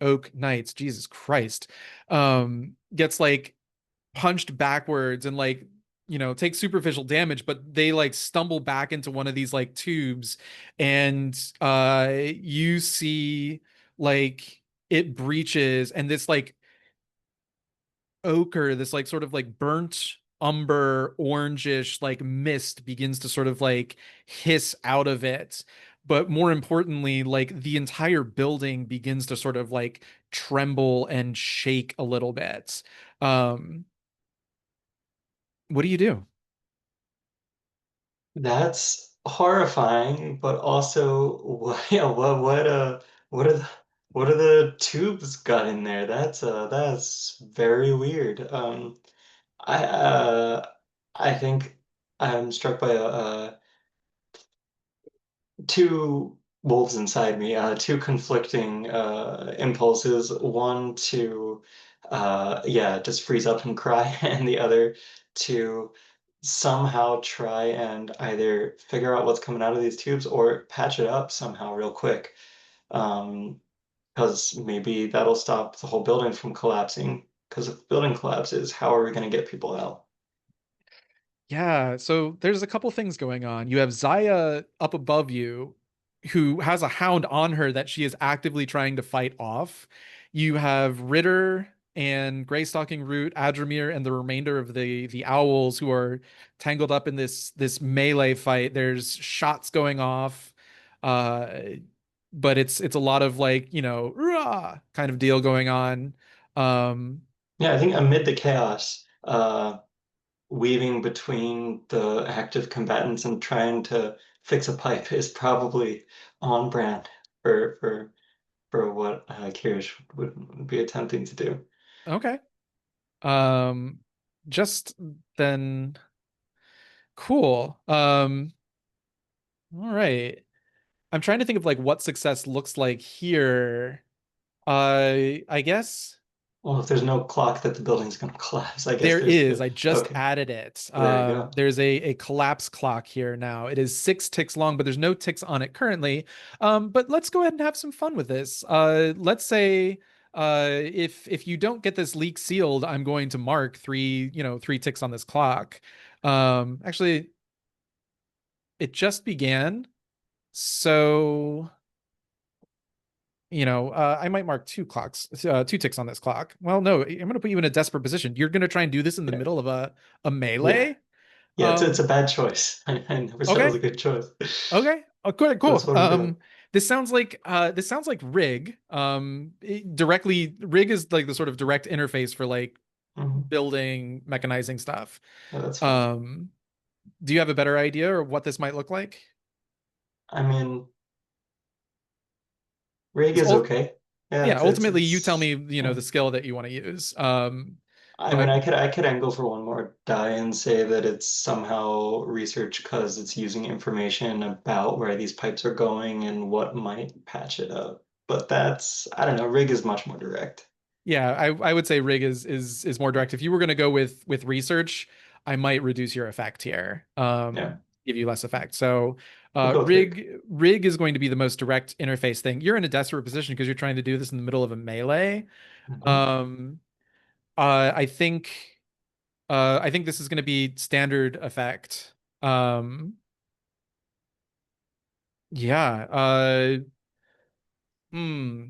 Oak Knights, Jesus Christ, gets like punched backwards and like take superficial damage, but they like stumble back into one of these like tubes, and you see like it breaches, and this like ochre, this like sort of like burnt umber orangish like mist begins to sort of like hiss out of it. But more importantly, like the entire building begins to sort of like tremble and shake a little bit. um what do you do? That's horrifying, but also yeah, what are the what are the tubes got in there? That's very weird. I I think I'm struck by two wolves inside me, two conflicting impulses. One to, yeah, just freeze up and cry, and the other to somehow try and either figure out what's coming out of these tubes or patch it up somehow real quick. Um, because maybe that'll stop the whole building from collapsing. Because if the building collapses, how are we going to get people out? Yeah, so there's a couple things going on. You have Zaya up above you, who has a hound on her that she is actively trying to fight off. You have Ritter and Greystalking Root, Adramir, and the remainder of the owls who are tangled up in this melee fight. There's shots going off, uh, but it's a lot of like rah kind of deal going on. Um, Yeah, I think amid the chaos, weaving between the active combatants and trying to fix a pipe is probably on brand for what Kirish would be attempting to do. okay. Um, just then, cool. All right. I'm trying to think of like what success looks like here. I guess. Well, if there's no clock that the building's gonna collapse, I guess There there's is. the I just okay. added it. There you go. There's a collapse clock here now. It is 6 ticks long, but there's no ticks on it currently. But let's go ahead and have some fun with this. Let's say if you don't get this leak sealed, I'm going to mark 3 ticks on this clock. Actually, it just began, so I might mark 2 ticks on this clock. Well, no, I'm going to put you in a desperate position. You're going to try and do this in the Yeah. middle of a Yeah. melee. Yeah, it's a bad choice. I never said it was Okay, a good choice. okay, cool, But it's cool. what I'm doing. This sounds like rig. Directly, rig is like the sort of direct interface for like Mhm. building, mechanizing stuff. Yeah, that's fine. Do you have a better idea of what this might look like? I mean, rig 'Cause is okay. Yeah, yeah, ultimately you tell it's me, yeah. the skill that you want to use. I mean, But I could angle for one more die and say that it's somehow research because it's using information about where these pipes are going and what might patch it up. But that's, I don't know, rig is much more direct. yeah, I would say rig is more direct. If you were going to go with research, I might reduce your effect here. Yeah, Give you less effect. So we'll go with rig. rig is going to be the most direct interface thing. You're in a desperate position because you're trying to do this in the middle of a melee. Mhm. Um I think this is going to be standard effect. Um yeah, hmm.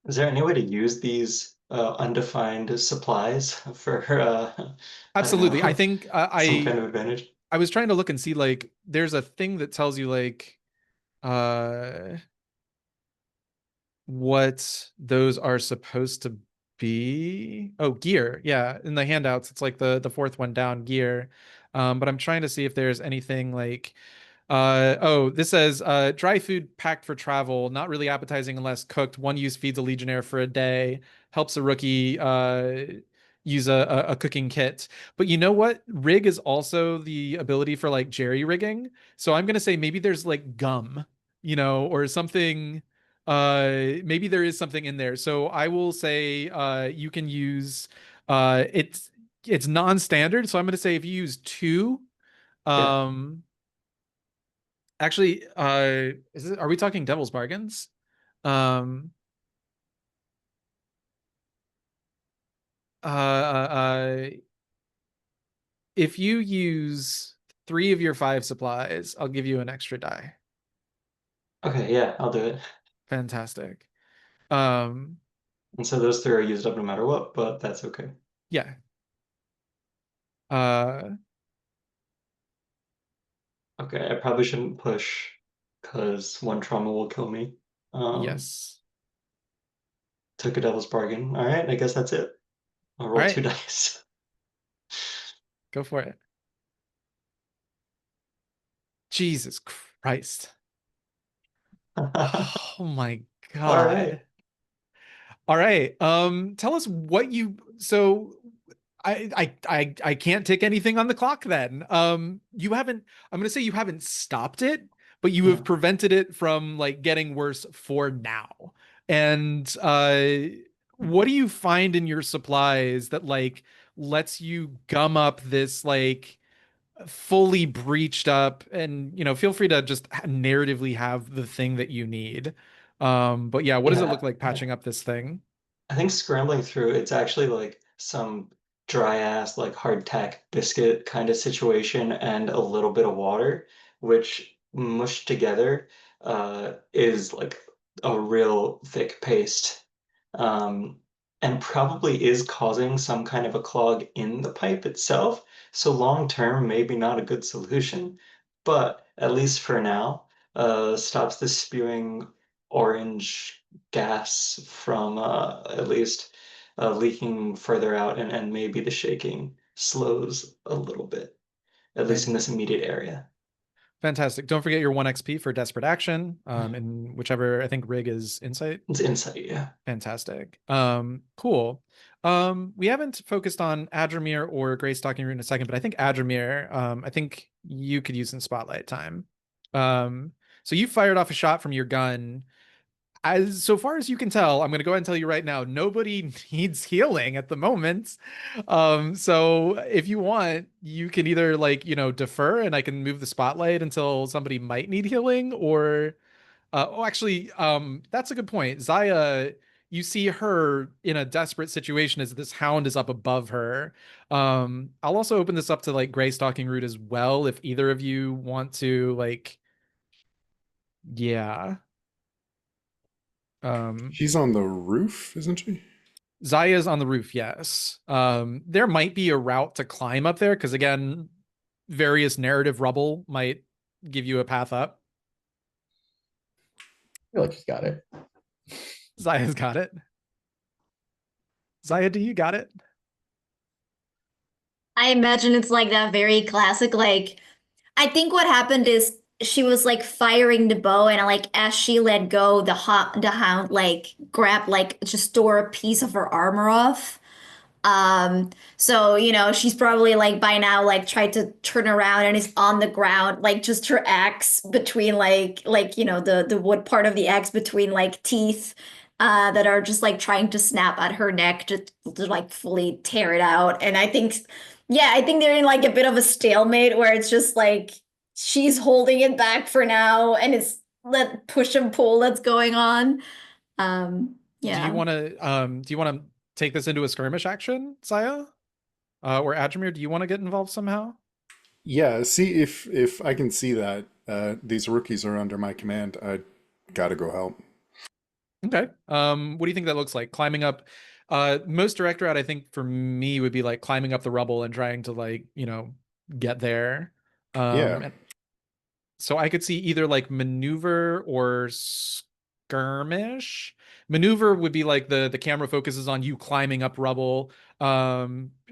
Is there any way to use these undefined supplies for I don't Absolutely. I know, think some kind of advantage? I was trying to look and see like there's a thing that tells you like uh what those are supposed to be. Oh, gear. Yeah, in the handouts it's like the fourth one down, gear. But I'm trying to see if there's anything like oh, this says dry food packed for travel, not really appetizing unless cooked. One use feeds a legionnaire for a day, helps a rookie use a cooking kit. But you know what? Rig is also the ability for like jerry rigging. So I'm gonna say maybe there's like gum, or something. Maybe there is something in there. So I will say you can use it's non-standard. So I'm gonna say if you use 2, Yeah. um actually, are we talking devil's bargains? Um, if you use 3 of your 5 supplies, I'll give you an extra die. Okay, yeah, I'll do it. Fantastic. Um, And so those three are used up no matter what, but that's okay. yeah. Uh, Okay, I probably shouldn't push because one trauma will kill me. yes. Took a devil's bargain. All right, I guess that's it. I'll All roll two right, dice. go for it. Jesus Christ. Oh my All right. God. All right. Tell us what you so I can't take anything on the clock then. You haven't I'm gonna say you haven't stopped it, but you have Yeah. prevented it from like getting worse for now. And what do you find in your supplies that like lets you gum up this like fully breached up and feel free to just narratively have the thing that you need. But yeah, what does it look Yeah. like patching up this thing? I think scrambling through, it's actually like some dry ass, like hardtack biscuit kind of situation and a little bit of water, which mushed together is like a real thick paste. Um, and probably is causing some kind of a clog in the pipe itself. So long term, maybe not a good solution, but at least for now, stops the spewing orange gas from at least leaking further out, and maybe the shaking slows a little bit, at least in Fan- this immediate area. Fantastic. Don't forget your 1 XP for desperate action. Yeah. In whichever I think rig is insight. It's insight, yeah. Fantastic. Cool. We haven't focused on Adramir or Grey Stalking Root in a second, but I think Adramir, I think you could use some spotlight time. So you fired off a shot from your gun. as so far as you can tell, I'm going to go ahead and tell you right now, nobody needs healing at the moment. So if you want, you can either like, defer and I can move the spotlight until somebody might need healing, or actually, that's a good point. Zaya, you see her in a desperate situation as this hound is up above her. I'll also open this up to like Gray Stalking Root as well, if either of you want to like, yeah. She's on the roof, isn't she? Zaya's on the roof, yes. There might be a route to climb up there, because again, various narrative rubble might give you a path up. I feel like she's got it. Zaya's got it. Zaya, do you got it? I imagine it's like that very classic, like, I think what happened is she was like firing the bow, and like as she let go, the hound like grabbed, like just tore a piece of her armor off. So, she's probably like by now like tried to turn around and is on the ground, like just her axe between the wood part of the axe between like teeth that are just like trying to snap at her neck to like fully tear it out. And I think they're in like a bit of a stalemate where it's just like she's holding it back for now, and it's that push and pull that's going on. Do you Yeah. want to take this into a skirmish action, Saya? Or Adramir, do you want to get involved somehow? Yeah, see if I can see that these rookies are under my command, I gotta go help. Okay. What do you think that looks like? Climbing up, most direct route, I think for me would be like climbing up the rubble and trying to like, get there. Yeah. And so I could see either like maneuver or skirmish. Maneuver would be like the camera focuses on you climbing up rubble.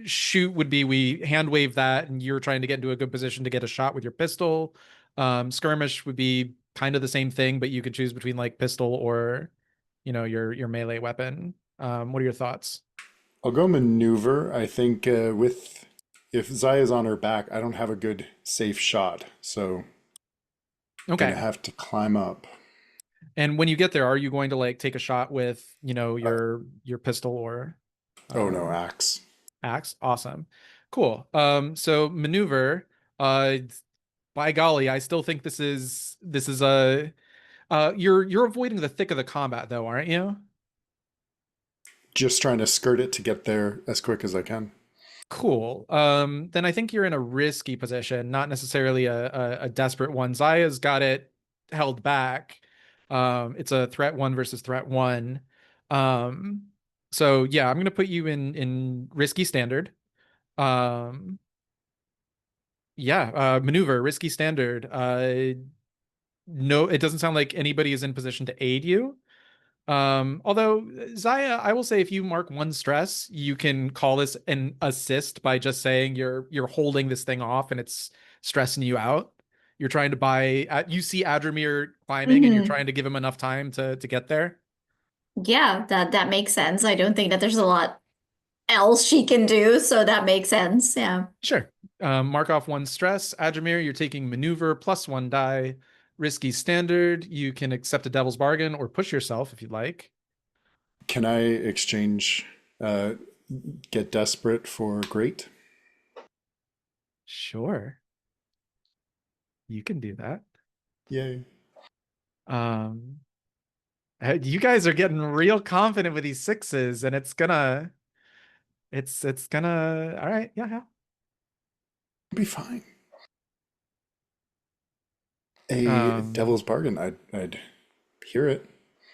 Shoot would be we hand wave that and you're trying to get into a good position to get a shot with your pistol. Skirmish would be kind of the same thing, but you could choose between like pistol or your melee weapon. What are your thoughts? I'll go maneuver. I think if Zaya's on her back, I don't have a good safe shot, so Okay. gonna have to climb up. And when you get there, are you going to like take a shot with, your pistol or Oh no, axe. axe? Awesome. Cool. So maneuver, uh by golly, I still think this is a you're avoiding the thick of the combat though, aren't you? Just trying to skirt it to get there as quick as I can. Cool. Then I think you're in a risky position, not necessarily a desperate one. Zaya's got it held back. It's a threat one versus threat one. So yeah, I'm gonna put you in risky standard. Um, yeah, maneuver, risky standard. No, it doesn't sound like anybody is in position to aid you. Although Zaya, I will say if you mark one stress, you can call this an assist by just saying you're holding this thing off and it's stressing you out. You're trying to you see Adramir climbing and you're Mhm. trying to give him enough time to get there. Yeah, that makes sense. I don't think that there's a lot else she can do, so that makes sense. Yeah. Sure. Mark off one stress. Adramir, you're taking maneuver plus one die. Risky standard. You can accept a devil's bargain or push yourself if you'd like. Can I exchange get desperate for great? Sure. You can do that. Yay. You guys are getting real confident with these sixes, and it's gonna all right, yeah. It'll be fine. A Um devil's bargain. I'd hear it.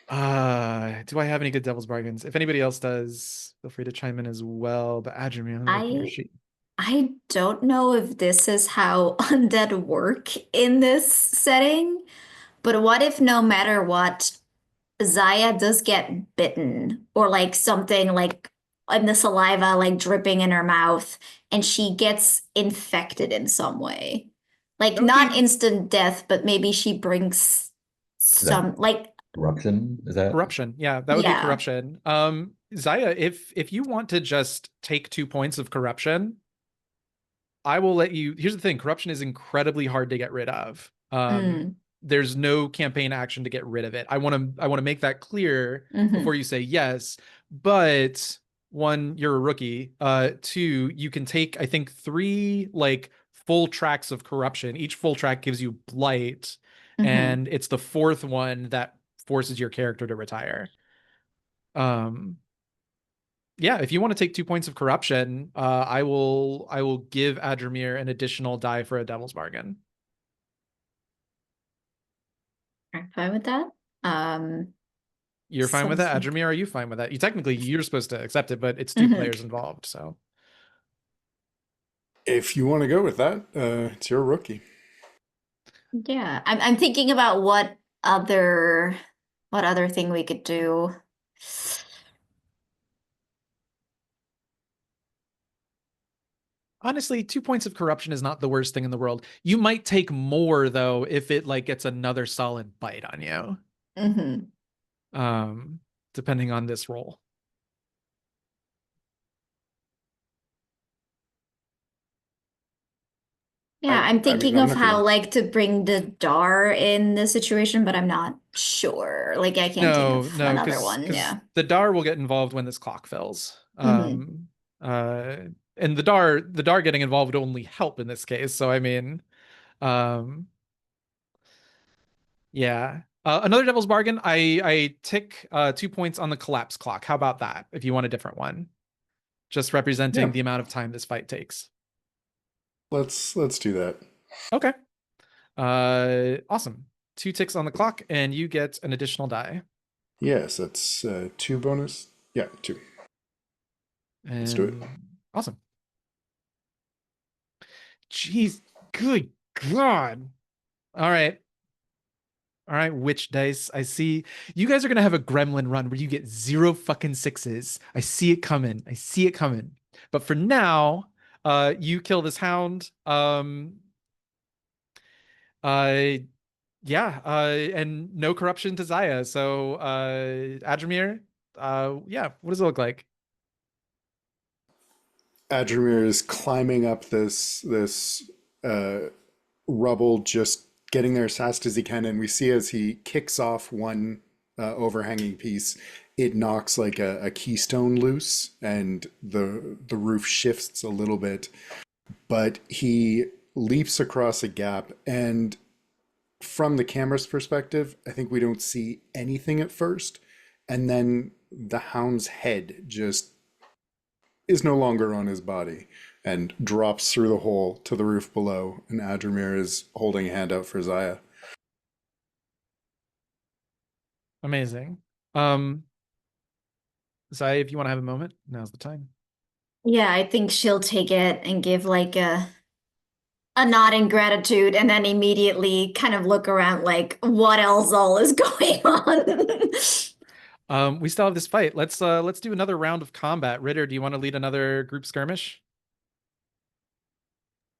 do I have any good devil's bargains? If anybody else does, feel free to chime in as well. But Adrian, let me look at your I sheet. I don't know if this is how undead work in this setting, but what if no matter what, Zaya does get bitten or like something like in the saliva like dripping in her mouth and she gets infected in some way? Like That would not be instant death, but maybe she brings Is that some like corruption? Is that corruption. Yeah, that would be yeah. corruption. Zaya, if you want to just take 2 points of corruption, I will let you. Here's the thing, corruption is incredibly hard to get rid of. Mm. there's no campaign action to get rid of it. I want to make that clear before you say yes. But one, you're a rookie. Two, you can take, I think, 3 like full tracks of corruption. Each full track gives you blight, and it's the 4th one that forces your character to retire. Yeah, if you want to take 2 points of corruption, I will give Adramir an additional die for a devil's bargain. I'm fine with that. You're fine with that, Adramir? Are you fine with that? You're supposed to accept it, but it's 2 players involved, so. If you want to go with that, it's your rookie. Yeah, I'm thinking about what other thing we could do. Honestly, 2 points of corruption is not the worst thing in the world. You might take more though if it like gets another solid bite on you. Depending on this roll. Yeah, I'm thinking I'm of not how gonna- like to bring the Dar in the situation, but I'm not sure. Like I can't think of another one. Yeah. The Dar will get involved when this clock fills. And the Dar getting involved would only help in this case. So I mean, yeah. Another devil's bargain. I tick 2 points on the collapse clock. How about that? If you want a different one, just representing the amount of time this fight takes. Let's do that. Okay. Awesome. 2 ticks on the clock, and you get an additional die. Yes, that's 2 bonus. Yeah, 2. Let's do it. Awesome. Jeez, good God. All right. All right, witch dice. I see you guys are gonna have a gremlin run where you get 0 fucking 6s. I see it coming. I see it coming. But for now, you kill this hound. Yeah, and no corruption to Zaya. So, Adramir, yeah, what does it look like? Adramir is climbing up this rubble, just getting there as fast as he can, and we see as he kicks off one overhanging piece, it knocks like a keystone loose, and the roof shifts a little bit. But he leaps across a gap, and from the camera's perspective, I think we don't see anything at first, and then the hound's head just is no longer on his body and drops through the hole to the roof below, and Adramir is holding a hand out for Zaya. Amazing. Zaya, if you want to have a moment, now's the time. Yeah, I think she'll take it and give like a nod in gratitude and then immediately kind of look around like what else all is going on. We still have this fight. Let's do another round of combat. Ritter, do you want to lead another group skirmish?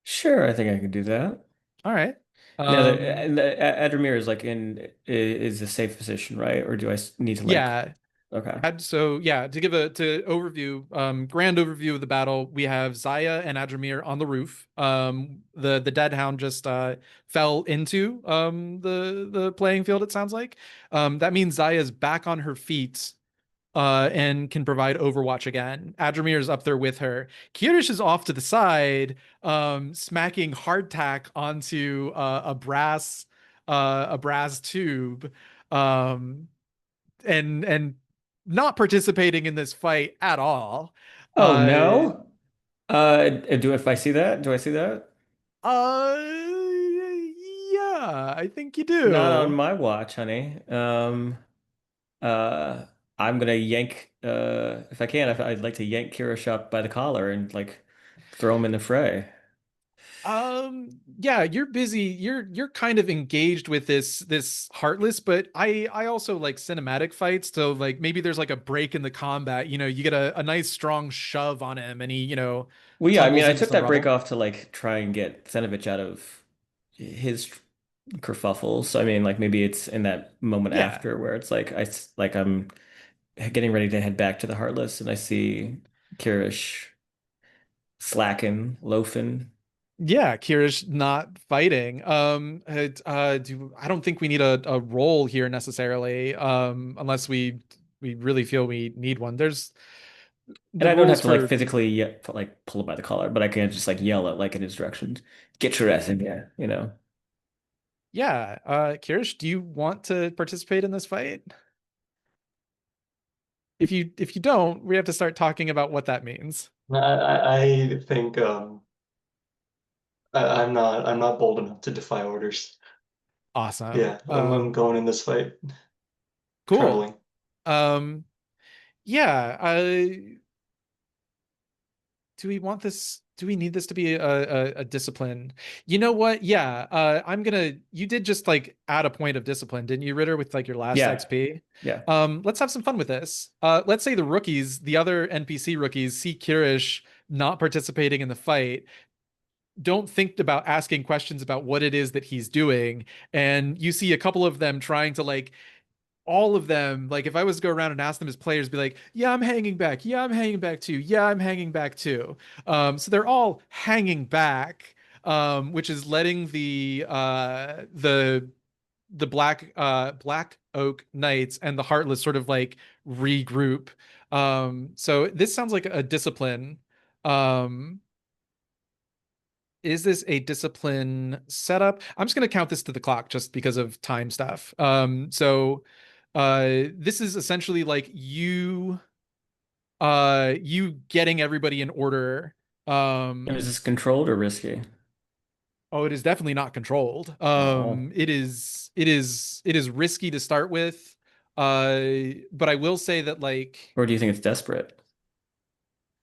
Sure, I think I can do that. All right. Now, Adramir is like is a safe position, right? Or do I need to like? Yeah. Okay. So yeah, to give grand overview of the battle, we have Zaya and Adramir on the roof. The dead hound just fell into the playing field, it sounds like. That means Zaya's back on her feet and can provide overwatch again. Adramir is up there with her. Kirish is off to the side, smacking hardtack onto a brass tube, and not participating in this fight at all. Oh no. If I see that? Do I see that? Yeah, I think you Not on do. my watch, honey. Uh, I'm gonna yank. If I can, I'd like to yank Kirish up by the collar and like throw him in the fray. Yeah, you're busy. You're kind of engaged with this Heartless, but I also like cinematic fights. So like maybe there's like a break in the combat. You know, you get a nice strong shove on him, and he Well, yeah, I mean, tumbles I into took some that break rubble. off to like try and get Cenovich out of his kerfuffle. So I mean, like maybe it's in that moment Yeah. after where it's like I'm getting ready to head back to the Heartless, and I see Kirish slacking, loafing. Yeah, Kirish not fighting. I don't think we need a roll here necessarily, unless we really feel we need one. There's And the I don't have rules to like for physically like pull him by the collar, but I can just like yell at like in his direction, get your ass in here, you know. yeah. Kirish, do you want to participate in this fight? If you don't, we have to start talking about what that means. I think I'm not bold enough to defy orders. Awesome. Yeah, I'm going in this fight Cool. trembling. Um, yeah. Do we want this? Do we need this to be a discipline? You know what? Yeah. You did just like add a point of discipline, didn't you, Ritter, with like your last Yeah. XP? Yeah. Let's have some fun with this. Let's say the rookies, the other NPC rookies, see Kirish not participating in the fight, don't think about asking questions about what it is that he's doing, and you see a couple of them trying to like all of them, like if I was to go around and ask them as players, be like, yeah, I'm hanging back. Yeah, I'm hanging back too. Yeah, I'm hanging back too. So they're all hanging back, which is letting the Black Oak Knights and the Heartless sort of like regroup. So this sounds like a discipline. Um, is this a discipline setup? I'm just going to count this to the clock just because of time stuff. This is essentially like you getting everybody in order. And is this controlled or risky? Oh, it is definitely not controlled. Oh. It is risky to start with. But I will say that like, Or do you think it's desperate?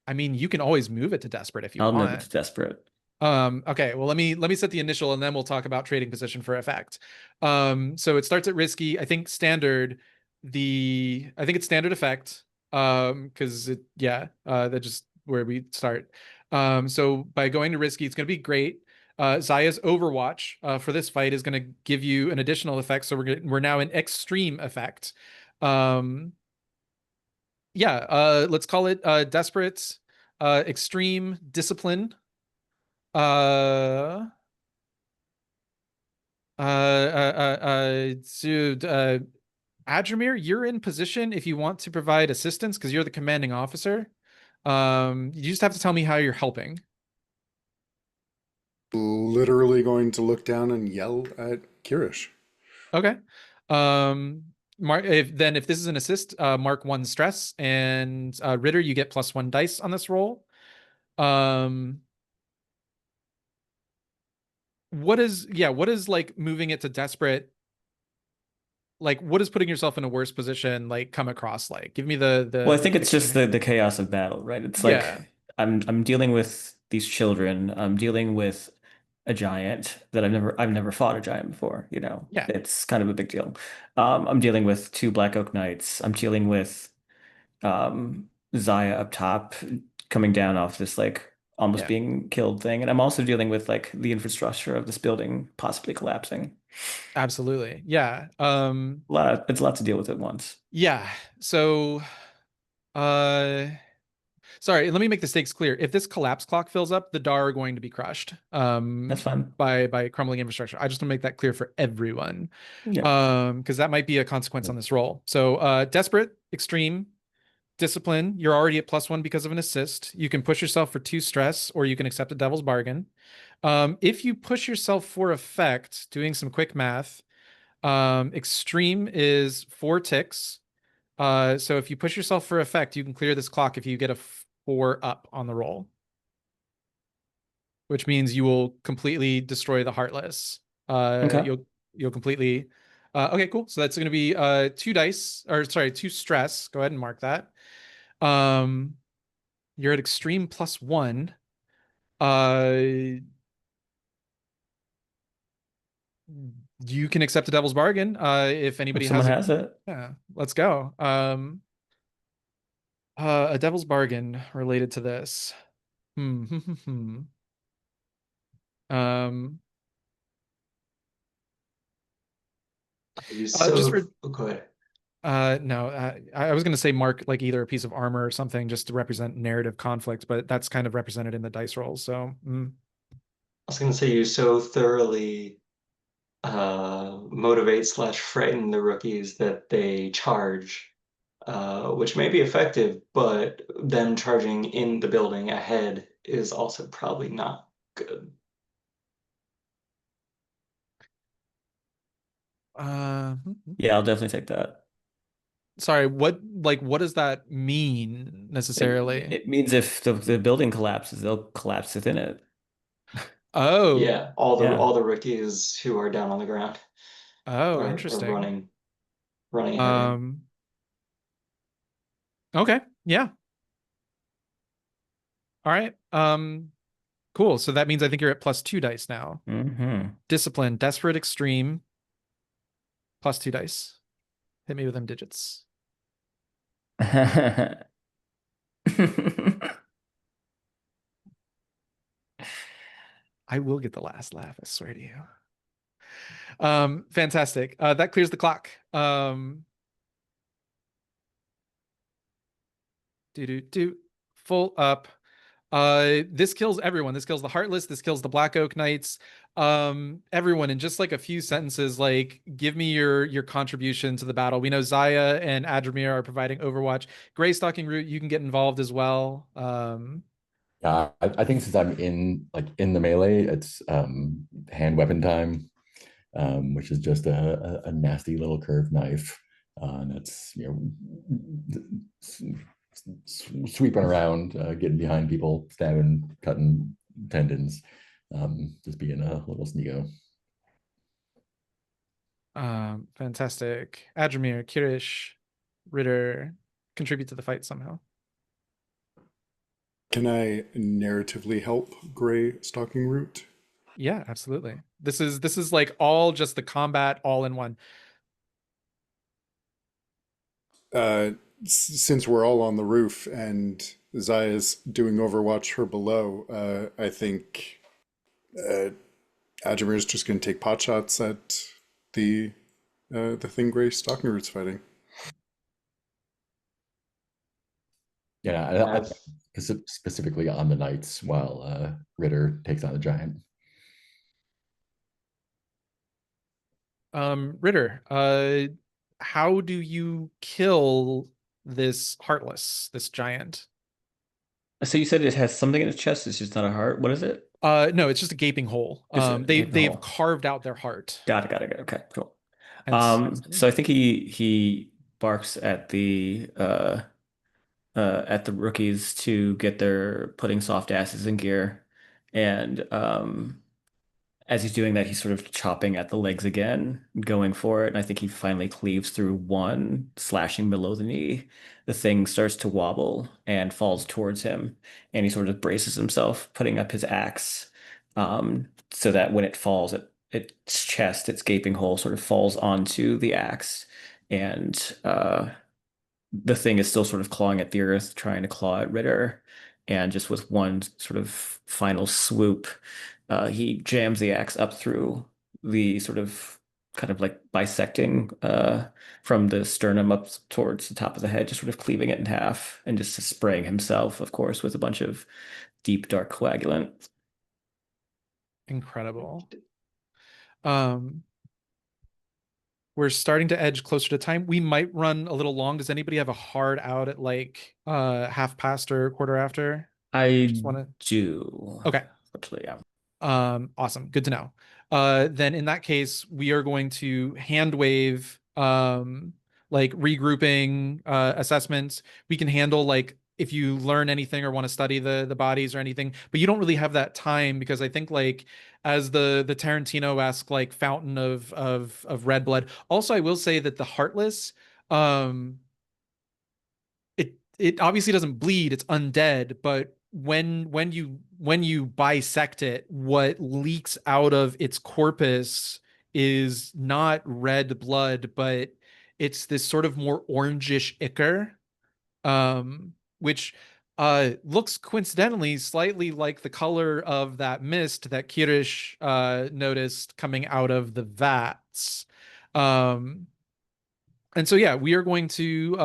I mean, you can always move it to desperate if you I'll move it want. to desperate. Okay, well let me set the initial and then we'll talk about trading position for effect. So it starts at risky. I think it's standard effect. Because that's just where we start. So by going to risky, it's gonna be great. Zaya's Overwatch for this fight is gonna give you an additional effect. So we're now in extreme effect. Um, let's call it desperate, extreme discipline. Uh, Dude, Adramir, you're in position if you want to provide assistance because you're the commanding officer. You just have to tell me how you're helping. Literally going to look down and yell at Kirish. Okay. Mark, if this is an assist, mark 1 stress, and Ritter, you get +1 dice on this roll. What is like moving it to desperate? Like, what is putting yourself in a worse position like come across like? Give me Well, I the think it's just extreme. the chaos of battle, right? It's Yeah, like I'm dealing with these children. I'm dealing with a giant that I've never fought a giant before, you know. yeah, It's kind of a big deal. I'm dealing with two Black Oak Knights. I'm dealing with Zaya up top coming down off this like almost yeah. being killed thing. And I'm also dealing with like the infrastructure of this building possibly collapsing. Absolutely. Yeah. It's a lot to deal with at once. Yeah. So, uh, sorry, let me make the stakes clear. If this collapse clock fills up, the DAR are going to be crushed, That's fine. by crumbling infrastructure. I just want to make that clear for everyone. Yeah. Because that might be a consequence on this roll. So, desperate, extreme, discipline. You're already at +1 because of an assist. You can push yourself for 2 stress, or you can accept a devil's bargain. If you push yourself for effect, doing some quick math, extreme is 4 ticks. So if you push yourself for effect, you can clear this clock if you get a 4 up on the roll, which means you will completely destroy the Heartless. Okay. You'll completely. Okay, cool. So that's going to be 2 dice, or sorry, 2 stress. Go ahead and mark that. You're at extreme +1. You can accept a devil's bargain. If If anybody someone has a, has it. yeah, let's go. A devil's bargain related to this. Um, You just so for go ahead. no, I was going to say mark like either a piece of armor or something just to represent narrative conflict, but that's kind of represented in the dice rolls. So was gonna say you so thoroughly motivate slash frighten the rookies that they charge, which may be effective, but them charging in the building ahead is also probably not good. Yeah, I'll definitely take that. Sorry, what does that mean necessarily? It means if the building collapses, they'll collapse within it. Oh, Yeah, Yeah. all the rookies who are down on the ground oh, are interesting. running ahead of him. Okay, yeah. All right. Cool. So that means I think you're at +2 dice now. Discipline, desperate, extreme, +2 dice. Hit me with them digits. I will get the last laugh, I swear to you. Fantastic. That clears the clock. Full up. This kills everyone. This kills the Heartless. This kills the Black Oak Knights. Everyone in just like a few sentences, like give me your contribution to the battle. We know Zaya and Adramir are providing Overwatch. Gray Stalking Root, you can get involved as well. Yeah, I think since I'm in the melee, it's hand weapon time, which is just a nasty little curved knife. And it's sweeping around, getting behind people, stabbing, cutting tendons, just being a little sneako. Fantastic. Adramir, Kirish, Ritter contribute to the fight somehow. Can I narratively help Gray Stalking Root? Yeah, absolutely. This is like all just the combat all in one. Since we're all on the roof and Zaya's doing Overwatch her below, I think Ajamir's just going to take pot shots at the thing Gray Stalking Root's fighting. Yeah, I specifically on the knights while Ritter takes on the giant. Ritter, how do you kill this Heartless, this giant? So you said it has something in its chest. It's just not a heart. What is it? No, it's just a gaping hole. Gaping They've hole. carved out their heart. Got it. Okay, cool. And So I think he barks at the rookies to get their putting soft asses in gear, and as he's doing that, he's sort of chopping at the legs again, going for it. And I think he finally cleaves through one, slashing below the knee. The thing starts to wobble and falls towards him, and he sort of braces himself, putting up his axe, so that when it falls, its chest, its gaping hole, sort of falls onto the axe, and the thing is still sort of clawing at the earth, trying to claw at Ritter. And just with one sort of final swoop, he jams the axe up through the sort of kind of like bisecting from the sternum up towards the top of the head, just sort of cleaving it in half and just spraying himself, of course, with a bunch of deep, dark coagulant. incredible. We're starting to edge closer to time. We might run a little long. Does anybody have a hard out at like half past or quarter after? I Just wanna... do. Okay. Actually, yeah. Awesome. Good to know. Then in that case, we are going to hand wave like regrouping assessments. We can handle like if you learn anything or want to study the bodies or anything, but you don't really have that time because I think like as the Tarantino-esque like fountain of red blood. Also, I will say that the Heartless, it obviously doesn't bleed, it's undead, but when you bisect it, what leaks out of its corpus is not red blood, but it's this sort of more orangish ichor, which looks coincidentally slightly like the color of that mist that Kirish noticed coming out of the vats. And so yeah, we are going to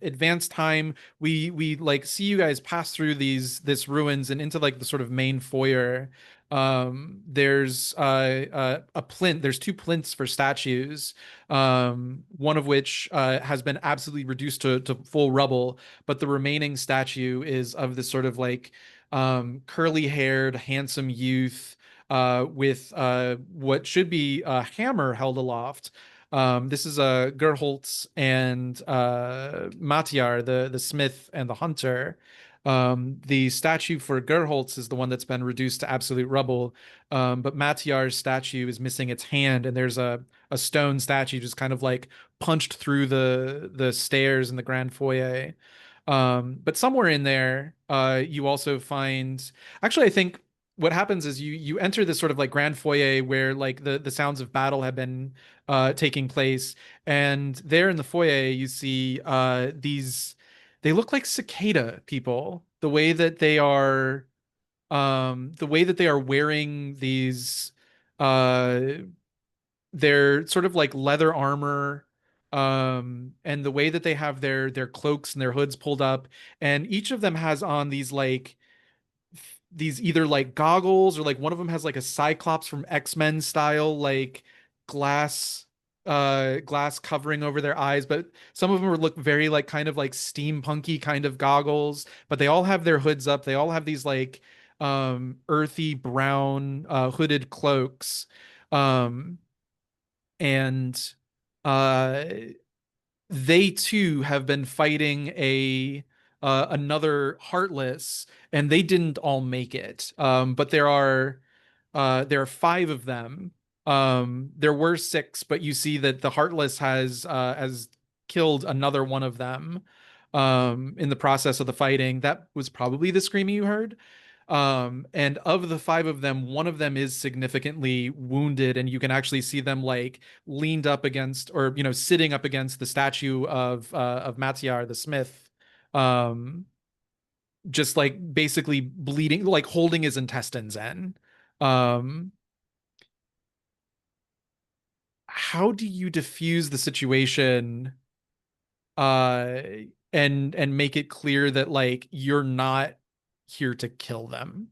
advance time. We like see you guys pass through this ruins and into like the sort of main foyer. There's a plinth. There's two plinths for statues. One of which has been absolutely reduced to full rubble, but the remaining statue is of this sort of like curly-haired, handsome youth with what should be a hammer held aloft. This is Gerholtz and Matyar, the smith and the hunter. The statue for Gerholtz is the one that's been reduced to absolute rubble, but Matyar's statue is missing its hand, and there's a stone statue just kind of like punched through the stairs in the grand foyer. But somewhere in there, you also find. Actually, I think what happens is you enter this sort of like grand foyer where like the sounds of battle have been taking place, and there in the foyer you see these. They look like cicada people. The way that they are wearing these uh they're sort of like leather armor, and the way that they have their cloaks and their hoods pulled up, and each of them has on these either like goggles, or like one of them has like a Cyclops from X-Men style like glass glass covering over their eyes, but some of them look very like kind of like steampunky kind of goggles, but they all have their hoods up. They all have these like earthy brown hooded cloaks. Um and uh they too have been fighting a another Heartless, and they didn't all make it. But there are five of them. There were six, but you see that the Heartless has killed another one of them in the process of the fighting. That was probably the screaming you heard. And of the five of them, one of them is significantly wounded, and you can actually see them like leaned up against, or sitting up against the statue of Matyar the smith, um, just like basically bleeding, like holding his intestines in. Um, how do you diffuse the situation, uh, and make it clear that like you're not here to kill them?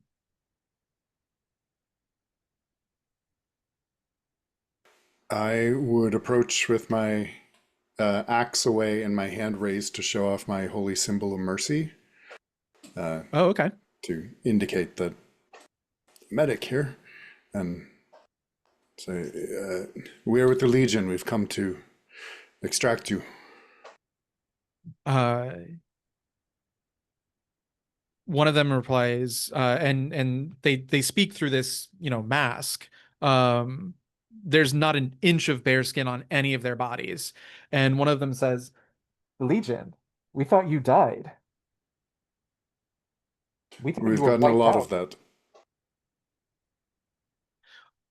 I would approach with my axe away and my hand raised to show off my holy symbol of mercy, Oh, okay. to indicate that medic here, and say, we are with the Legion. We've come to extract you. Uh, One of them replies, and they speak through this, mask. Um, there's not an inch of bear skin on any of their bodies, and one of them says, "Legion, we thought you died. We thought We've you were gotten a wiped lot of out."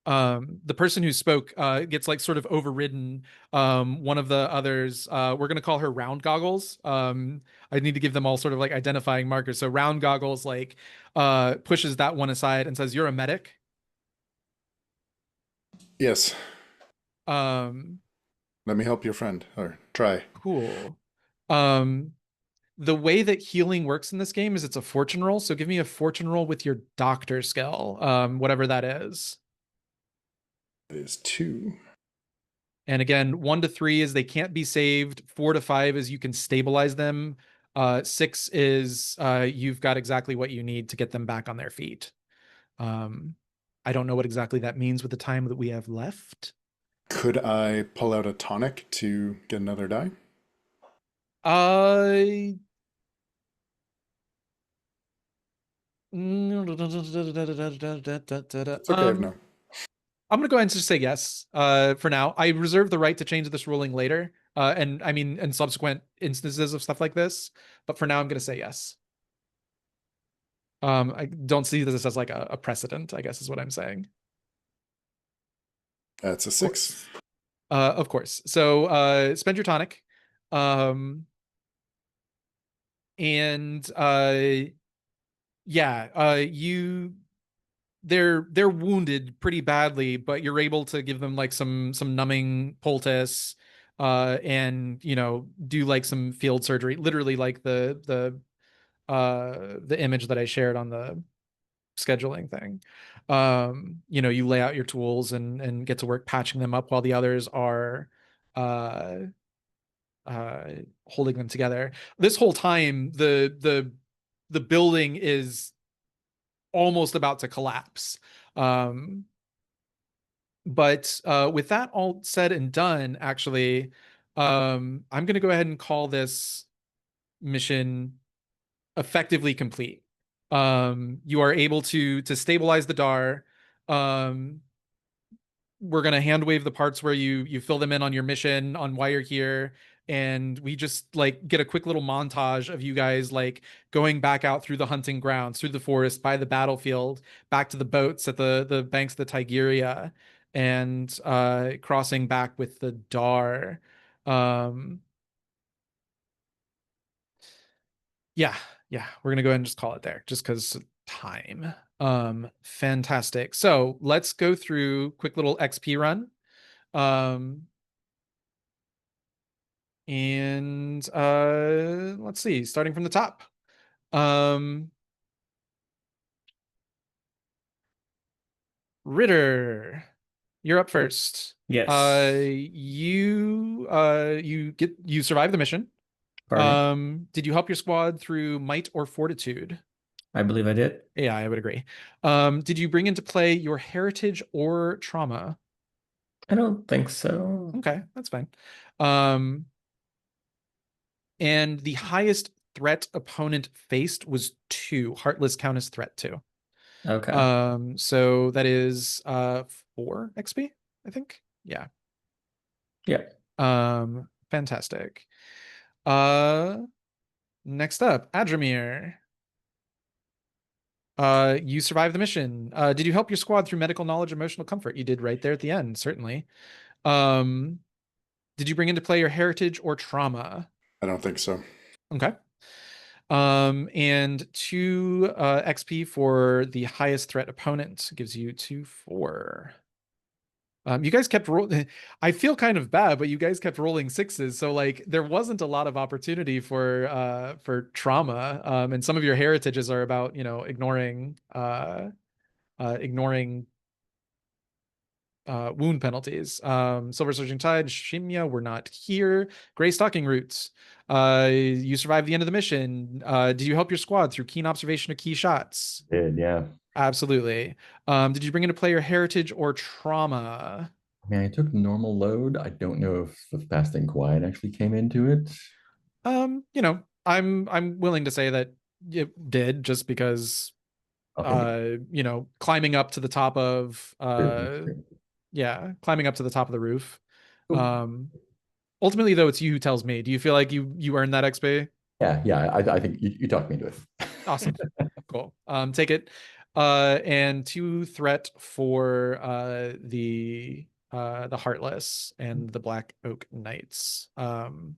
that. The person who spoke gets like sort of overridden. One of the others, we're gonna call her Round Goggles. I need to give them all sort of like identifying markers. So Round Goggles like pushes that one aside and says, "You're a medic." Yes, Um, let me help your friend, or try. cool. Um, the way that healing works in this game is it's a fortune roll. So give me a fortune roll with your doctor skill, whatever that is. It is 2. And again, 1 to 3 is they can't be saved. 4 to 5 is you can stabilize them. 6 is you've got exactly what you need to get them back on their feet. I don't know what exactly that means with the time that we have left. Could I pull out a tonic to get another die? Uh, It's okay, no. I'm gonna go ahead and just say yes. For now, I reserve the right to change this ruling later. And I mean, in subsequent instances of stuff like this. But for now, I'm gonna say yes. I don't see this as like a precedent, I guess is what I'm saying. That's a 6. Of course. So spend your tonic. Um, and yeah, they're wounded pretty badly, but you're able to give them like some numbing poultice. and do like some field surgery, literally like the image that I shared on the scheduling thing. You lay out your tools and get to work patching them up while the others are uh holding them together. This whole time the building is almost about to collapse. But with that all said and done, actually, I'm going to go ahead and call this mission effectively complete. You are able to stabilize the DAR. We're going to hand wave the parts where you fill them in on your mission on why you're here, and we just like get a quick little montage of you guys like going back out through the hunting grounds, through the forest, by the battlefield, back to the boats at the banks of the Tigriria, and crossing back with the DAR. Yeah, we're gonna go ahead and just call it there, just because time. Fantastic. So let's go through quick little XP run. And let's see, starting from the top. Ritter, you're up first. Yes. You survived the mission. Pardon me. Did you help your squad through might or fortitude? I believe I did. Yeah, I would agree. Did you bring into play your heritage or trauma? I don't think so. Okay, that's fine. And the highest threat opponent faced was 2. Heartless count as threat 2. Okay. So that is 4 XP, I think. Yeah. Yeah. Fantastic. Next up, Adramir. You survived the mission. Did you help your squad through medical knowledge, emotional comfort? You did right there at the end, certainly. Did you bring into play your heritage or trauma? I don't think so. Okay. And 2 XP for the highest threat opponent gives you 2, 4. You guys kept rolling. I feel kind of bad, but you guys kept rolling 6s, so like there wasn't a lot of opportunity for trauma. And some of your heritages are about ignoring wound penalties. Silver Surging Tide, Shimya were not here. Gray Stalking Roots. You survived the end of the mission. Did you help your squad through keen observation or key shots? Did, yeah. Absolutely. Did you bring into play your heritage or trauma? I mean, I took normal load. I don't know if the fast and quiet actually came into it. I'm willing to say that it did, just because climbing up to the top of climbing up to the top of the roof. Cool. Ultimately though, it's you who tells me. Do you feel like you earned that XP? Yeah. I think you talked me into it. Awesome. Cool. Take it. And 2 threat for the Heartless and the Black Oak Knights. So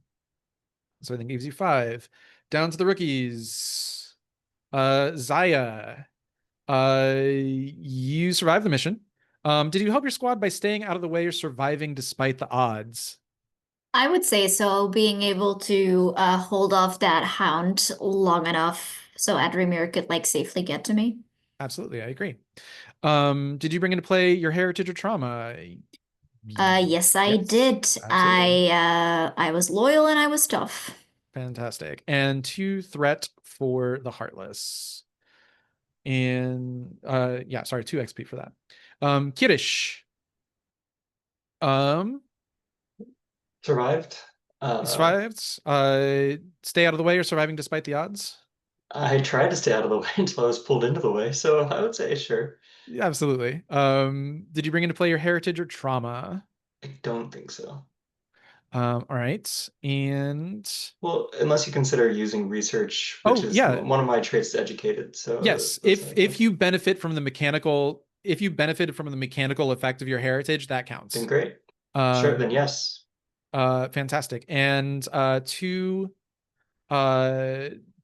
I think it gives you 5. Down to the rookies. Zaya. You survived the mission. Did you help your squad by staying out of the way or surviving despite the odds? I would say so, being able to hold off that hound long enough so Adramir could like safely get to me. Absolutely, I agree. Did you bring into play your heritage or trauma? Yes, I did. Absolutely. I was loyal and I was tough. Fantastic. And 2 threat for the Heartless. And 2 XP for that. Kirish. Survived. Survived. Stay out of the way or surviving despite the odds? I tried to stay out of the way until I was pulled into the way, so I would say sure. Yeah, absolutely. Did you bring into play your heritage or trauma? I don't think so. All right. And well, unless you consider using research, which is one of my traits is educated. So yes, if you benefit from the mechanical, if you benefited from the mechanical effect of your heritage, that counts. Then great. Sure, then yes. Fantastic. And 2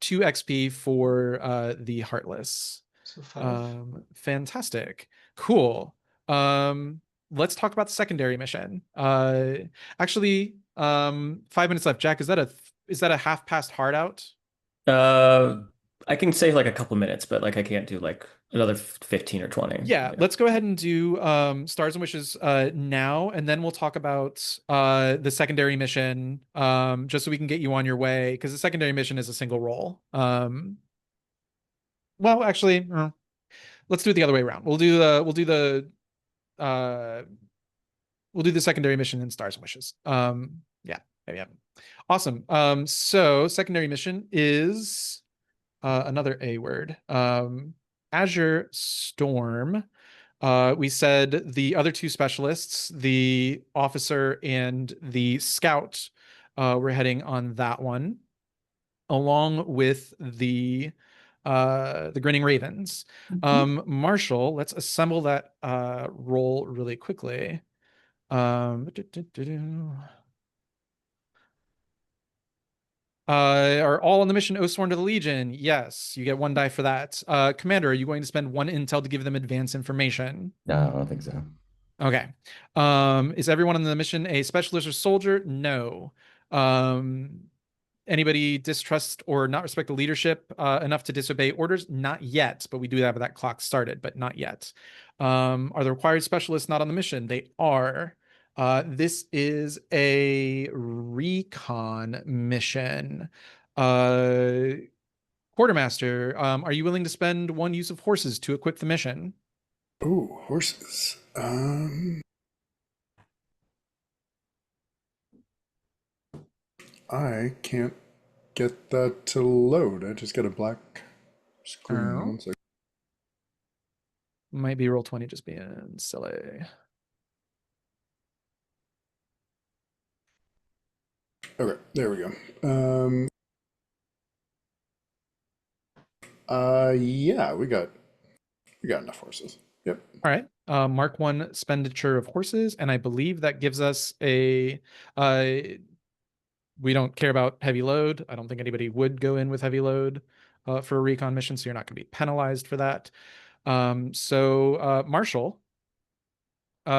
XP for the Heartless. So 5. Fantastic. Cool. Let's talk about the secondary mission. Actually, 5 minutes left. Jack, is that a half past hard out? I can save like a couple minutes, but like I can't do like another 15 or 20. Yeah, let's go ahead and do Stars and Wishes now, and then we'll talk about the secondary mission just so we can get you on your way, because the secondary mission is a single roll. Well, actually, let's do it the other way around. We'll do the secondary mission in Stars and Wishes. Yeah. Awesome. So secondary mission is another A word. Azure Storm. We said the other two specialists, the officer and the scout, we're heading on that one, along with the Grinning Ravens. Marshall, let's assemble that roll really quickly. Are all on the mission Oathsworn to the Legion? Yes, you get 1 die for that. Commander, are you going to spend 1 intel to give them advance information? No, I don't think so. Okay. Is everyone on the mission a specialist or soldier? No. Anybody distrust or not respect the leadership enough to disobey orders? Not yet, but we do have that clock started, but not yet. Are the required specialists not on the mission? They are. This is a recon mission. Quartermaster, are you willing to spend 1 use of horses to equip the mission? Oh, horses. I can't get that to load. I just got a black screen. Oh. 1 second. Might be Roll20 just being silly. Okay, there we go. Yeah, we got enough horses. Yep. All right. Mark 1 expenditure of horses, and I believe that gives us a we don't care about heavy load. I don't think anybody would go in with heavy load for a recon mission, so you're not going to be penalized for that. Marshall,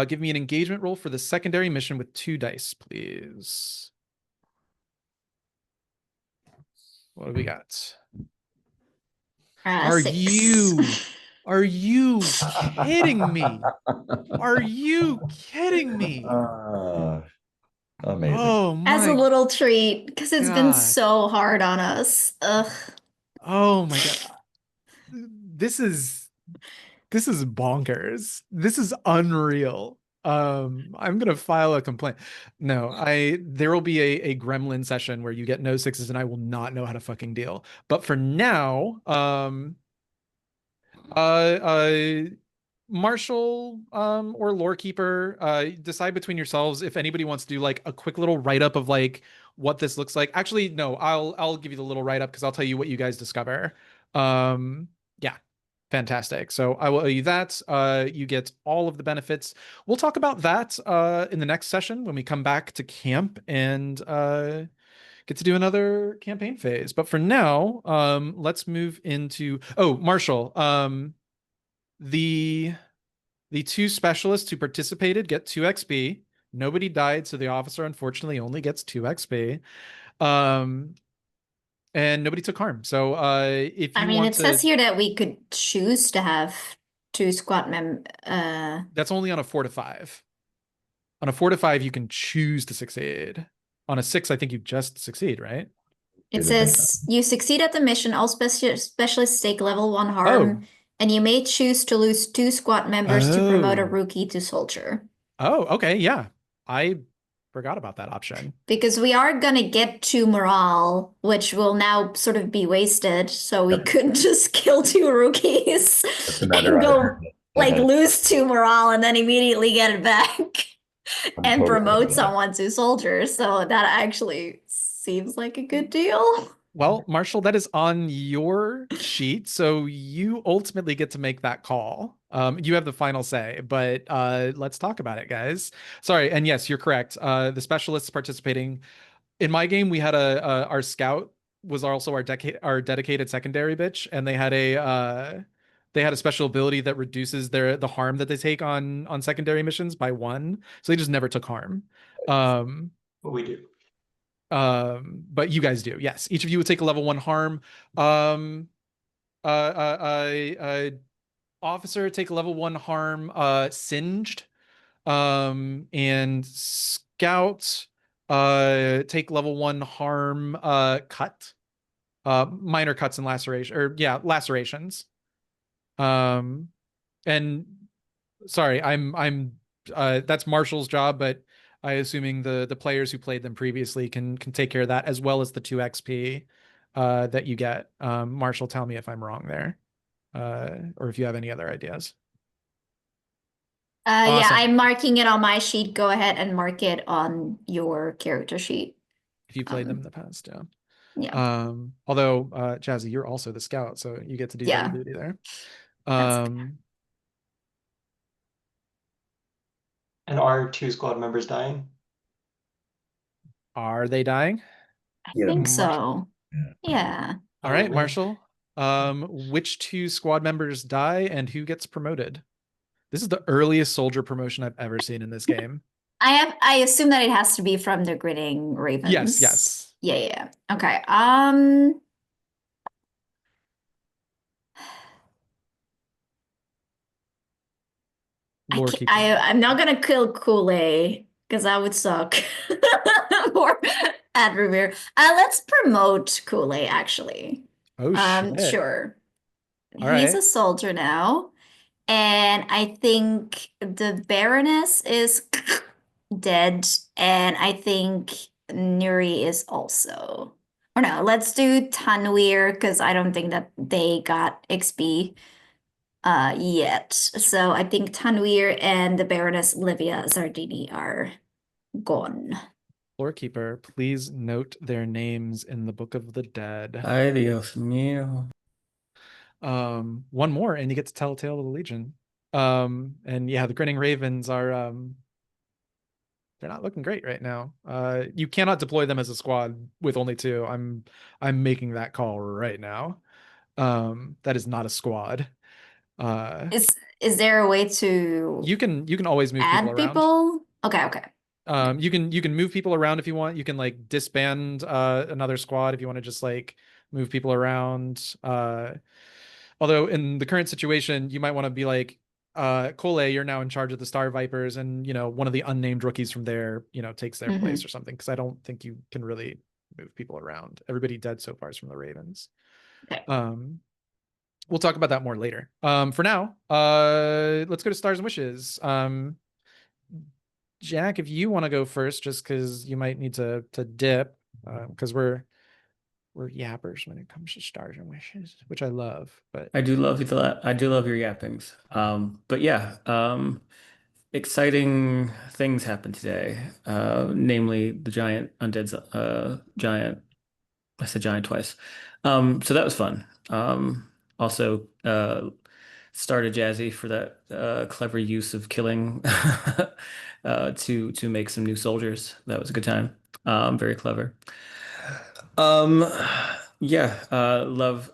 give me an engagement roll for the secondary mission with 2 dice, please. What do we got? Are 6. are you kidding me? Are you kidding me? Amazing. Oh my As a little treat, because it's been God. so hard on us. Ugh. Oh my God. This is bonkers. This is unreal. I'm gonna file a complaint. No, there will be a gremlin session where you get no 6s and I will not know how to fucking deal. But for now, Marshall or Lorekeeper, decide between yourselves if anybody wants to do like a quick little write-up of like what this looks like. Actually, no, I'll give you the little write-up because I'll tell you what you guys discover. Yeah, fantastic. So I will owe you that. You get all of the benefits. We'll talk about that in the next session when we come back to camp and get to do another campaign phase. But for now, let's move into Marshall. The 2 specialists who participated get 2 XP. Nobody died, so the officer unfortunately only gets 2 XP. And nobody took harm. So if you want it says here that we could choose to have 2 squad that's only on a 4 to 5. On a 4 to 5, you can choose to succeed. On a 6, I think you just succeed, right? It says you succeed at the mission. All specialists take level 1 harm, and you may choose to lose 2 squad members to promote a rookie to soldier. Oh, okay, yeah. I forgot about that option. Because we are gonna get 2 morale, which will now sort of be wasted, so we couldn't just kill 2 rookies and go like lose 2 morale and then immediately get it back and promote someone to soldier. So that actually seems like a good deal. Well, Marshall, that is on your sheet, so you ultimately get to make that call. You have the final say, but let's talk about it, guys. Sorry, and yes, you're correct. The specialists participating in my game, we had our scout was also our dedicated secondary bitch, and they had a special ability that reduces the harm that they take on secondary missions by 1, so they just never took harm. We do. But you guys do. Yes, each of you would take a level 1 harm. Officer take a level 1 harm, singed. And scout take level 1 harm, cut. Minor cuts and laceration, or yeah, lacerations. And sorry, I'm that's Marshall's job, but I assuming the players who played them previously can take care of that, as well as the 2 XP that you get. Marshall, tell me if I'm wrong there, or if you have any other ideas. Yeah, Awesome. I'm marking it on my sheet. Go ahead and mark it on your character sheet. If you played them in the past, yeah. Yeah. Although Jazzy, you're also the scout, so you get to do double Yeah. duty there. That's okay. And are 2 squad members dying? Are they dying? I Yeah. think Marshall? so. Yeah. All Oh, right, man. Marshall. Which 2 squad members die and who gets promoted? This is the earliest soldier promotion I've ever seen in this game. I assume that it has to be from the Grinning Ravens. Yes. Yeah. Okay. Lore keeper. I'm not gonna kill Kool-Aid because that would suck. Or Adrevere. Let's promote Kool-Aid actually. Oh shit. Sure. All He's right. a soldier now. And I think the Baroness is dead. And I think Nuri is also. Or no, let's do Tanweer because I don't think that they got XP yet. So I think Tanweer and the Baroness Livia Zardini are gone. Lore keeper, please note their names in the Book of the Dead. Ay, Dios mío. One more, and you get to tell a tale of the Legion. And yeah, the Grinning Ravens are they're not looking great right now. You cannot deploy them as a squad with only 2. I'm making that call right now. That is not a squad. Is there a way to You can always move add people around. people? Okay. You can move people around if you want. You can like disband another squad if you want to just like move people around. Although in the current situation, you might want to be like, Cole, you're now in charge of the Star Vipers, and one of the unnamed rookies from there, takes their place or something. Because I don't think you can really move people around. Everybody dead so far is from the Ravens. Okay. We'll talk about that more later. For now, let's go to Stars and Wishes. Jack, if you want to go first, just because you might need to dip, because we're yappers when it comes to Stars and Wishes, which I love. But I do love your yappings. But yeah, exciting things happened today. Namely the giant undead giant. I said giant twice. So that was fun. Also, started Jazzy for that clever use of killing to make some new soldiers. That was a good time. Very clever. Yeah, love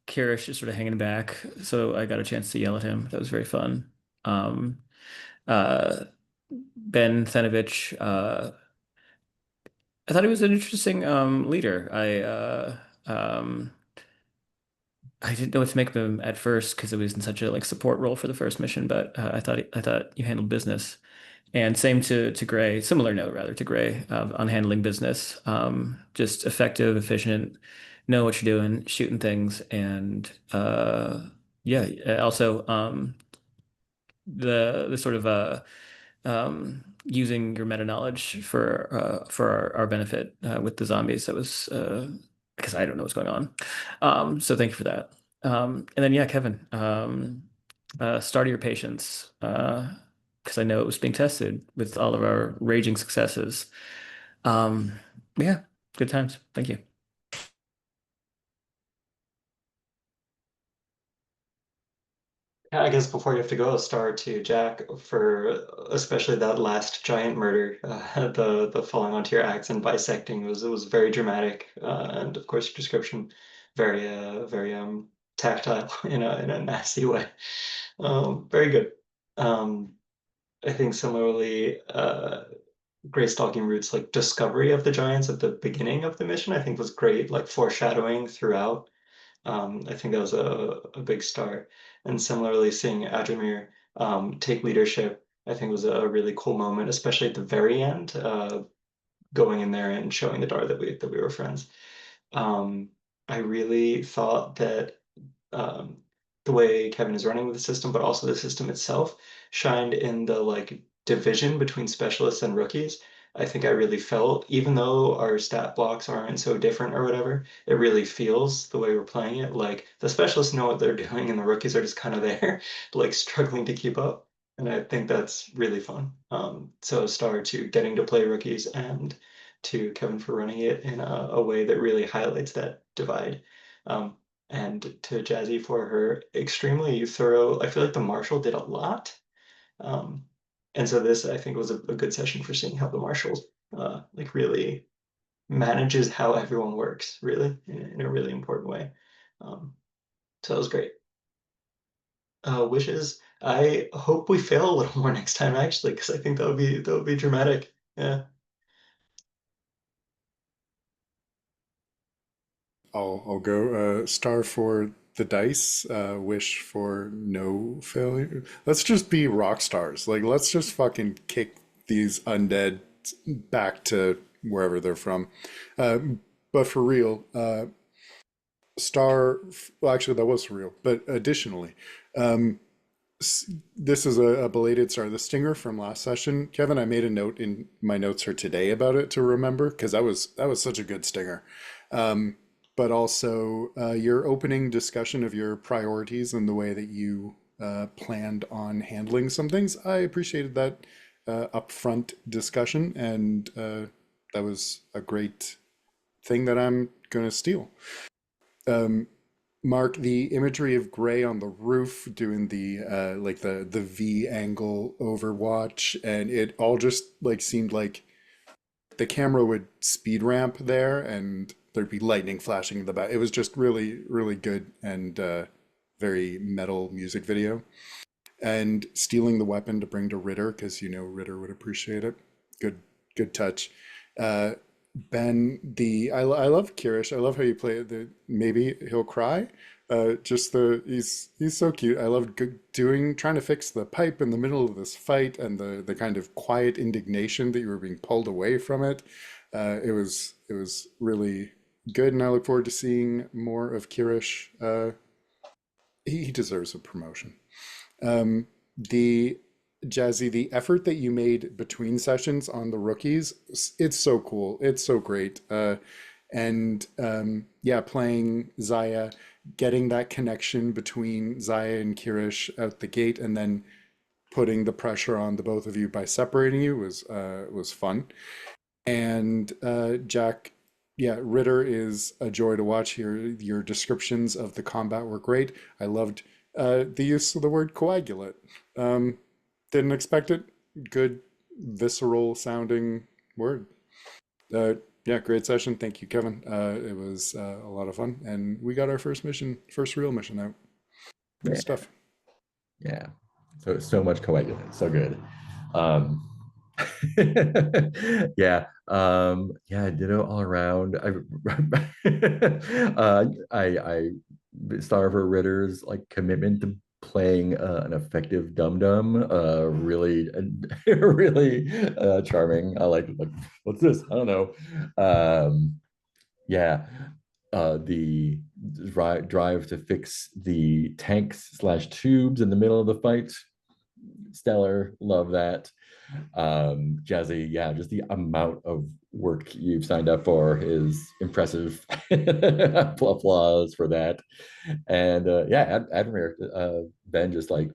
Kirish just sort of hanging back, so I got a chance to yell at him. That was very fun. Uh, Ben Thenovich, I thought he was an interesting leader. I didn't know what to make of him at first because it was in such a like support role for the first mission, but I thought you handled business. And same to Gray, similar note rather to Gray on handling business. Just effective, efficient, know what you're doing, shooting things, and yeah. Also, the sort of using your meta knowledge for our benefit with the zombies. That was because I don't know what's going on. So thank you for that. And then yeah, Kevin, start of your patience. Because I know it was being tested with all of our raging successes. Yeah, good times. Thank you. I guess before you have to go, a star to Jack for especially that last giant murder, the falling onto your axe and bisecting was very dramatic, and of course your description very tactile in a nasty way. Very good. I think similarly, Greystalking Root's like discovery of the giants at the beginning of the mission, I think was great, like foreshadowing throughout. I think that was a big start. And similarly, seeing Adramir take leadership, I think was a really cool moment, especially at the very end, going in there and showing the Dar that we were friends. I really thought that um, the way Kevin is running with the system, but also the system itself, shined in the like division between specialists and rookies. I think I really felt, even though our stat blocks aren't so different or whatever, it really feels the way we're playing it. Like the specialists know what they're doing, and the rookies are just kind of there, like struggling to keep up. And I think that's really fun. So Star to getting to play rookies and to Kevin for running it in a way that really highlights that divide. Um, and to Jazzy for her extremely thorough. I feel like the Marshal did a lot. Um, and so this, I think, was a good session for seeing how the Marshal like really manages how everyone works, really, in a really important way. So that was great. Wishes. I hope we fail a little more next time, actually, because I think that would be dramatic. Yeah. I'll go star for the dice, wish for no failure. Let's just be rock stars. Like let's just fucking kick these undead back to wherever they're from. Uh, but for real, star. Well, actually, that was for real. But additionally, um, this is a belated star. The stinger from last session, Kevin. I made a note in my notes for today about it to remember because that was such a good stinger. But also your opening discussion of your priorities and the way that you planned on handling some things. I appreciated that upfront discussion, and that was a great thing that I'm going to steal. Mark, the imagery of Gray on the roof doing the like the V angle overwatch, and it all just like seemed like the camera would speed ramp there and there'd be lightning flashing in the back. It was just really, really good and very metal music video. And stealing the weapon to bring to Ritter, because you know Ritter would appreciate it. Good, good touch. Uh, Ben, I love Kirish. I love how you play it. The maybe he'll cry. Just the he's so cute. I love doing trying to fix the pipe in the middle of this fight and the kind of quiet indignation that you were being pulled away from it. It was really good, and I look forward to seeing more of Kirish. He deserves a promotion. The Jazzy, the effort that you made between sessions on the rookies, it's so cool. It's so great. And yeah, playing Zaya, getting that connection between Zaya and Kirish out the gate, and then putting the pressure on the both of you by separating you was fun. And Jack, yeah, Ritter is a joy to watch here. Your descriptions of the combat were great. I loved the use of the word coagulate. Didn't expect it. Good, visceral sounding word. Yeah, great session. Thank you, Kevin. It was a lot of fun, and we got our first mission, first real mission out. Good Yeah. stuff. Yeah. So much coagulant. So good. Yeah, ditto all around. I star for Ritter's like commitment to playing an effective dum dum. Really, really charming. I like what's this? I don't know. Yeah, the drive to fix the tanks slash tubes in the middle of the fight. Stellar, love that. Jazzy, yeah, just the amount of work you've signed up for is impressive. Applause for that. And yeah, Admir, Ben, just like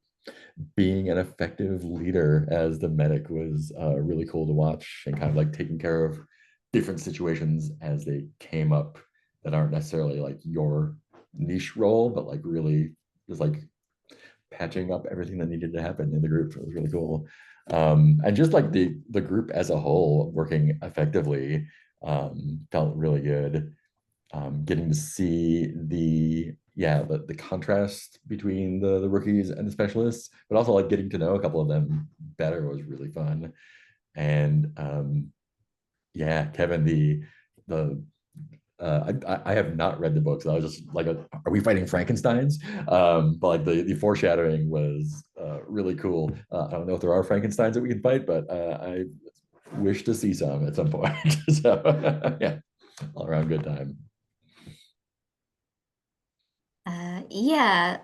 being an effective leader as the medic was really cool to watch, and kind of like taking care of different situations as they came up that aren't necessarily like your niche role, but like really just like patching up everything that needed to happen in the group. It was really cool. And just like the group as a whole working effectively felt really good. Getting to see the contrast between the rookies and the specialists, but also like getting to know a couple of them better was really fun. And yeah, Kevin, I have not read the books. I was just like, are we fighting Frankensteins? But like the foreshadowing was really cool. I don't know if there are Frankensteins that we can fight, but I wish to see some at some point. So yeah, all around good time. Yeah.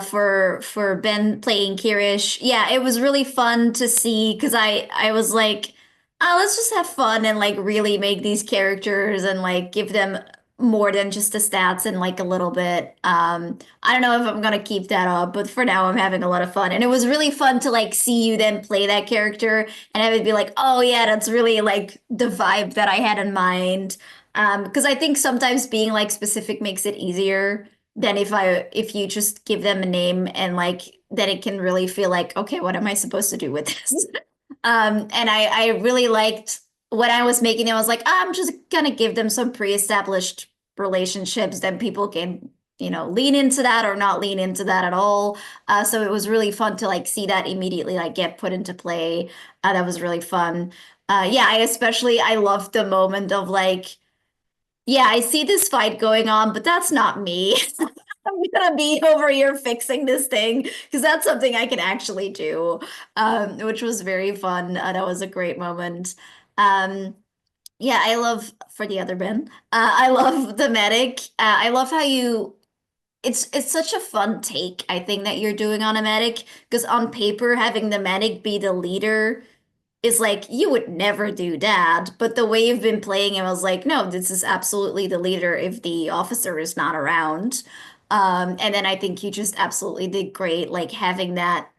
For Ben playing Kirish, yeah, it was really fun to see because I was like, oh, let's just have fun and like really make these characters and like give them more than just the stats and like a little bit. I don't know if I'm gonna keep that up, but for now I'm having a lot of fun. And it was really fun to like see you then play that character and I would be like, oh yeah, that's really like the vibe that I had in mind. Because I think sometimes being like specific makes it easier than if you just give them a name and like then it can really feel like, okay, what am I supposed to do with this? And I really liked when I was making them, I was like, I'm just gonna give them some pre-established relationships that people can, lean into that or not lean into that at all. So it was really fun to like see that immediately like get put into play. That was really fun. Yeah, I loved the moment of like, yeah, I see this fight going on, but that's not me. I'm gonna be over here fixing this thing because that's something I can actually do, which was very fun. That was a great moment. Yeah, I love for the other Ben. I love the medic. I love how you. It's such a fun take, I think, that you're doing on a medic because on paper, having the medic be the leader is like you would never do that, but the way you've been playing him, I was like, no, this is absolutely the leader if the officer is not around. And then I think you just absolutely did great, like having that,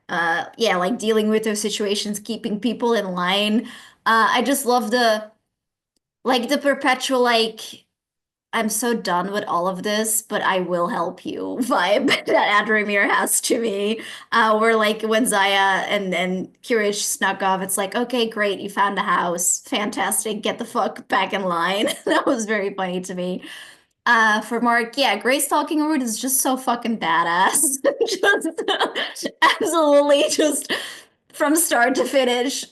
yeah, like dealing with those situations, keeping people in line. I just love the perpetual like I'm so done with all of this, but I will help you vibe that Adramir has to me. Where like when Zaya and Kirish snuck off, it's like, okay, great, you found a house. Fantastic. Get the fuck back in line. That was very funny to me. For Mark, yeah, Grace Talking Rude is just so fucking badass. Just absolutely just from start to finish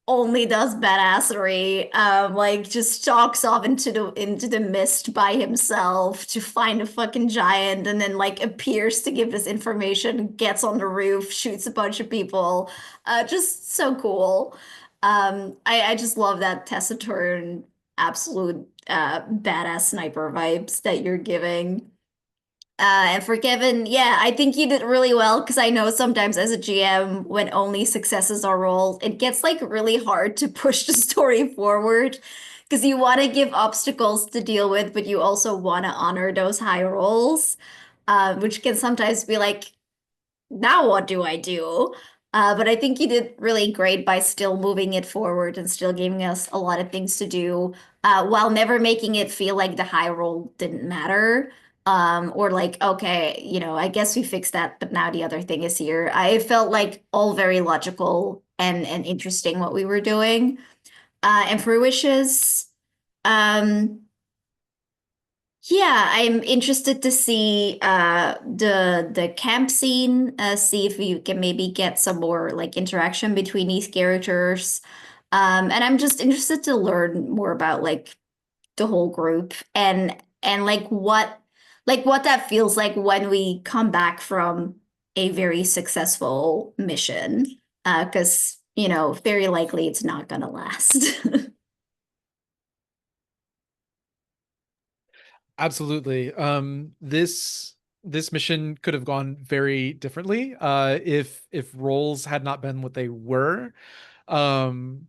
only does badassery. Like just stalks off into the mist by himself to find a fucking giant and then like appears to give this information, gets on the roof, shoots a bunch of people. Just so cool. I just love that taciturn absolute badass sniper vibes that you're giving. And for Kevin, yeah, I think you did really well because I know sometimes as a GM, when only successes are rolled, it gets like really hard to push the story forward because you want to give obstacles to deal with, but you also want to honor those high rolls, which can sometimes be like, now what do I do? But I think you did really great by still moving it forward and still giving us a lot of things to do, while never making it feel like the high roll didn't matter. Or like, okay, I guess we fixed that, but now the other thing is here. I felt like all very logical and interesting what we were doing. And for wishes, um, yeah, I'm interested to see the camp scene, see if you can maybe get some more like interaction between these characters. And I'm just interested to learn more about like the whole group and like what that feels like when we come back from a very successful mission. Because, very likely it's not gonna last. Absolutely. This mission could have gone very differently if roles had not been what they were. Um,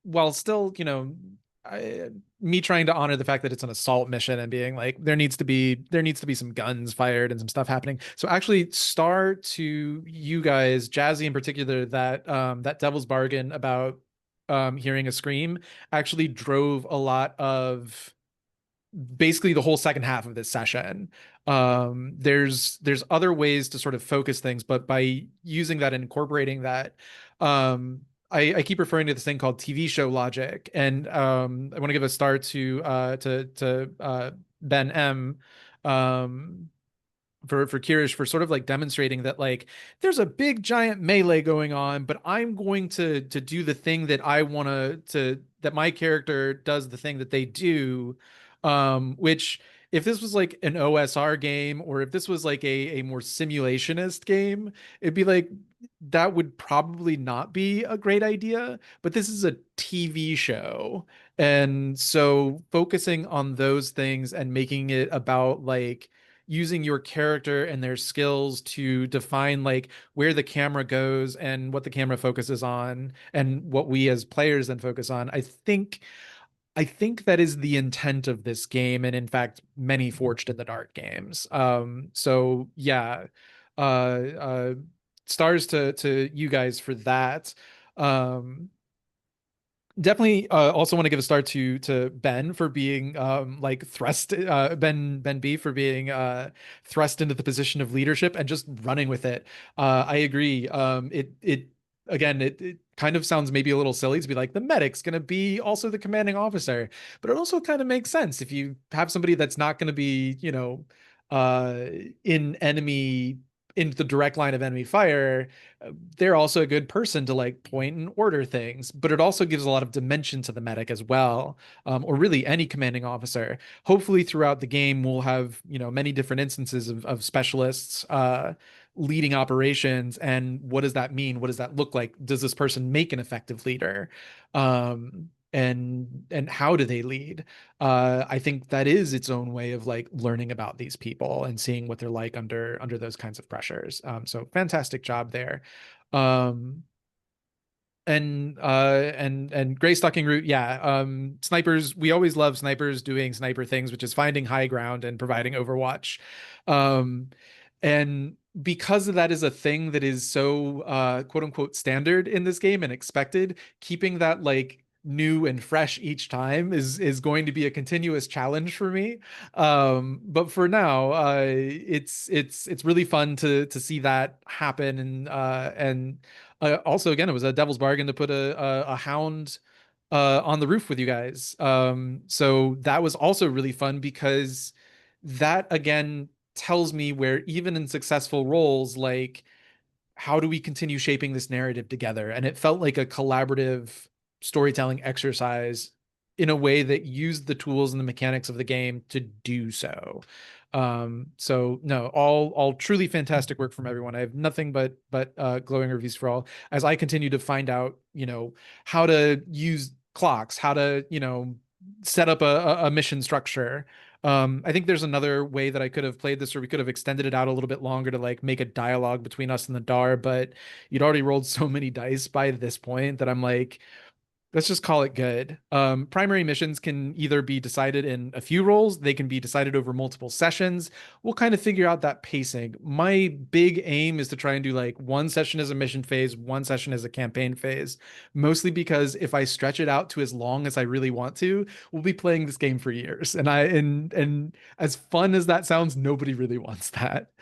while still, me trying to honor the fact that it's an assault mission and being like there needs to be some guns fired and some stuff happening. So actually, star to you guys, Jazzy in particular, that devil's bargain about hearing a scream actually drove a lot of basically the whole second half of this session. There's other ways to sort of focus things, but by using that and incorporating that, I keep referring to this thing called TV show logic, and I want to give a star to Ben M. for Kirish for sort of like demonstrating that like there's a big giant melee going on, but I'm going to do the thing that I want to that my character does the thing that they do, which if this was like an OSR game or if this was like a more simulationist game, it'd be like that would probably not be a great idea, but this is a TV show. And so focusing on those things and making it about like using your character and their skills to define like where the camera goes and what the camera focuses on and what we as players then focus on. I think that is the intent of this game, and in fact, many Forged in the Dark games. So yeah, uh, stars to you guys for that. Um, Definitely also want to give a star to Ben for being like thrust Ben B for being thrust into the position of leadership and just running with it. I agree. It again it kind of sounds maybe a little silly to be like the medic's going to be also the commanding officer, but it also kind of makes sense if you have somebody that's not going to be, uh in enemy in the direct line of enemy fire. They're also a good person to like point and order things, but it also gives a lot of dimension to the medic as well, or really any commanding officer. Hopefully, throughout the game, we'll have many different instances of specialists leading operations. And what does that mean? What does that look like? Does this person make an effective leader? And how do they lead? I think that is its own way of like learning about these people and seeing what they're like under those kinds of pressures. So fantastic job there. Um, and gray stalking route, yeah. Snipers, we always love snipers doing sniper things, which is finding high ground and providing overwatch. Um, and because that is a thing that is so quote unquote standard in this game and expected, keeping that like new and fresh each time is going to be a continuous challenge for me. But for now, it's really fun to see that happen. And also, again, it was a devil's bargain to put a hound on the roof with you guys. So that was also really fun because that again tells me where even in successful roles, like how do we continue shaping this narrative together? And it felt like a collaborative storytelling exercise in a way that used the tools and the mechanics of the game to do so. So no, all truly fantastic work from everyone. I have nothing but glowing reviews for all as I continue to find out, how to use clocks, how to, set up a mission structure. I think there's another way that I could have played this, or we could have extended it out a little bit longer to like make a dialogue between us and the Dar, but you'd already rolled so many dice by this point that I'm like, let's just call it good. Primary missions can either be decided in a few rolls, they can be decided over multiple sessions. We'll kind of figure out that pacing. My big aim is to try and do like one session as a mission phase, one session as a campaign phase, mostly because if I stretch it out to as long as I really want to, we'll be playing this game for years. And as fun as that sounds, nobody really wants that.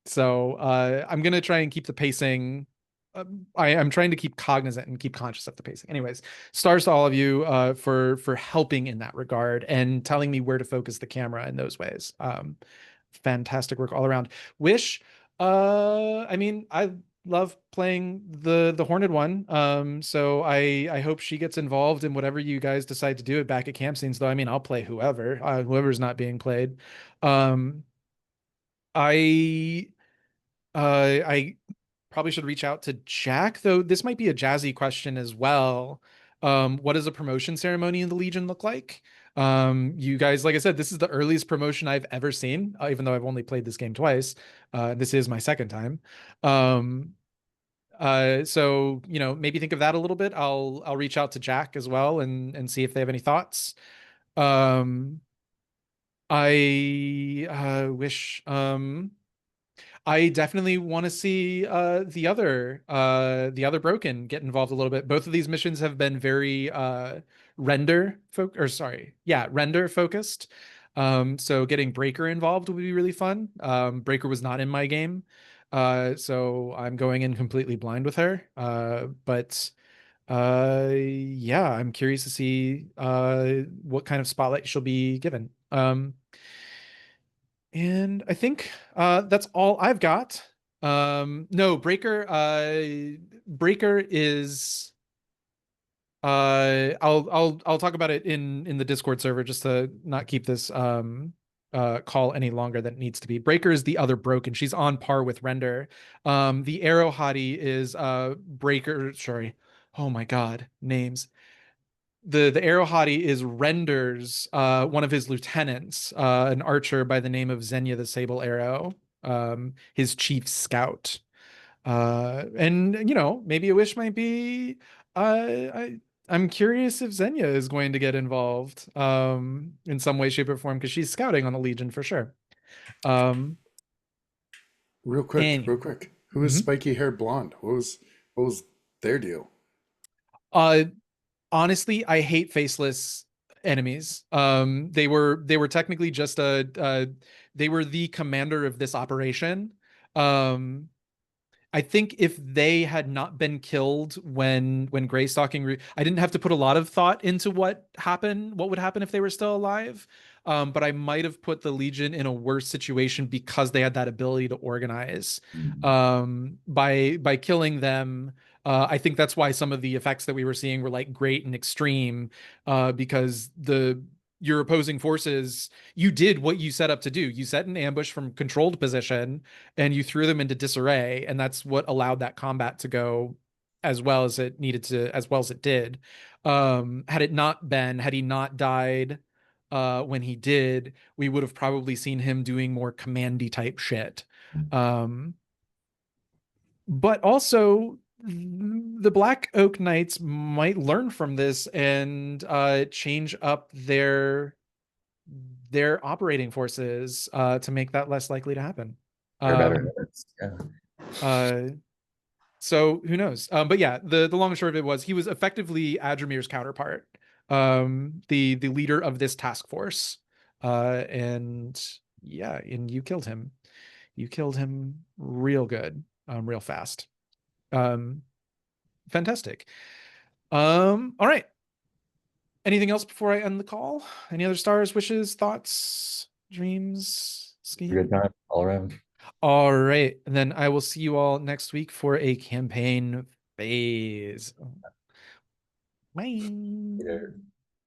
So I'm gonna try and keep the pacing. I'm trying to keep cognizant and keep conscious of the pacing. Anyways, stars to all of you for helping in that regard and telling me where to focus the camera in those ways. Fantastic work all around. Wish, I mean, I love playing the Horned one. So I hope she gets involved in whatever you guys decide to do it back at camp scenes. Though I mean, I'll play whoever's not being played. I I probably should reach out to Jack, though this might be a jazzy question as well. What does a promotion ceremony in the Legion look like? You guys, like I said, this is the earliest promotion I've ever seen, even though I've only played this game twice. This is my second time. Um, so maybe think of that a little bit. I'll reach out to Jack as well and see if they have any thoughts. Um, I wish I definitely want to see the other broken get involved a little bit. Both of these missions have been very render focused. So getting Breaker involved would be really fun. Breaker was not in my game. So I'm going in completely blind with her. But yeah, I'm curious to see what kind of spotlight she'll be given. And I think that's all I've got. No, Breaker is I'll talk about it in the Discord server just to not keep this call any longer than it needs to be. Breaker is the other broken. She's on par with Render. The Arrow Hottie is Breaker, sorry. Oh my god, names. The Arrow Hottie is Render's one of his lieutenants, an archer by the name of Xenia the Sable Arrow, his chief scout. And you know, maybe a wish might be I'm curious if Xenia is going to get involved in some way, shape, or form, because she's scouting on the Legion for sure. Real quick, And real quick. Who is spiky haired blonde? What was their deal? honestly, I hate faceless enemies. They were technically just they were the commander of this operation. I think if they had not been killed when Greystalking, I didn't have to put a lot of thought into what would happen if they were still alive. But I might have put the Legion in a worse situation because they had that ability to organize. By killing them, I think that's why some of the effects that we were seeing were like great and extreme, because your opposing forces, you did what you set up to do. You set an ambush from controlled position and you threw them into disarray, and that's what allowed that combat to go as well as it needed to, as well as it did. Had he not died when he did, we would have probably seen him doing more commandy type shit. But also the Black Oak Knights might learn from this and change up their operating forces to make that less likely to happen. They're better. Yeah. So who knows? But yeah, the long and short of it was he was effectively Adramir's counterpart, the leader of this task force. And yeah, and you killed him. You killed him real good, real fast. Fantastic. All right. Anything else before I end the call? Any other stars, wishes, thoughts, dreams, scheme? Good time all around. All right. And then I will see you all next week for a campaign phase. Bye. Yeah.